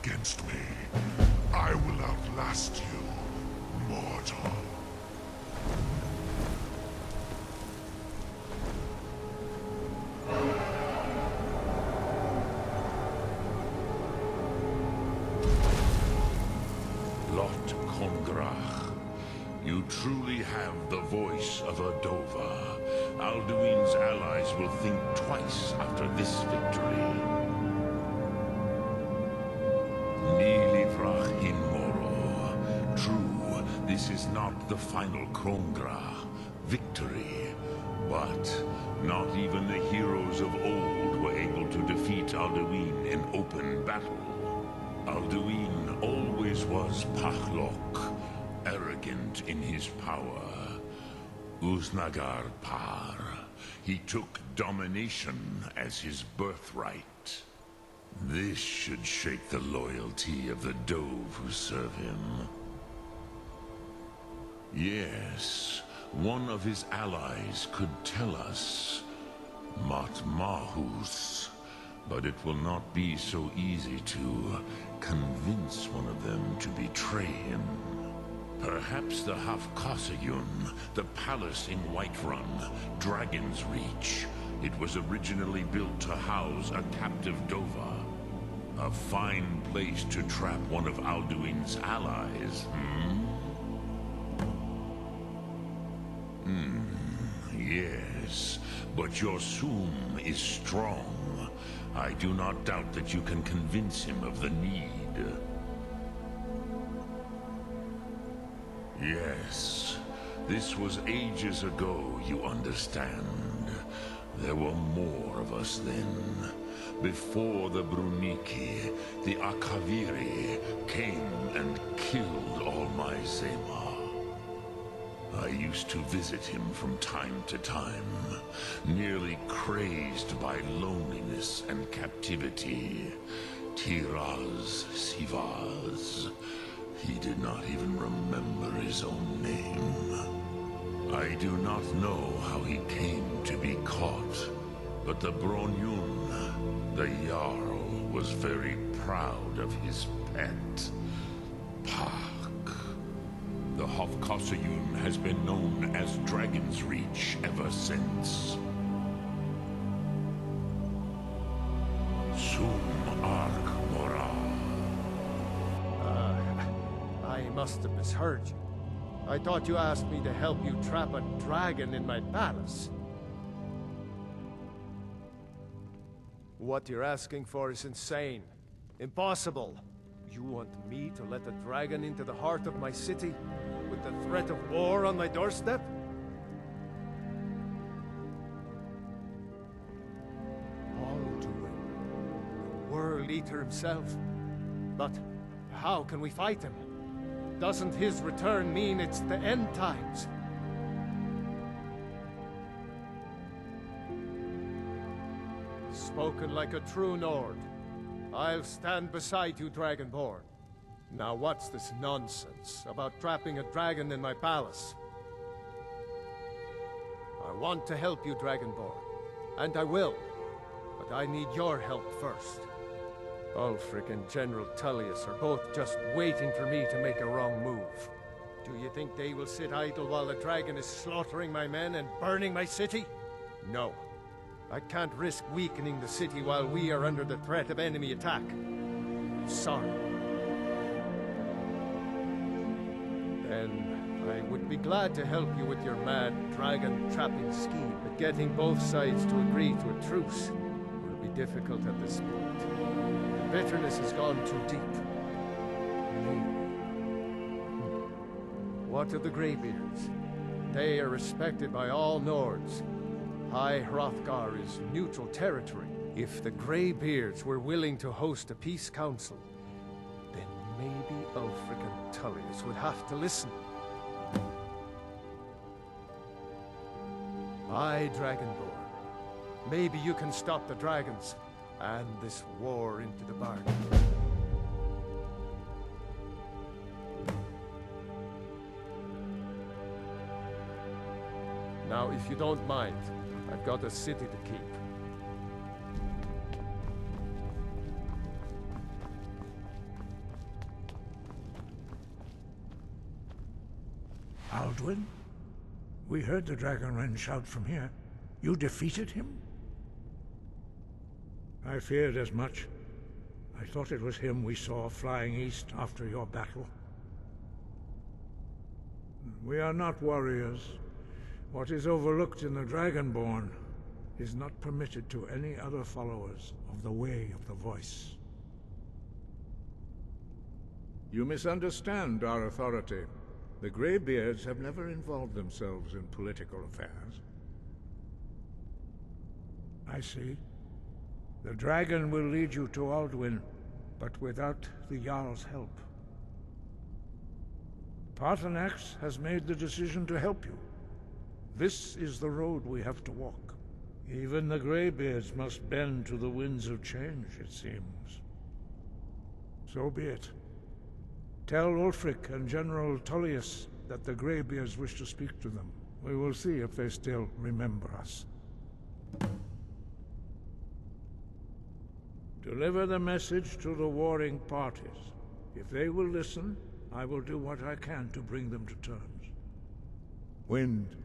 against me. I will outlast you, mortal. Lot Kongrach, you truly have the voice of a Dova. Alduin's allies will think twice after this victory. Nilivrach in Moro. True, this is not the final Krongra victory, but not even the heroes of old were able to defeat Alduin in open battle. Alduin always was Pachlok, arrogant in his power. Uznagar Par. He took domination as his birthright. This should shake the loyalty of the Dove who serve him. Yes, one of his allies could tell us Matmahus, but it will not be so easy to convince one of them to betray him. Perhaps the Hafkasayun, the palace in Whiterun, Dragon's Reach. It was originally built to house a captive Dova. A fine place to trap one of Alduin's allies, Yes, but your Soom is strong. I do not doubt that you can convince him of the need. Yes, this was ages ago, you understand. There were more of us then. Before the Bruniki, the Akaviri came and killed all my Zema. I used to visit him from time to time, nearly crazed by loneliness and captivity. Tiraz Sivaz. He did not even remember his own name. I do not know how he came to be caught, but the Bronyun, the Jarl, was very proud of his pet, Pak. The Hofkasayun has been known as Dragon's Reach ever since. Sum Ark Mora. I must have misheard you. I thought you asked me to help you trap a dragon in my palace. What you're asking for is insane. Impossible. You want me to let a dragon into the heart of my city? With the threat of war on my doorstep? Alduin, the World Eater himself. But how can we fight him? Doesn't his return mean it's the end times? Spoken like a true Nord. I'll stand beside you, Dragonborn. Now what's this nonsense about trapping a dragon in my palace? I want to help you, Dragonborn. And I will. But I need your help first. Ulfric and General Tullius are both just waiting for me to make a wrong move. Do you think they will sit idle while the dragon is slaughtering my men and burning my city? No. I can't risk weakening the city while we are under the threat of enemy attack. Sorry. Then I would be glad to help you with your mad dragon trapping scheme, but getting both sides to agree to a truce will be difficult at this point. The bitterness has gone too deep. What of the Greybeards? They are respected by all Nords. High Hrothgar is neutral territory. If the Greybeards were willing to host a peace council, then maybe Ulfric and Tullius would have to listen. Aye, Dragonborn. Maybe you can stop the dragons and this war into the bargain. Now, if you don't mind, I've got a city to keep. Alduin? We heard the Dragonren shout from here. You defeated him? I feared as much. I thought it was him we saw flying east after your battle. We are not warriors. What is overlooked in the Dragonborn is not permitted to any other followers of the Way of the Voice. You misunderstand our authority. The Greybeards have never involved themselves in political affairs. I see. The dragon will lead you to Alduin, but without the Jarl's help. Paarthurnax has made the decision to help you. This is the road we have to walk. Even the Greybeards must bend to the winds of change, it seems. So be it. Tell Ulfric and General Tullius that the Greybeards wish to speak to them. We will see if they still remember us. Deliver the message to the warring parties. If they will listen, I will do what I can to bring them to terms. Wind,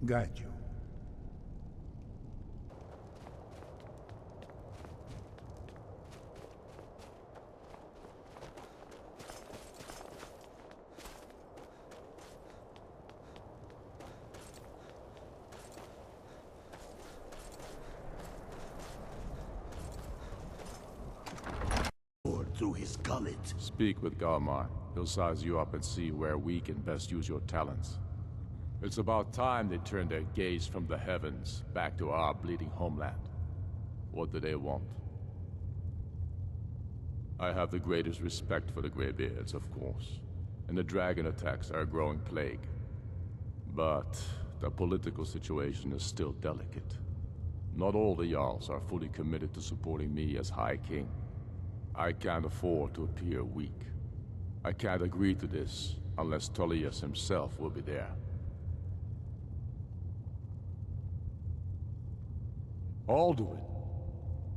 guide you. Through his gullet. Speak with Galmar. He'll size you up and see where we can best use your talents. It's about time they turned their gaze from the heavens back to our bleeding homeland. What do they want? I have the greatest respect for the Greybeards, of course, and the dragon attacks are a growing plague. But the political situation is still delicate. Not all the Jarls are fully committed to supporting me as High King. I can't afford to appear weak. I can't agree to this unless Tullius himself will be there. Alduin,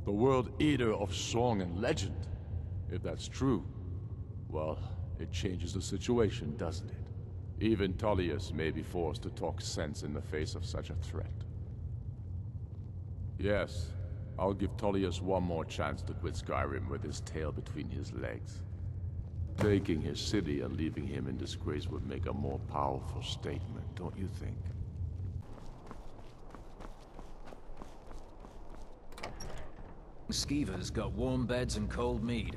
the World Eater of song and legend. If that's true, well, it changes the situation, doesn't it? Even Tullius may be forced to talk sense in the face of such a threat. Yes, I'll give Tullius one more chance to quit Skyrim with his tail between his legs. Taking his city and leaving him in disgrace would make a more powerful statement, don't you think? Skeever's got warm beds and cold mead.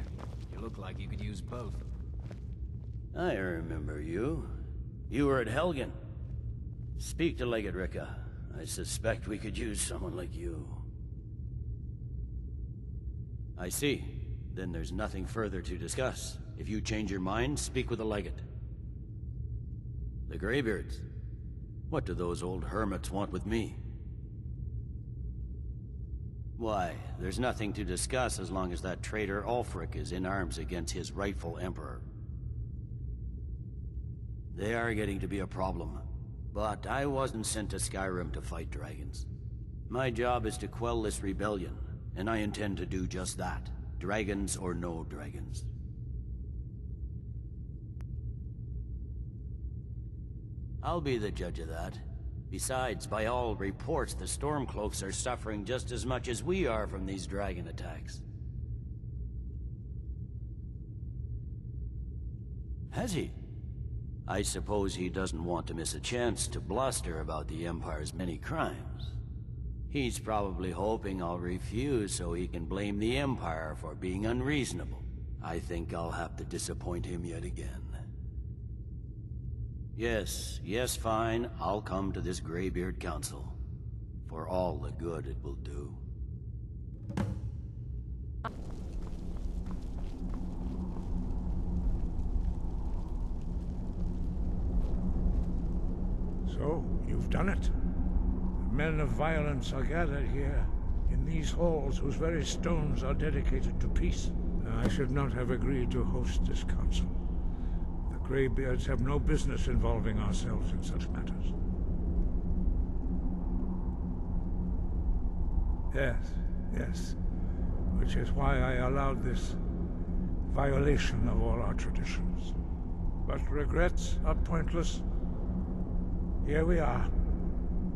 You look like you could use both. I remember you. You were at Helgen. Speak to Legate Ricka. I suspect we could use someone like you. I see. Then there's nothing further to discuss. If you change your mind, speak with the Legate. The Greybeards. What do those old hermits want with me? Why, there's nothing to discuss as long as that traitor Ulfric is in arms against his rightful emperor. They are getting to be a problem. But I wasn't sent to Skyrim to fight dragons. My job is to quell this rebellion. And I intend to do just that. Dragons or no dragons. I'll be the judge of that. Besides, by all reports, the Stormcloaks are suffering just as much as we are from these dragon attacks. Has he? I suppose he doesn't want to miss a chance to bluster about the Empire's many crimes. He's probably hoping I'll refuse so he can blame the Empire for being unreasonable. I think I'll have to disappoint him yet again. Yes, fine. I'll come to this Greybeard Council. For all the good it will do. So, you've done it. Men of violence are gathered here, in these halls whose very stones are dedicated to peace. I should not have agreed to host this council. The Greybeards have no business involving ourselves in such matters. Yes. Which is why I allowed this violation of all our traditions. But regrets are pointless. Here we are.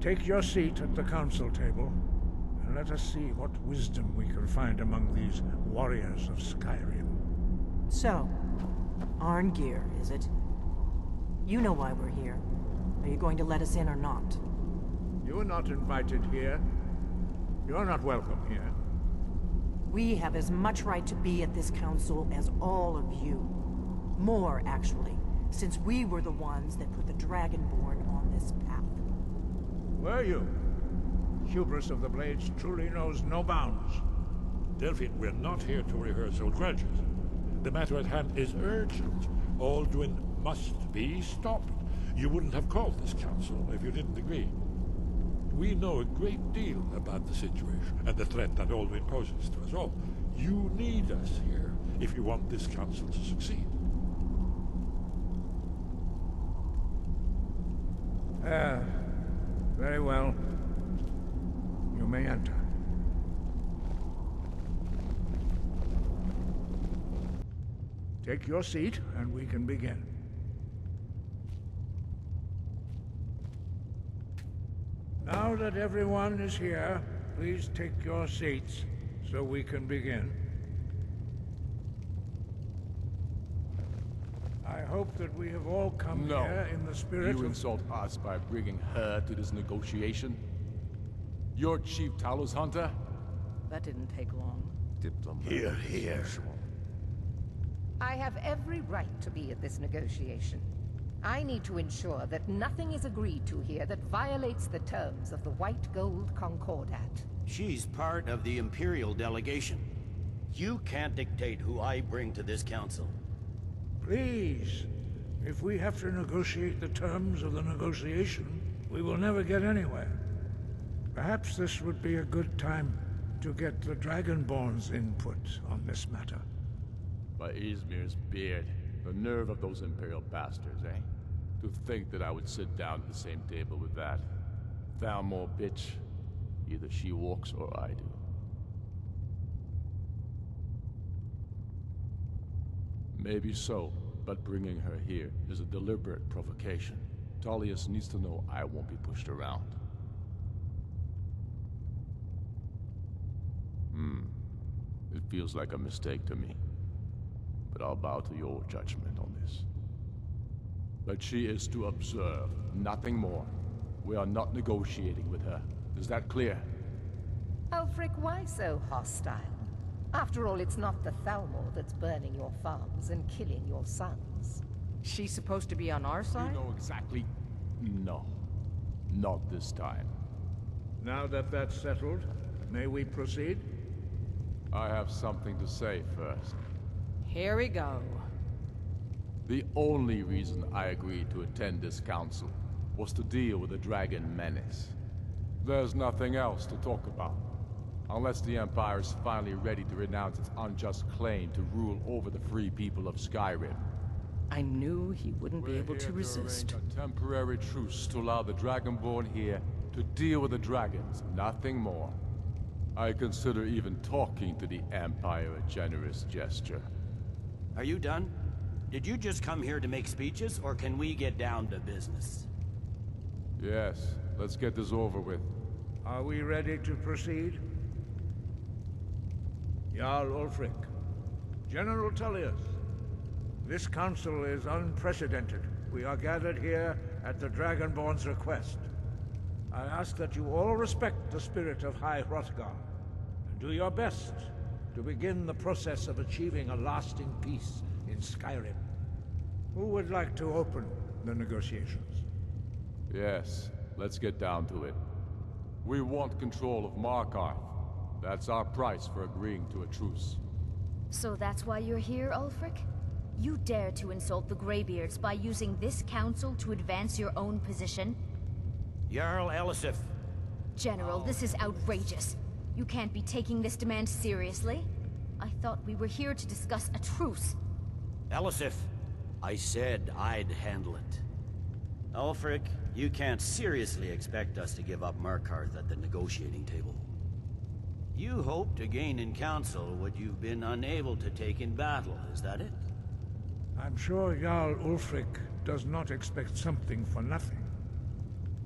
Take your seat at the council table, and let us see what wisdom we can find among these warriors of Skyrim. So, Arngeir, is it? You know why we're here. Are you going to let us in or not? You are not invited here. You are not welcome here. We have as much right to be at this council as all of you. More, actually, since we were the ones that put the Dragonborn on this path. Were you? Hubris of the Blades truly knows no bounds. Delphine, we're not here to rehearse old grudges. The matter at hand is urgent. Alduin must be stopped. You wouldn't have called this council if you didn't agree. We know a great deal about the situation and the threat that Alduin poses to us all. You need us here if you want this council to succeed. Very well. You may enter. Take your seat, and we can begin. Now that everyone is here, please take your seats so we can begin. I hope that we have all come here in the spirit You of... insult us by bringing her to this negotiation? You're Chief Talos Hunter? That didn't take long. Diplomat. Here. I have every right to be at this negotiation. I need to ensure that nothing is agreed to here that violates the terms of the White Gold Concordat. She's part of the Imperial delegation. You can't dictate who I bring to this council. Please, if we have to negotiate the terms of the negotiation, we will never get anywhere. Perhaps this would be a good time to get the Dragonborn's input on this matter. By Izmir's beard, the nerve of those Imperial bastards, eh? To think that I would sit down at the same table with that Thalmor bitch. Either she walks or I do. Maybe so, but bringing her here is a deliberate provocation. Tullius needs to know I won't be pushed around. It feels like a mistake to me. But I'll bow to your judgment on this. But she is to observe, nothing more. We are not negotiating with her. Is that clear? Ulfric, why so hostile? After all, it's not the Thalmor that's burning your farms and killing your sons. She's supposed to be on our side? You know exactly... No. Not this time. Now that that's settled, may we proceed? I have something to say first. Here we go. The only reason I agreed to attend this council was to deal with the dragon menace. There's nothing else to talk about. Unless the Empire is finally ready to renounce its unjust claim to rule over the free people of Skyrim. I knew he wouldn't be able to resist. Arrange a temporary truce to allow the Dragonborn here to deal with the dragons, nothing more. I consider even talking to the Empire a generous gesture. Are you done? Did you just come here to make speeches, or can we get down to business? Yes, let's get this over with. Are we ready to proceed? Jarl Ulfric, General Tullius, this council is unprecedented. We are gathered here at the Dragonborn's request. I ask that you all respect the spirit of High Hrothgar, and do your best to begin the process of achieving a lasting peace in Skyrim. Who would like to open the negotiations? Yes, let's get down to it. We want control of Markarth. That's our price for agreeing to a truce. So that's why you're here, Ulfric? You dare to insult the Greybeards by using this council to advance your own position? Jarl Elisif. General, this is outrageous. You can't be taking this demand seriously. I thought we were here to discuss a truce. Elisif, I said I'd handle it. Ulfric, you can't seriously expect us to give up Markarth at the negotiating table. You hope to gain in council what you've been unable to take in battle, is that it? I'm sure Jarl Ulfric does not expect something for nothing.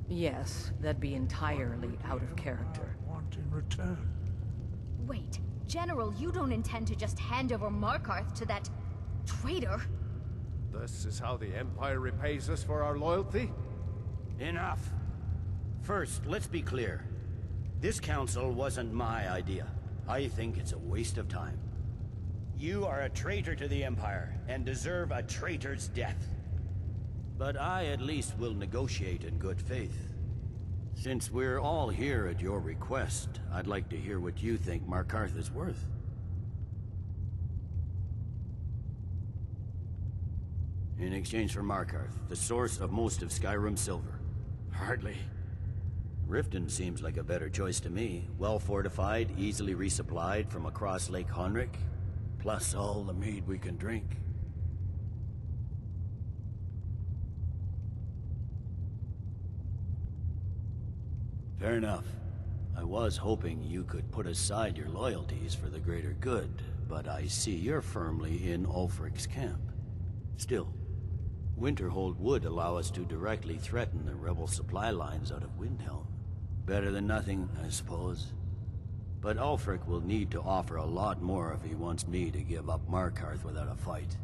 Yes, that'd be entirely out of character. Want in return? Wait, General, you don't intend to just hand over Markarth to that traitor? This is how the Empire repays us for our loyalty? Enough. First, let's be clear. This council wasn't my idea. I think it's a waste of time. You are a traitor to the Empire, and deserve a traitor's death. But I at least will negotiate in good faith. Since we're all here at your request, I'd like to hear what you think Markarth is worth. In exchange for Markarth, the source of most of Skyrim's silver. Hardly. Riften seems like a better choice to me. Well fortified, easily resupplied from across Lake Honric, plus all the mead we can drink. Fair enough. I was hoping you could put aside your loyalties for the greater good, but I see you're firmly in Ulfric's camp. Still, Winterhold would allow us to directly threaten the rebel supply lines out of Windhelm. Better than nothing, I suppose. But Ulfric will need to offer a lot more if he wants me to give up Markarth without a fight.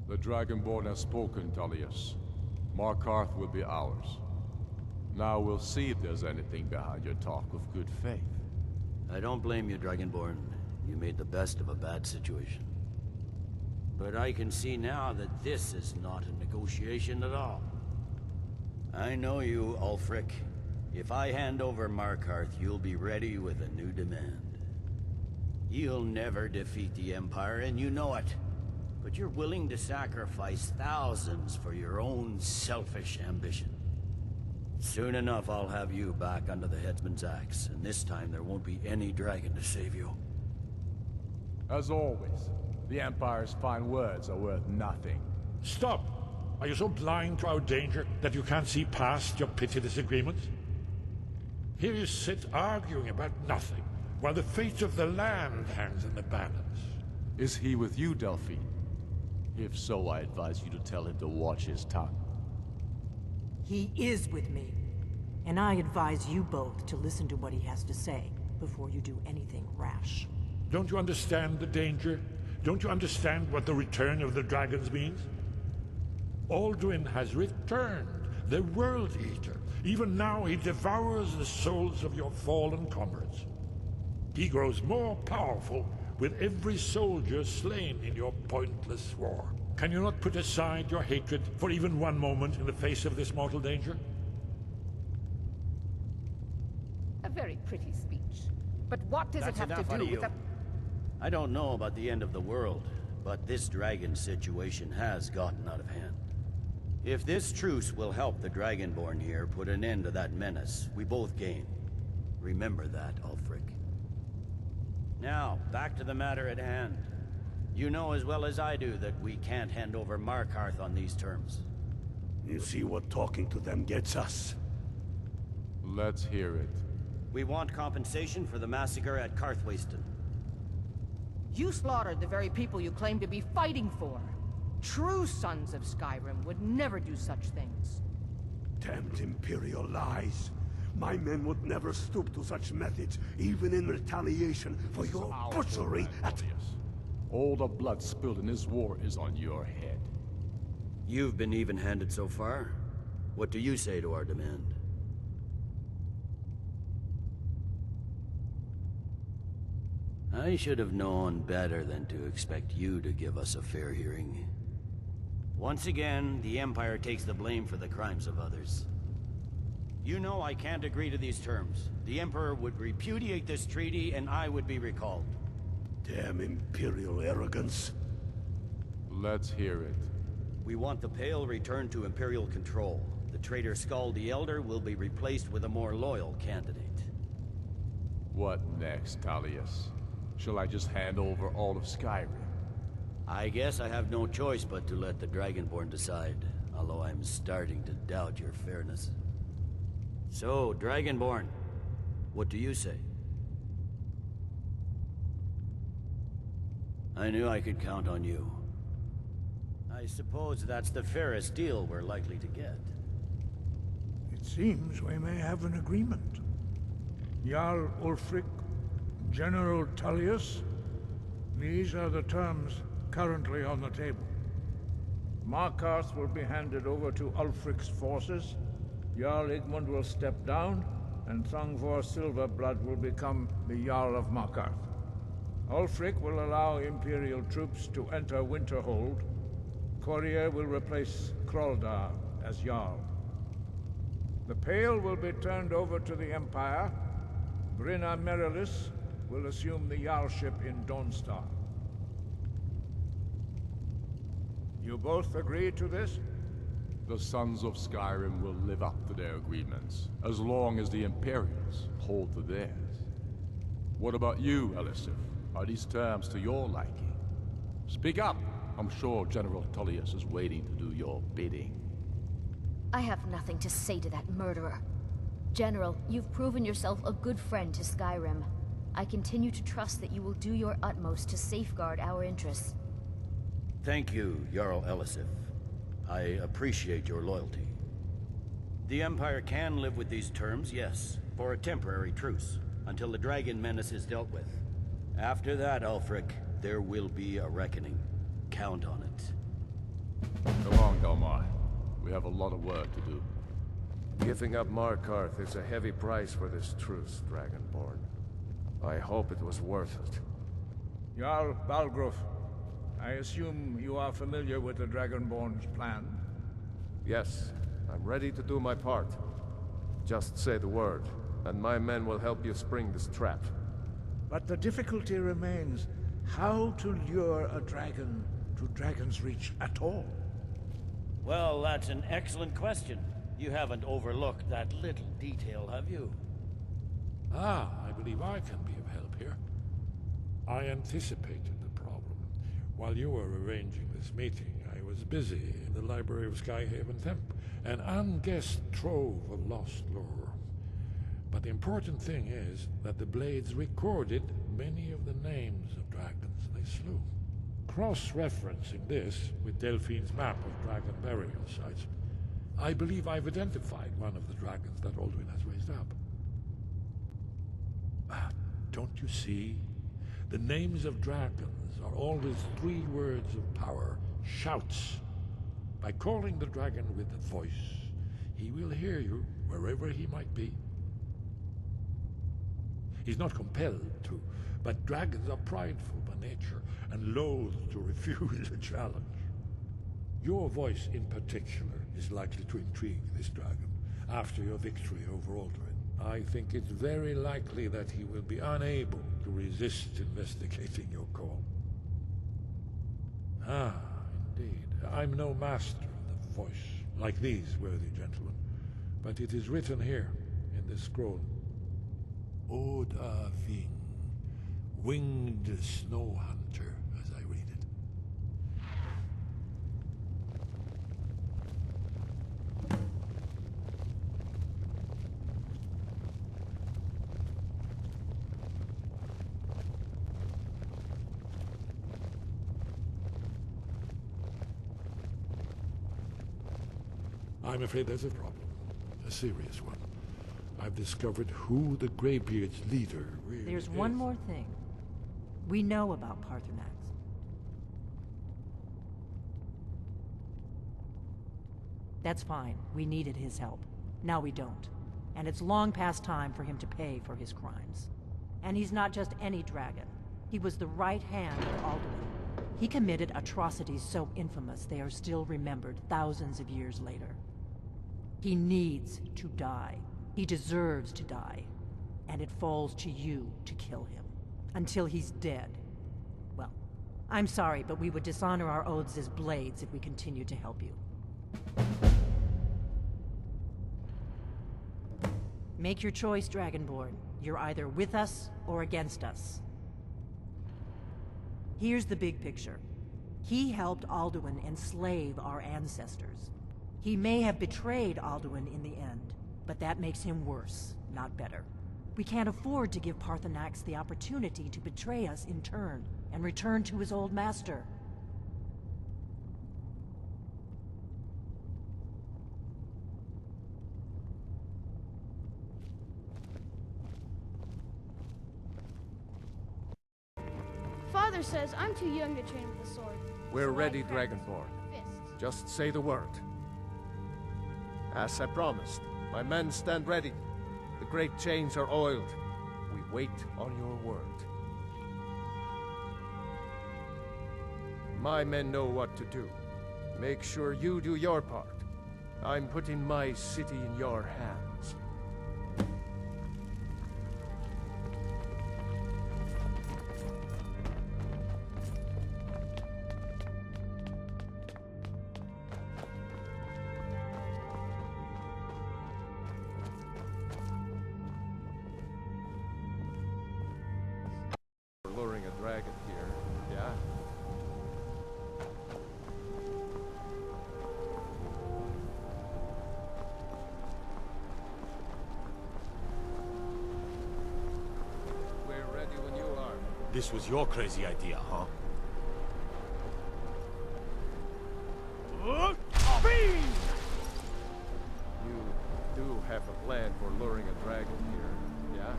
The Dragonborn has spoken, Tullius. Markarth will be ours. Now we'll see if there's anything behind your talk of good faith. I don't blame you, Dragonborn. You made the best of a bad situation. But I can see now that this is not a negotiation at all. I know you, Ulfric. If I hand over Markarth, you'll be ready with a new demand. You'll never defeat the Empire, and you know it. But you're willing to sacrifice thousands for your own selfish ambition. Soon enough, I'll have you back under the headsman's axe, and this time there won't be any dragon to save you. As always, the Empire's fine words are worth nothing. Stop! Are you so blind to our danger that you can't see past your petty disagreements? Here you sit arguing about nothing, while the fate of the land hangs in the balance. Is he with you, Delphine? If so, I advise you to tell him to watch his tongue. He is with me. And I advise you both to listen to what he has to say before you do anything rash. Don't you understand the danger? Don't you understand what the return of the dragons means? Alduin has returned, the World Eater. Even now he devours the souls of your fallen comrades. He grows more powerful with every soldier slain in your pointless war. Can you not put aside your hatred for even one moment in the face of this mortal danger? A very pretty speech. But what does it have to do with the... I don't know about the end of the world, but this dragon situation has gotten out of hand. If this truce will help the Dragonborn here put an end to that menace, we both gain. Remember that, Ulfric. Now, back to the matter at hand. You know as well as I do that we can't hand over Markarth on these terms. You see what talking to them gets us? Let's hear it. We want compensation for the massacre at Karthwasten. You slaughtered the very people you claim to be fighting for. True sons of Skyrim would never do such things. Damned Imperial lies. My men would never stoop to such methods, even in retaliation for your butchery at... All the blood spilled in this war is on your head. You've been even-handed so far. What do you say to our demand? I should have known better than to expect you to give us a fair hearing. Once again, the Empire takes the blame for the crimes of others. You know I can't agree to these terms. The Emperor would repudiate this treaty, and I would be recalled. Damn Imperial arrogance. Let's hear it. We want the Pale returned to Imperial control. The traitor Skald the Elder will be replaced with a more loyal candidate. What next, Tullius? Shall I just hand over all of Skyrim? I guess I have no choice but to let the Dragonborn decide, although I'm starting to doubt your fairness. So, Dragonborn, what do you say? I knew I could count on you. I suppose that's the fairest deal we're likely to get. It seems we may have an agreement. Jarl Ulfric, General Tullius, these are the terms currently on the table. Markarth will be handed over to Ulfric's forces, Jarl Igmund will step down, and Thongvor Silverblood will become the Jarl of Markarth. Ulfric will allow Imperial troops to enter Winterhold. Courier will replace Kraldar as Jarl. The Pale will be turned over to the Empire. Brinna Merilis will assume the Jarlship in Dawnstar. You both agree to this? The Sons of Skyrim will live up to their agreements, as long as the Imperials hold to theirs. What about you, Elisif? Are these terms to your liking? Speak up! I'm sure General Tullius is waiting to do your bidding. I have nothing to say to that murderer. General, you've proven yourself a good friend to Skyrim. I continue to trust that you will do your utmost to safeguard our interests. Thank you, Jarl Elisif. I appreciate your loyalty. The Empire can live with these terms, yes, for a temporary truce, until the dragon menace is dealt with. After that, Ulfric, there will be a reckoning. Count on it. Come on, Thalmor. We have a lot of work to do. Giving up Markarth is a heavy price for this truce, Dragonborn. I hope it was worth it. Jarl Balgruuf, I assume you are familiar with the Dragonborn's plan? Yes, I'm ready to do my part. Just say the word, and my men will help you spring this trap. But the difficulty remains how to lure a dragon to Dragon's Reach at all. Well, that's an excellent question. You haven't overlooked that little detail, have you? Ah, I believe I can be of help here. I anticipated the problem. While you were arranging this meeting, I was busy in the library of Skyhaven Temple, an unguessed trove of lost lore. But the important thing is that the Blades recorded many of the names of dragons they slew. Cross-referencing this with Delphine's map of dragon burial sites, I believe I've identified one of the dragons that Alduin has raised up. Don't you see? The names of dragons are always 3 words of power, shouts. By calling the dragon with a voice, he will hear you wherever he might be. He's not compelled to, but dragons are prideful by nature and loath to refuse a challenge. Your voice in particular is likely to intrigue this dragon after your victory over Alduin. I think it's very likely that he will be unable to resist investigating your call. Ah, indeed. I'm no master of the voice, like these worthy gentlemen, but it is written here in this scroll. Oda Ving, winged snow hunter, as I read it. I'm afraid there's a problem. A serious one. I've discovered who the Greybeards' leader really is. There's one more thing. We know about Paarthurnax. That's fine. We needed his help. Now we don't. And it's long past time for him to pay for his crimes. And he's not just any dragon. He was the right hand of Alduin. He committed atrocities so infamous they are still remembered thousands of years later. He needs to die. He deserves to die. And it falls to you to kill him. Until he's dead. Well, I'm sorry, but we would dishonor our oaths as blades if we continued to help you. Make your choice, Dragonborn. You're either with us or against us. Here's the big picture. He helped Alduin enslave our ancestors. He may have betrayed Alduin in the end, but that makes him worse, not better. We can't afford to give Paarthurnax the opportunity to betray us in turn, and return to his old master. Father says I'm too young to train with a sword. We're ready, Dragonborn. Just say the word. As I promised, my men stand ready. The great chains are oiled. We wait on your word. My men know what to do. Make sure you do your part. I'm putting my city in your hands. Luring a dragon here, yeah? This was your crazy idea, huh? You do have a plan for luring a dragon here, yeah?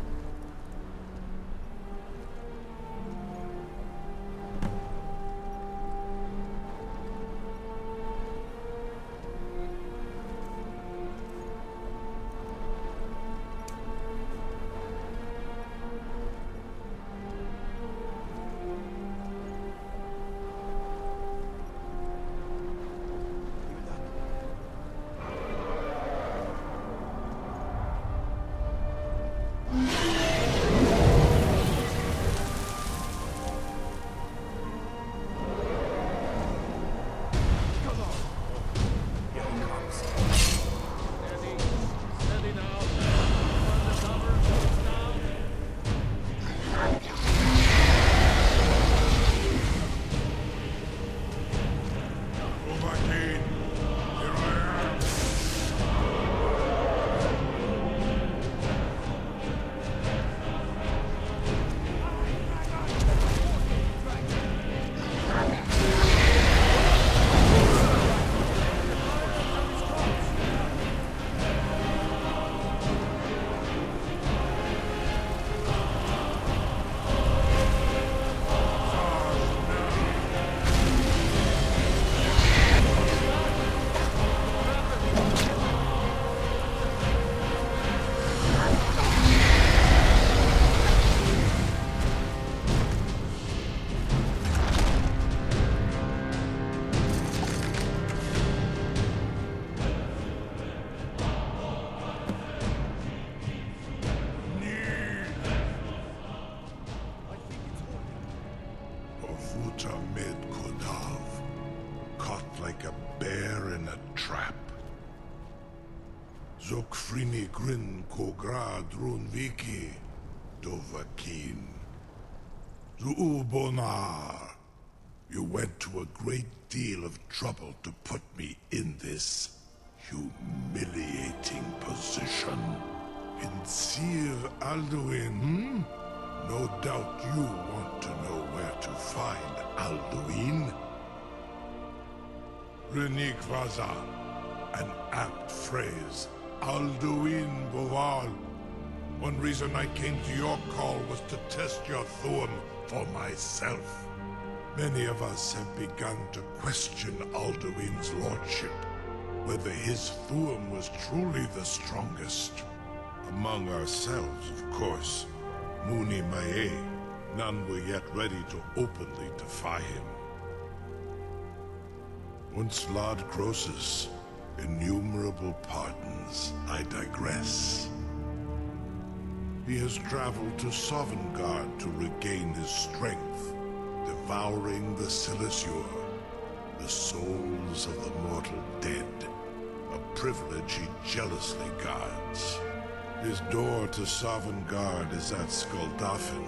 Zokfrini Grin Kogra Drunviki Dovakin. Zuubonar. You went to a great deal of trouble to put me in this humiliating position. In Sir Alduin, No doubt you want to know where to find Alduin. Renik Vaza, an apt phrase. Alduin Boval. One reason I came to your call was to test your Thuum for myself. Many of us have begun to question Alduin's lordship, whether his Thuum was truly the strongest. Among ourselves, of course. Muni Mae, none were yet ready to openly defy him. Once Lord Croesus, innumerable pardons, I digress. He has traveled to Sovngarde to regain his strength, devouring the Silesur, the souls of the mortal dead, a privilege he jealously guards. His door to Sovngarde is at Skuldafn,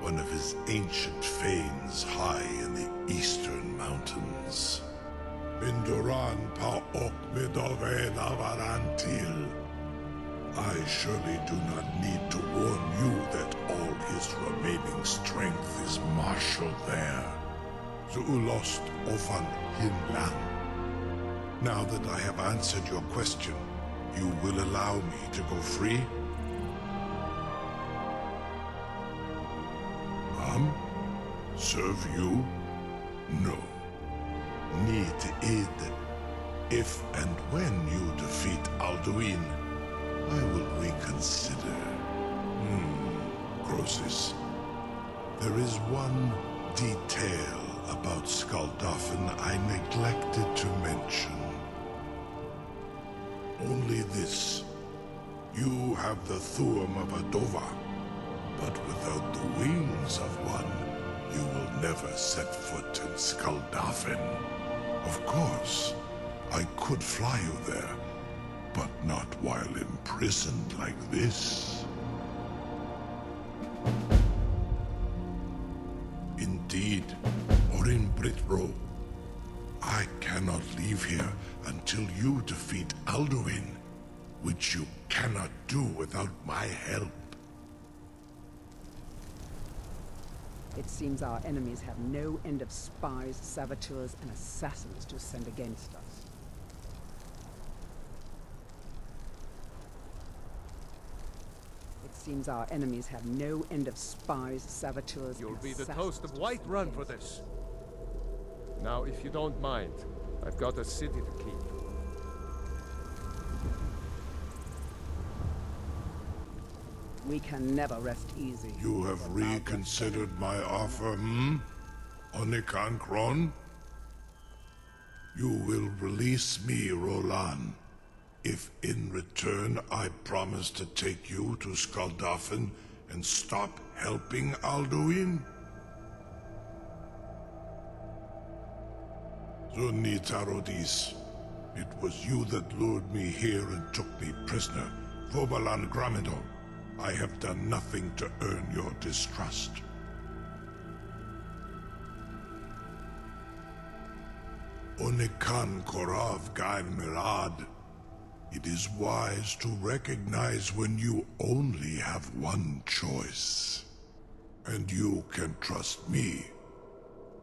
one of his ancient fanes high in the eastern mountains. Binduran pa ok midove navarantil. I surely do not need to warn you that all his remaining strength is marshaled there. Zuulost ofan hinlan. Now that I have answered your question, you will allow me to go free? Serve you? No. Need aid. If and when you defeat Alduin, I will reconsider. Croesus. There is one detail about Skuldafn I neglected to mention. Only this. You have the Thuum of a Dova, but without the wings of one, you will never set foot in Skuldafn. Of course, I could fly you there, but not while imprisoned like this. Indeed, Orin Britro, I cannot leave here until you defeat Alduin, which you cannot do without my help. It seems our enemies have no end of spies, saboteurs, and assassins to send against us. It seems our enemies have no end of spies, saboteurs, You'll and be the assassins toast of to Whiterun send for against this. Now, if you don't mind, I've got a city to keep. We can never rest easy. You have reconsidered my offer, Onikan Kron? You will release me, Roland, if in return I promise to take you to Skaldafen and stop helping Alduin? Zunitarodis, it was you that lured me here and took me prisoner. Vobalan Gramidon, I have done nothing to earn your distrust. Onikan Korav Gain Mirad, it is wise to recognize when you only have one choice. And you can trust me.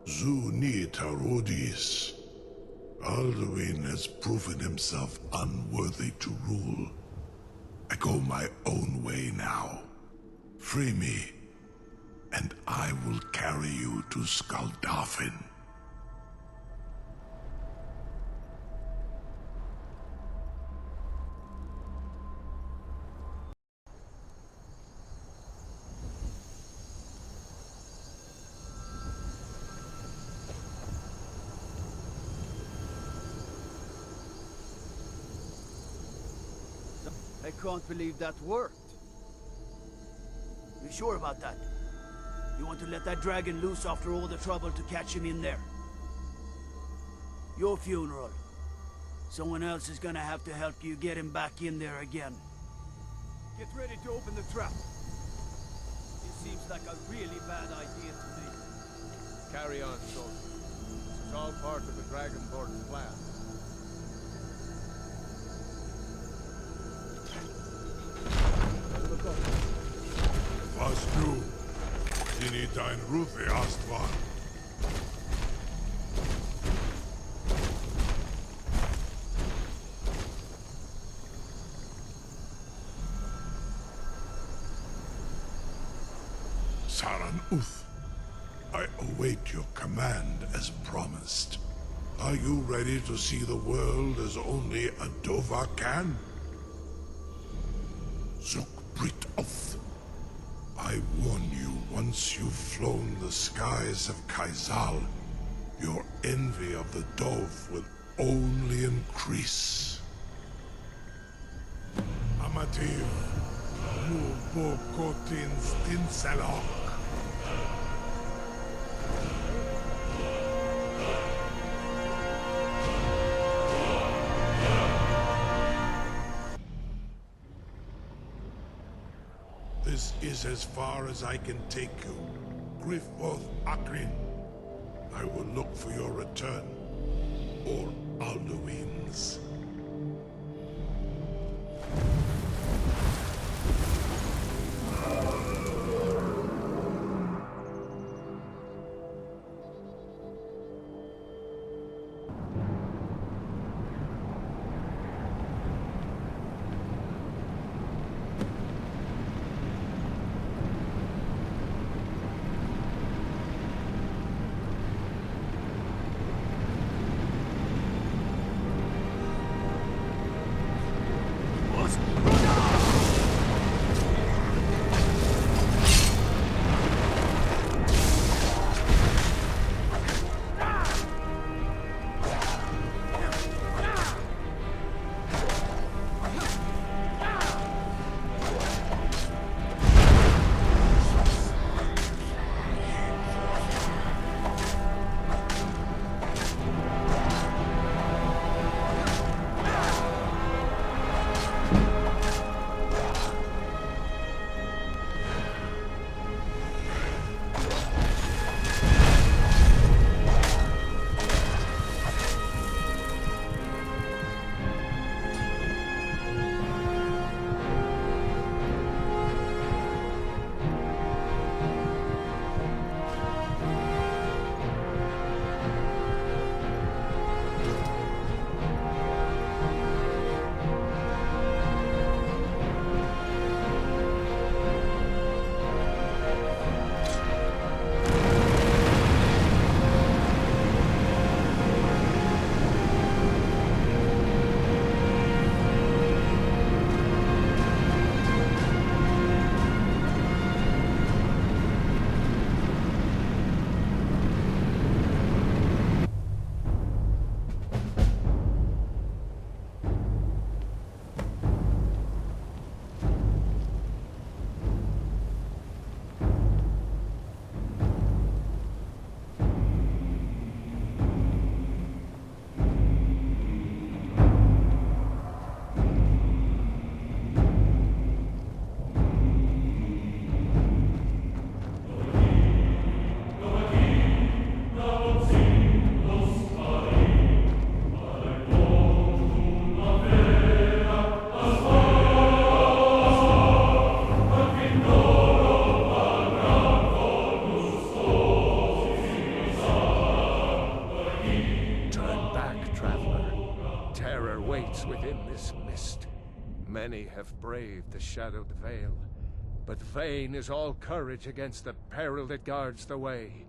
Zunitarodis. Alduin has proven himself unworthy to rule. I go my own way now. Free me, and I will carry you to Skaldafen. I can't believe that worked. You sure about that? You want to let that dragon loose after all the trouble to catch him in there? Your funeral. Someone else is gonna have to help you get him back in there again. Get ready to open the trap. It seems like a really bad idea to me. Carry on, soldier. This is all part of the Dragonborn's plan. Was du? Sini dein Ruf erst war. Saran Uth, I await your command as promised. Are you ready to see the world as only a Dova can? Zuk Brit Oth. I warn you, once you've flown the skies of Kaizal, your envy of the Dove will only increase. Amativ, Mubo Kotins Tinselok. This is as far as I can take you. Grifoth Akrin. I will look for your return. Or Alduin's. waits within this mist. Many have braved the shadowed vale, but vain is all courage against the peril that guards the way.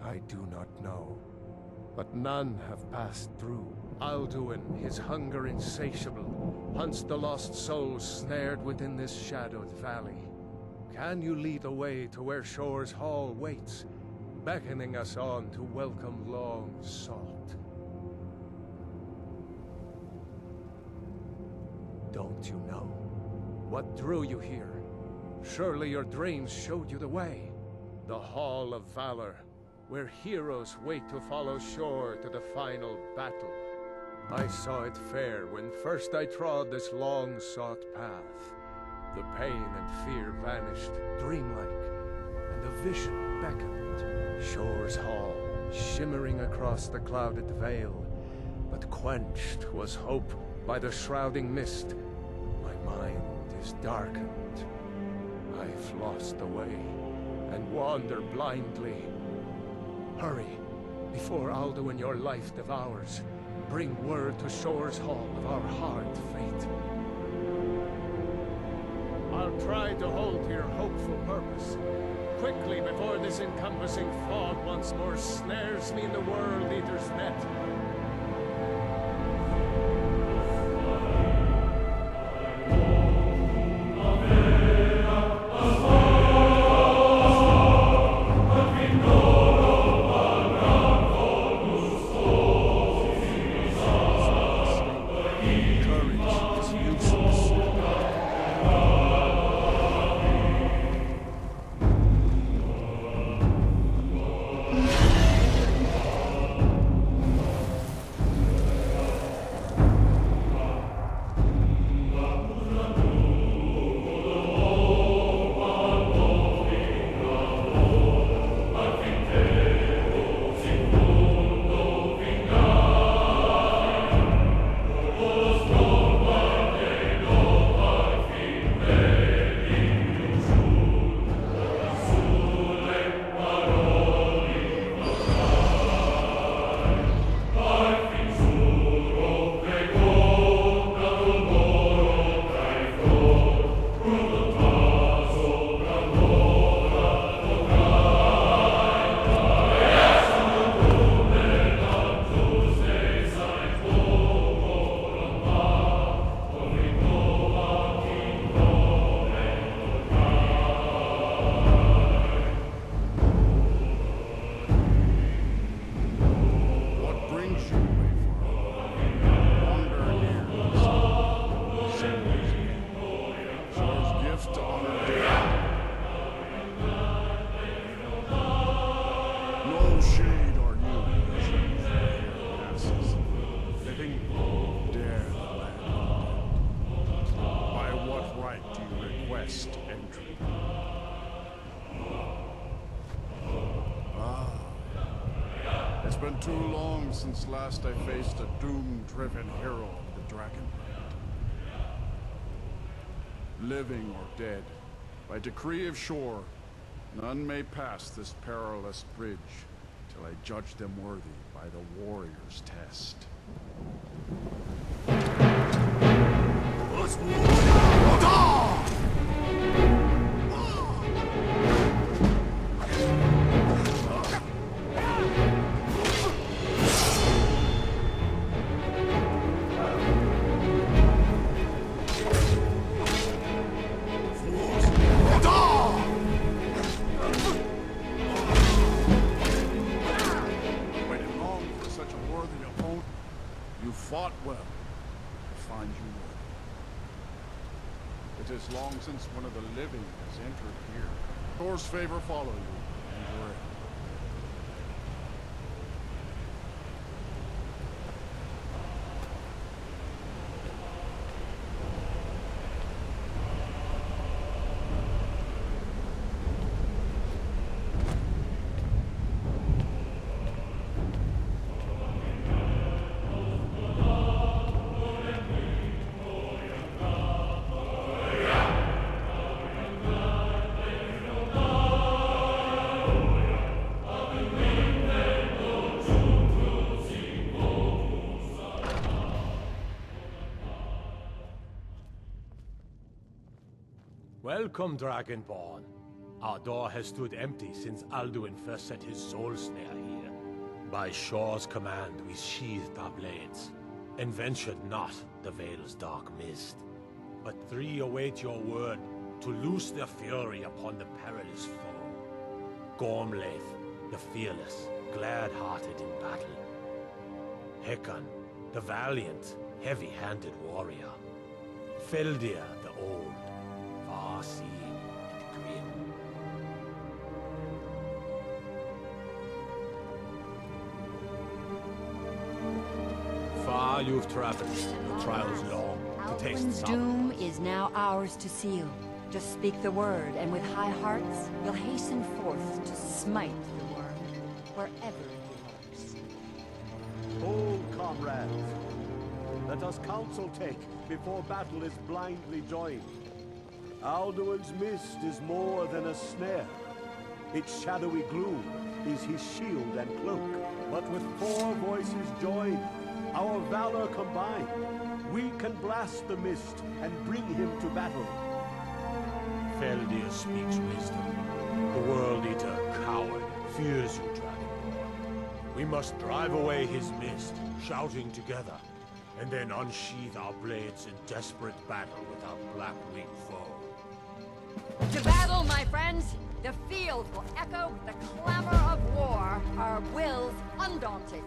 I do not know, but none have passed through. Alduin, his hunger insatiable, hunts the lost souls snared within this shadowed valley. Can you lead the way to where Shore's Hall waits, beckoning us on to welcome long sought? Don't you know? What drew you here? Surely your dreams showed you the way. The Hall of Valor, where heroes wait to follow Shore to the final battle. I saw it fair when first I trod this long-sought path. The pain and fear vanished, dreamlike, and a vision beckoned. Shore's Hall, shimmering across the clouded vale, but quenched was hope by the shrouding mist. My mind is darkened. I've lost the way, and wander blindly. Hurry, before Alduin your life devours. Bring word to Shore's Hall of our hard fate. I'll try to hold to your hopeful purpose. Quickly, before this encompassing fog once more snares me in the World Eater's net. Too long since last I faced a doom-driven hero of the Dragonborn. Living or dead, by decree of Shore, none may pass this perilous bridge till I judge them worthy by the warrior's test. Fought well. I find you worthy. It is long since one of the living has entered here. Shore's favor follow you, and your end. Welcome, Dragonborn. Our door has stood empty since Alduin first set his soul snare here. By Shore's command, we sheathed our blades, and ventured not the Vale's dark mist. But three await your word to loose their fury upon the perilous foe. Gormlaith, the fearless, glad-hearted in battle. Helgen, the valiant, heavy-handed warrior. Feldir, the old, far-seeing and grim. Far you've traveled, your trials long, to taste Alduin's doom is now ours to seal. Just speak the word, and with high hearts, we'll hasten forth to smite the worm, wherever he lurks. Hold, comrades. Let us counsel take before battle is blindly joined. Alduin's mist is more than a snare. Its shadowy gloom is his shield and cloak. But with 4 voices joined, our valor combined, we can blast the mist and bring him to battle. Feldir speaks wisdom. The World Eater, coward, fears you, Dragonborn. We must drive away his mist, shouting together, and then unsheath our blades in desperate battle with our black-winged foe. To battle, my friends! The field will echo the clamor of war, our wills undaunted.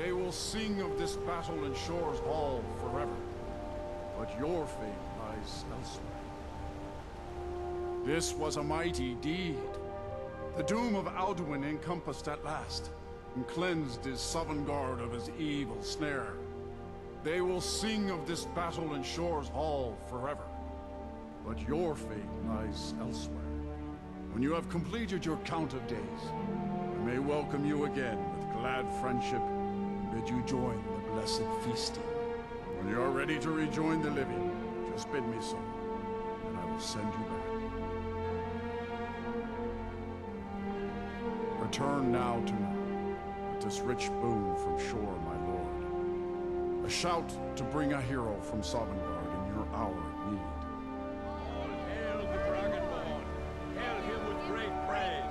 They will sing of this battle in Shore's Hall forever, but your fate lies elsewhere. This was a mighty deed. The doom of Alduin encompassed at last, and cleansed his Sovngarde of his evil snare. They will sing of this battle in Shore's Hall forever, but your fate lies elsewhere. When you have completed your count of days, I may welcome you again with glad friendship, and bid you join the blessed feasting. When you are ready to rejoin the living, just bid me so, and I will send you back. Return now to me, with this rich boon from Shore, my lord. A shout to bring a hero from Sovngarde in your hour of need. All hail the Dragonborn! Hail him with great praise!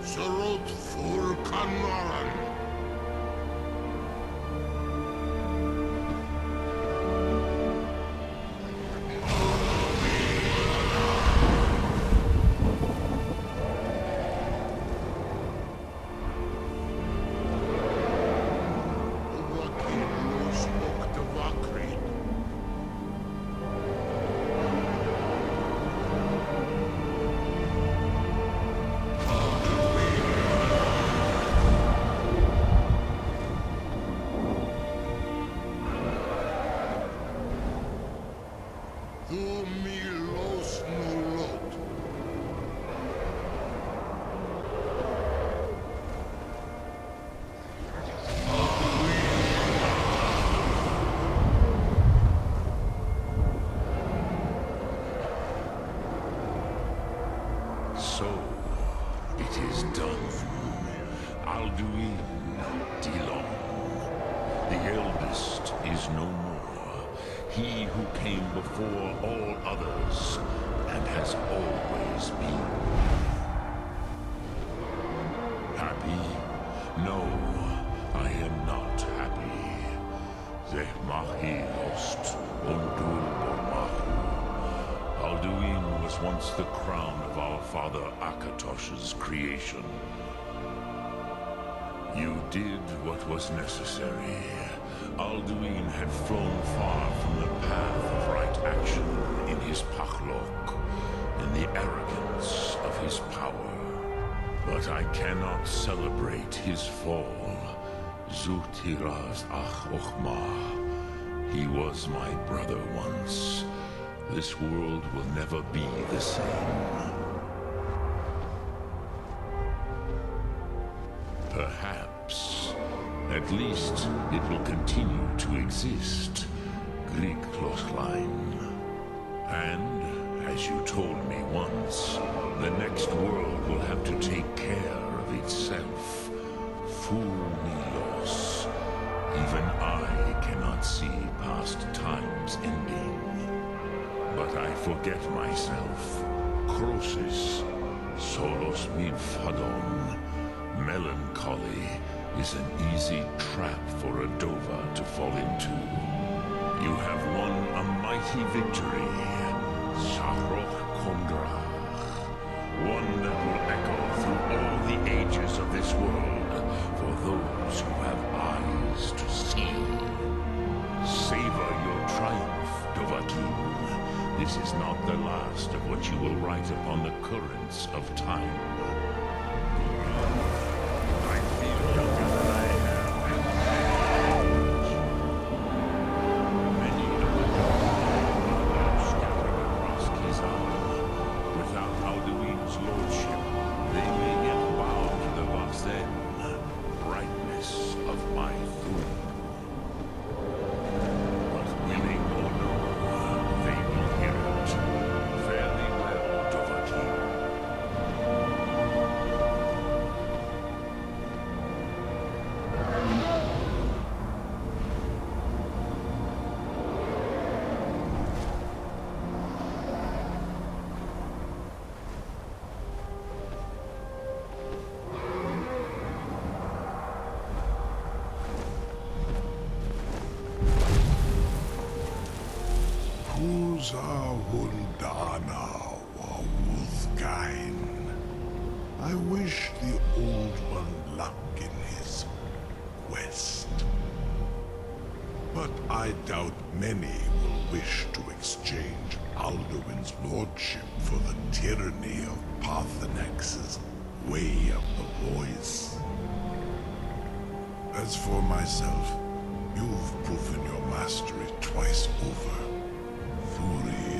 Surut fur Kanaran. So, it is done. Alduin Dilon. The eldest is no more. He who came before all others, and has always been. Happy? No, I am not happy. Zeh mahi lost, undur mahu. Alduin was once the crown of our father Akatosh's creation. You did what was necessary. Alduin had flown far from the path of right action in his Pachlok, in the arrogance of his power. But I cannot celebrate his fall. Zutiraz ach ochma. He was my brother once. This world will never be the same. Perhaps. At least, it will continue to exist. Grieg Lochlein. And, as you told me once, the next world will have to take care of itself. Fool me, Los. Even I cannot see past time's ending. But I forget myself. Crosis, solos mid fadon. Melancholy is an easy trap for a Dova to fall into. You have won a mighty victory, Shahroch Kondrach. One that will echo through all the ages of this world for those who have eyes to see. Savor your triumph, Dovahkiin. This is not the last of what you will write upon the currents of time. I feel younger than I am. Many of the are scattered across Kizan. Without Alduin's lordship, they may yet bow to the Vazen, brightness of my throne. But willing or no, they will hear it. Fare thee well, Dovahkiin. I wish the Old One luck in his quest. But I doubt many will wish to exchange Alduin's lordship for the tyranny of Paarthurnax's way of the voice. As for myself, you've proven your mastery twice over. Fury